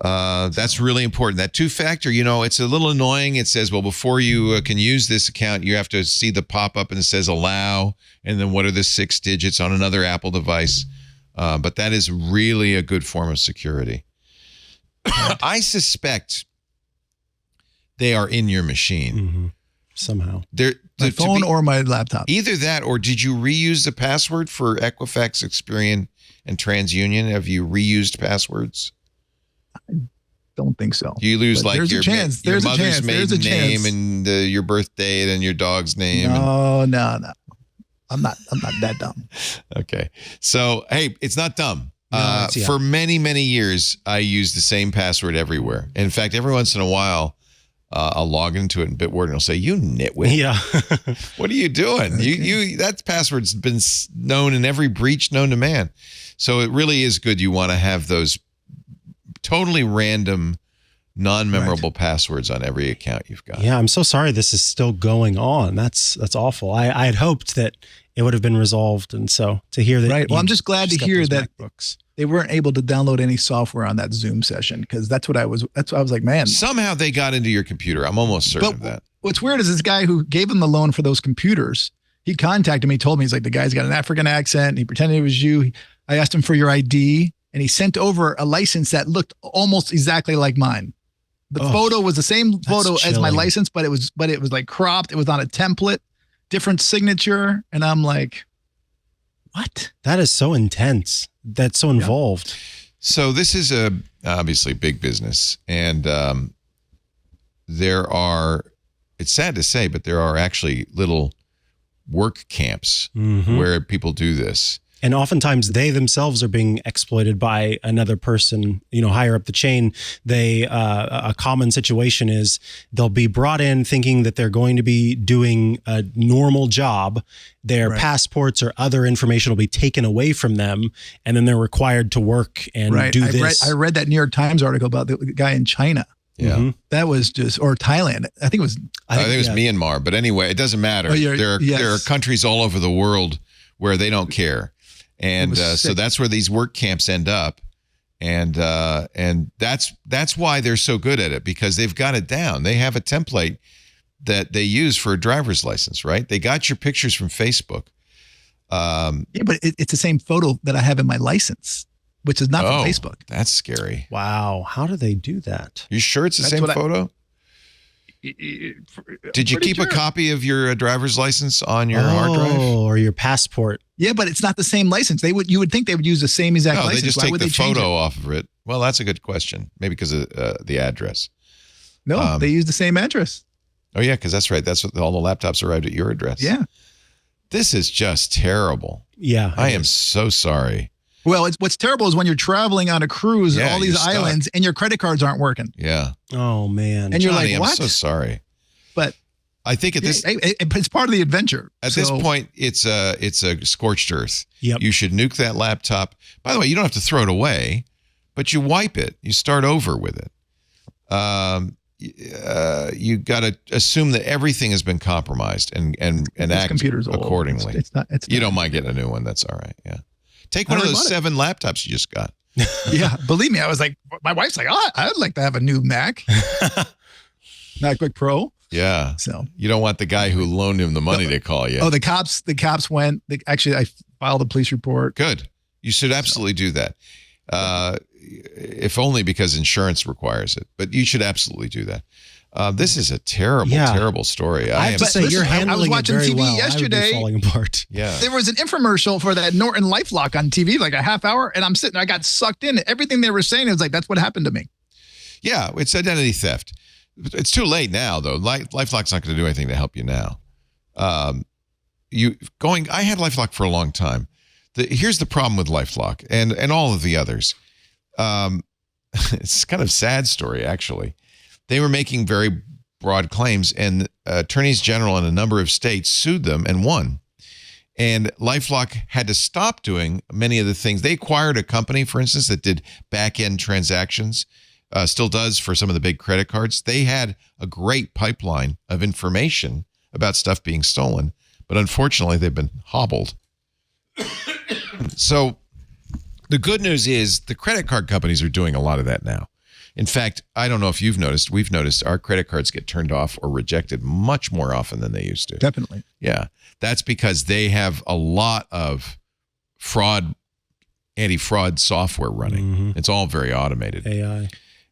That's really important. That two-factor, it's a little annoying. It says, well, before you can use this account, you have to see the pop-up and it says allow, and then what are the 6 digits on another Apple device. But that is really a good form of security. I suspect they are in your machine. Somehow. My phone or my laptop. Either that, or did you reuse the password for Equifax, Experian, and TransUnion? Have you reused passwords? I don't think so. Do you lose but your mother's maiden name and your birth date and your dog's name? No. I'm not that dumb. Okay. So, hey, it's not dumb. For many, many years, I used the same password everywhere. In fact, every once in a while, I'll log into it in Bitwarden and I'll say, you nitwit. Yeah. What are you doing? That password's been known in every breach known to man. So it really is good. You want to have those totally random, non-memorable passwords on every account you've got. Yeah, I'm so sorry this is still going on. That's awful. I had hoped that it would have been resolved. And so to hear that. Right. Well, I'm just glad to hear that they weren't able to download any software on that Zoom session because that's what I was like, man. Somehow they got into your computer. I'm almost certain of that. What's weird is this guy who gave him the loan for those computers, he contacted me, told me, he's like, the guy's got an African accent. And he pretended it was you. I asked him for your ID and he sent over a license that looked almost exactly like mine. The photo was the same photo as my license, but it was like cropped. It was on a template, different signature. And I'm like, what? That is so intense. That's so involved. Yeah. So this is obviously big business. And it's sad to say, but there are actually little work camps where people do this. And oftentimes they themselves are being exploited by another person, higher up the chain. A common situation is they'll be brought in thinking that they're going to be doing a normal job. Their passports or other information will be taken away from them. And then they're required to work and do this. I read that New York Times article about the guy in China. Yeah. That was or Thailand. I think it was Myanmar. But anyway, it doesn't matter. There are countries all over the world where they don't care. And so that's where these work camps end up. And that's why they're so good at it, because they've got it down. They have a template that they use for a driver's license, right? They got your pictures from Facebook. But it's the same photo that I have in my license, which is not from Facebook. That's scary. Wow. How do they do that? You sure it's the same photo? Did you keep a copy of your driver's license on your hard drive? Or your passport? Yeah, but it's not the same license. You would think they would use the same exact license. They just take the photo off of it. Well, that's a good question. Maybe because of the address. No, they use the same address. Oh yeah, because that's right. That's what all the laptops arrived at your address. Yeah. This is just terrible. Yeah. I am so sorry. Well, what's terrible is when you're traveling on a cruise, all these islands, and your credit cards aren't working. Yeah. Oh man. And Johnny, you're like, what? I'm so sorry. But I think it's part of the adventure. At this point, it's a scorched earth. Yep. You should nuke that laptop. By the way, you don't have to throw it away, but you wipe it. You start over with it. You got to assume that everything has been compromised and act accordingly. It's not. You don't mind getting a new one. That's all right. Yeah. Take one of those 7 laptops you just got. Yeah, believe me, I was like, my wife's like, I'd like to have a new Mac, MacBook Pro. Yeah. So you don't want the guy who loaned him the money to call you. Oh, the cops went. Actually, I filed a police report. Good. You should absolutely do that. If only because insurance requires it, but you should absolutely do that. This is a terrible story. I have to say, you're handling it very well. I was watching TV yesterday. Falling apart. Yeah. There was an infomercial for that Norton LifeLock on TV, like a half hour, and I got sucked in. Everything they were saying, it was like, that's what happened to me. Yeah, it's identity theft. It's too late now, though. LifeLock's not going to do anything to help you now. I had LifeLock for a long time. Here's the problem with LifeLock and all of the others. It's kind of a sad story, actually. They were making very broad claims, and attorneys general in a number of states sued them and won. And LifeLock had to stop doing many of the things. They acquired a company, for instance, that did back-end transactions, still does for some of the big credit cards. They had a great pipeline of information about stuff being stolen, but unfortunately, they've been hobbled. So the good news is the credit card companies are doing a lot of that now. In fact, I don't know if you've noticed, we've noticed our credit cards get turned off or rejected much more often than they used to. Definitely. Yeah. That's because they have a lot of anti-fraud software running. Mm-hmm. It's all very automated. AI.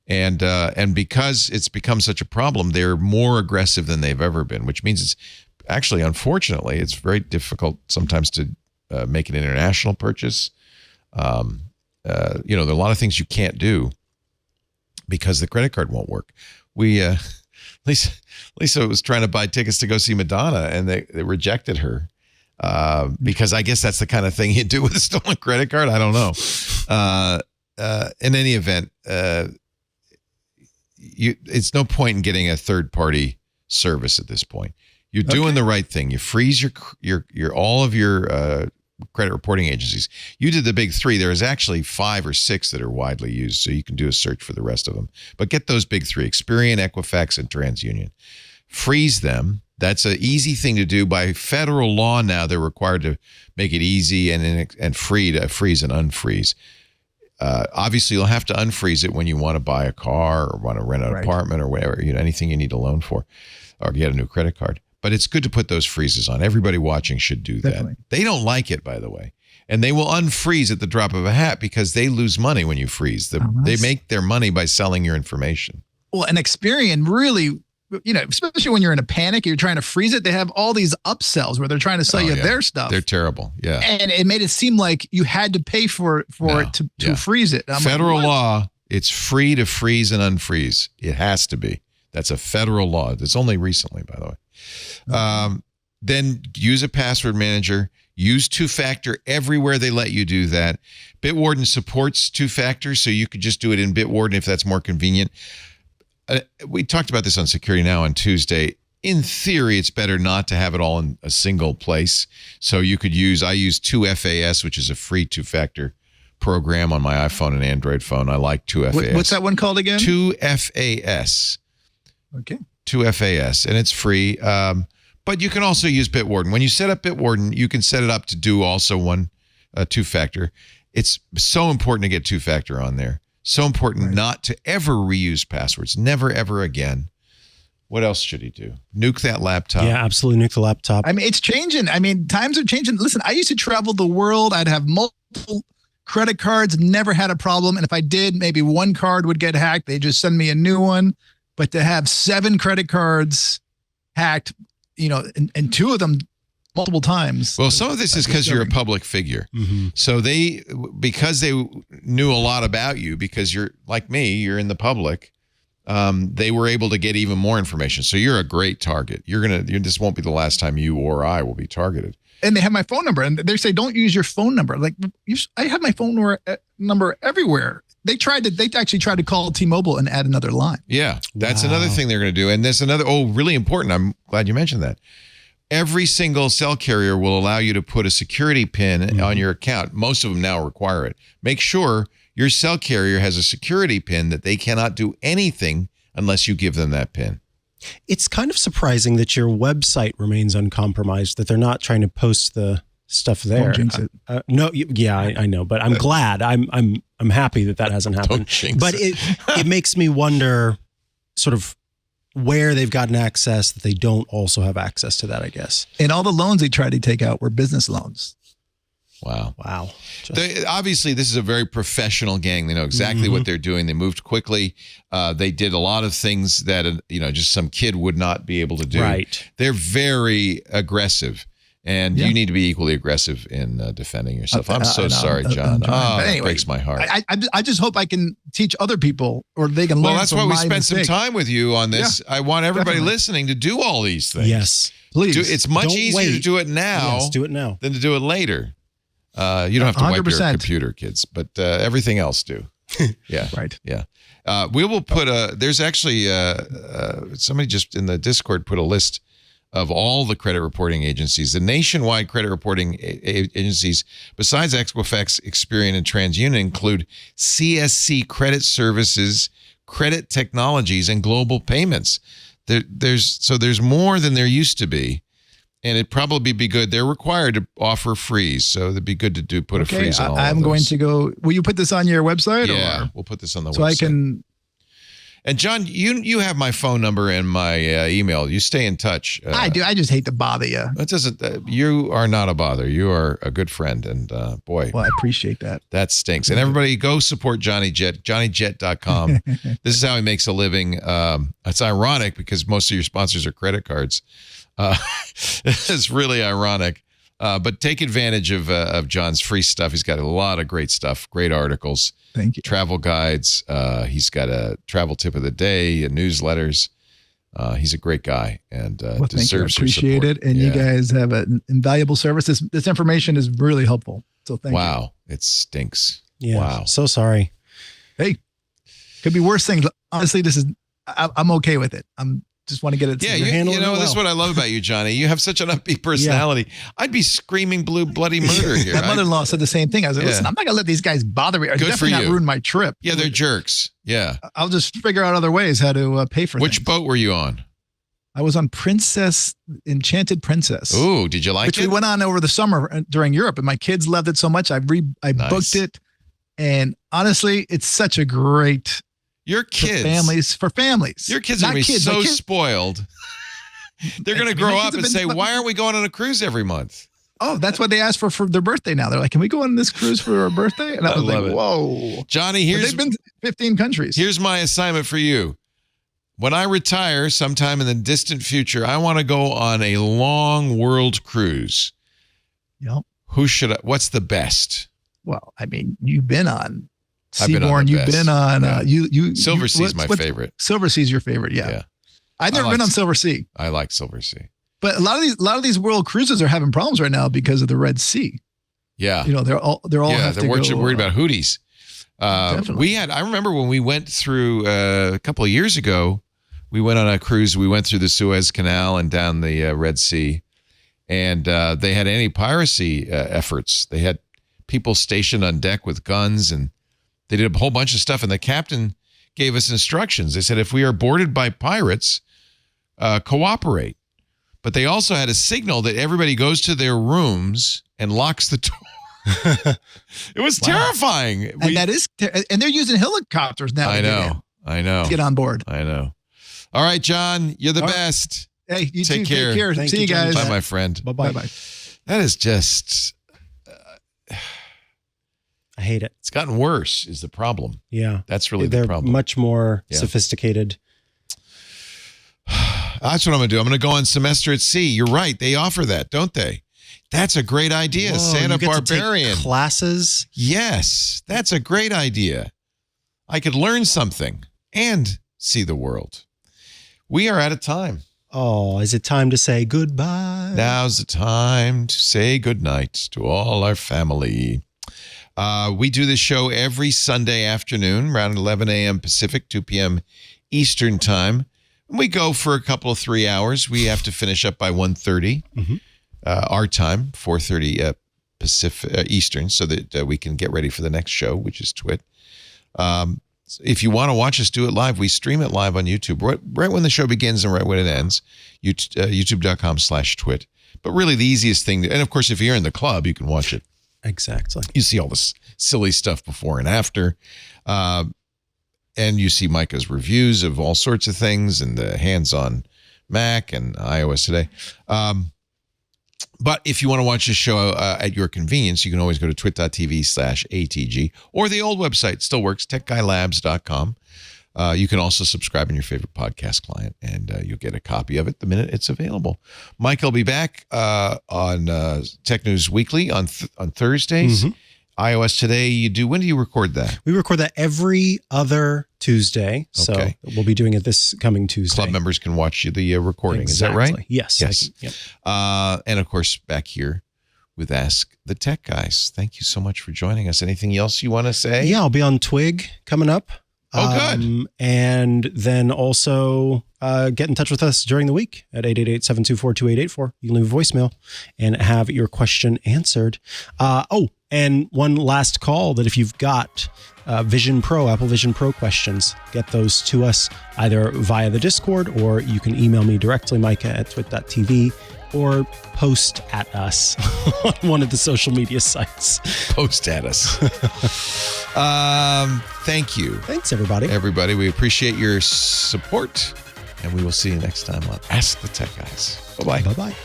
And because it's become such a problem, they're more aggressive than they've ever been, which means it's actually, unfortunately, it's very difficult sometimes to make an international purchase. There are a lot of things you can't do because the credit card won't work. Lisa was trying to buy tickets to go see Madonna, and they rejected her because I guess that's the kind of thing you do with a stolen credit card. I don't know. In any event, it's no point in getting a third-party service at this point. You're doing the right thing. You freeze your all of your credit reporting agencies. You did the big 3. There is actually 5 or 6 that are widely used, so you can do a search for the rest of them. But get those big 3: Experian, Equifax, and TransUnion. Freeze them. That's an easy thing to do. By federal law now, they're required to make it easy and free to freeze and unfreeze. obviously, you'll have to unfreeze it when you want to buy a car or want to rent an apartment or whatever, anything you need a loan for or get a new credit card. But it's good to put those freezes on. Everybody watching should do that. They don't like it, by the way. And they will unfreeze at the drop of a hat because they lose money when you freeze. They make their money by selling your information. Well, and Experian really, especially when you're in a panic, you're trying to freeze it. They have all these upsells where they're trying to sell you their stuff. They're terrible. Yeah. And it made it seem like you had to pay for it to freeze it. Federal law, it's free to freeze and unfreeze. It has to be. That's a federal law. It's only recently, by the way. Then use a password manager. Use two-factor everywhere they let you do that. Bitwarden supports two-factor, so you could just do it in Bitwarden if that's more convenient. We talked about this on Security Now on Tuesday. In theory, it's better not to have it all in a single place. So you could I use 2FAS, which is a free two-factor program on my iPhone and Android phone. I like 2FAS. What's that one called again? 2FAS. Okay. 2FAS, and it's free. But you can also use Bitwarden. When you set up Bitwarden, you can set it up to do also one two-factor. It's so important to get two-factor on there. So important not to ever reuse passwords. Never, ever again. What else should he do? Nuke that laptop. Yeah, absolutely nuke the laptop. I mean, it's changing. I mean, times are changing. Listen, I used to travel the world. I'd have multiple credit cards, never had a problem. And if I did, maybe one card would get hacked. They just send me a new one. But to have 7 credit cards hacked, and 2 of them multiple times. Well, some of this is because you're a public figure. Mm-hmm. So because they knew a lot about you, because you're like me, you're in the public, they were able to get even more information. So you're a great target. This won't be the last time you or I will be targeted. And they have my phone number, and they say, don't use your phone number. Like, I have my phone number everywhere. They actually tried to call T-Mobile and add another line. Yeah, that's another thing they're going to do. And there's another, really important. I'm glad you mentioned that. Every single cell carrier will allow you to put a security pin on your account. Most of them now require it. Make sure your cell carrier has a security pin that they cannot do anything unless you give them that pin. It's kind of surprising that your website remains uncompromised, that they're not trying to post the stuff there. Don't jinx it. No, yeah, I know, but I'm glad. I'm happy that hasn't happened. Don't jinx but it makes me wonder sort of where they've gotten access that they don't also have access to that, I guess. And all the loans they tried to take out were business loans. Wow. Obviously, this is a very professional gang. They know exactly what they're doing. They moved quickly. They did a lot of things that, just some kid would not be able to do. Right. They're very aggressive. And you need to be equally aggressive in defending yourself. I'm so sorry, John. Anyway, it breaks my heart. I just hope I can teach other people, or they can learn. Well, that's from why we my spent mistake. some time with you on this. Yeah, I want everybody listening to do all these things. Yes, please. It's much easier to do it now. Yes, do it now than to do it later. You don't have to 100%. Wipe your computer, kids, but everything else do. Yeah, right. Yeah, we will put there's actually somebody just in the Discord put a list of all the credit reporting agencies. The nationwide credit reporting agencies, besides Equifax, Experian, and TransUnion, include CSC Credit Services, Credit Technologies, and Global Payments. There's more than there used to be, and it'd probably be good. They're required to offer freeze, so it'd be good to put a freeze on all I'm of those. going to go. Will you put this on your website? Yeah, or? We'll put this on the website. So I can. And John, you have my phone number and my email. You stay in touch. I do. I just hate to bother you. It doesn't. You are not a bother. You are a good friend, and boy. Well, I appreciate that. That stinks. And everybody, go support Johnny Jet. JohnnyJet.com. This is how he makes a living. It's ironic because most of your sponsors are credit cards. It's really ironic. But take advantage of John's free stuff. He's got a lot of great stuff, great articles. Thank you. Travel guides. He's got a travel tip of the day, newsletters. He's a great guy and deserves your support. Appreciate it. And you guys have an invaluable service. This information is really helpful. So thank you. Wow. It stinks. Yeah. Wow. So sorry. Hey, could be worse things. Honestly, I'm okay with it. Just want to get it. Yeah, this is what I love about you, Johnny. You have such an upbeat personality. Yeah. I'd be screaming bloody murder here. My mother-in-law said the same thing. I was like, listen, I'm not going to let these guys bother me. Good for you. Not ruin my trip. Yeah, they're jerks. Yeah. I'll just figure out other ways how to pay for Which things. boat were you on? I was on Enchanted Princess. Ooh, did you like it? Which we went on over the summer during Europe, and my kids loved it so much. I booked it. And honestly, it's such a great your kids for families. Your kids are going to be so spoiled. They're going to grow up and say, "Why aren't we going on a cruise every month?" Oh, that's what they asked for their birthday now. They're like, "Can we go on this cruise for our birthday?" And I was like, "Whoa, Johnny, they've been to 15 countries." Here's my assignment for you. When I retire sometime in the distant future, I want to go on a long world cruise. Yep. What's the best? Well, I mean, you've been on Seabourn. You've been on Silver Sea's my favorite. Silver Sea's your favorite, yeah. I've never been on Silver Sea. I like Silver Sea, but a lot of these world cruises are having problems right now because of the Red Sea. Yeah, they're all they're worried about Houthis. I remember when we went through a couple of years ago, we went on a cruise. We went through the Suez Canal and down the Red Sea, and they had anti-piracy efforts. They had people stationed on deck with guns, and they did a whole bunch of stuff. And the captain gave us instructions. They said, if we are boarded by pirates, cooperate. But they also had a signal that everybody goes to their rooms and locks the door. It was terrifying. And and they're using helicopters now. I know. To get on board. I know. All right, John, you're the best. Hey, you take too. care. Take care. See you guys. Bye, my friend. Bye-bye. That is just... I hate it. It's gotten worse is the problem. Yeah. That's really the problem. They're much more sophisticated. That's what I'm going to do. I'm going to go on Semester at Sea. You're right. They offer that, don't they? That's a great idea. Whoa, Santa you get Barbarian. To take classes. Yes. That's a great idea. I could learn something and see the world. We are out of time. Oh, is it time to say goodbye? Now's the time to say goodnight to all our family. We do this show every Sunday afternoon around 11 a.m. Pacific, 2 p.m. Eastern time. We go for a couple of 3 hours. We have to finish up by 1:30 our time, 4:30 Pacific Eastern, so that we can get ready for the next show, which is Twit. If you want to watch us do it live, we stream it live on YouTube right when the show begins and right when it ends. YouTube.com/Twit. But really, the easiest thing, and of course, if you're in the club, you can watch it. Exactly. You see all this silly stuff before and after. And you see Mikah's reviews of all sorts of things and the hands-on Mac and iOS today. But if you want to watch the show at your convenience, you can always go to twit.tv/ATG, or the old website still works, techguylabs.com. You can also subscribe in your favorite podcast client, and you'll get a copy of it the minute it's available. Mike will be back on Tech News Weekly on Thursdays. iOS Today, when do you record that? We record that every other Tuesday. So we'll be doing it this coming Tuesday. Club members can watch the recording. Exactly. Is that right? Yes. Yep. And of course, back here with Ask the Tech Guys. Thank you so much for joining us. Anything else you want to say? Yeah, I'll be on Twig coming up. Oh, good. And then also get in touch with us during the week at 888-724-2884. You can leave a voicemail and have your question answered. And one last call that if you've got Apple Vision Pro questions, get those to us either via the Discord, or you can email me directly, Mikah@twit.tv, or post at us on one of the social media sites. Post at us. Thank you. Thanks, everybody. Everybody, we appreciate your support, and we will see you next time on Ask the Tech Guys. Bye-bye. Bye-bye.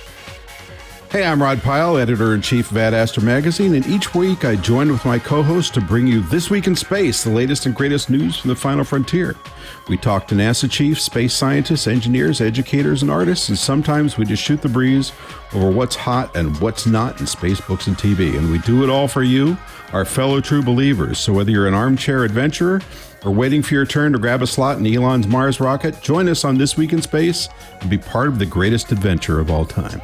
Hey, I'm Rod Pyle, editor-in-chief of AdAster Magazine, and each week I join with my co-host to bring you This Week in Space, the latest and greatest news from the final frontier. We talk to NASA chiefs, space scientists, engineers, educators, and artists, and sometimes we just shoot the breeze over what's hot and what's not in space, books, and TV. And we do it all for you, our fellow true believers. So whether you're an armchair adventurer or waiting for your turn to grab a slot in Elon's Mars rocket, join us on This Week in Space and be part of the greatest adventure of all time.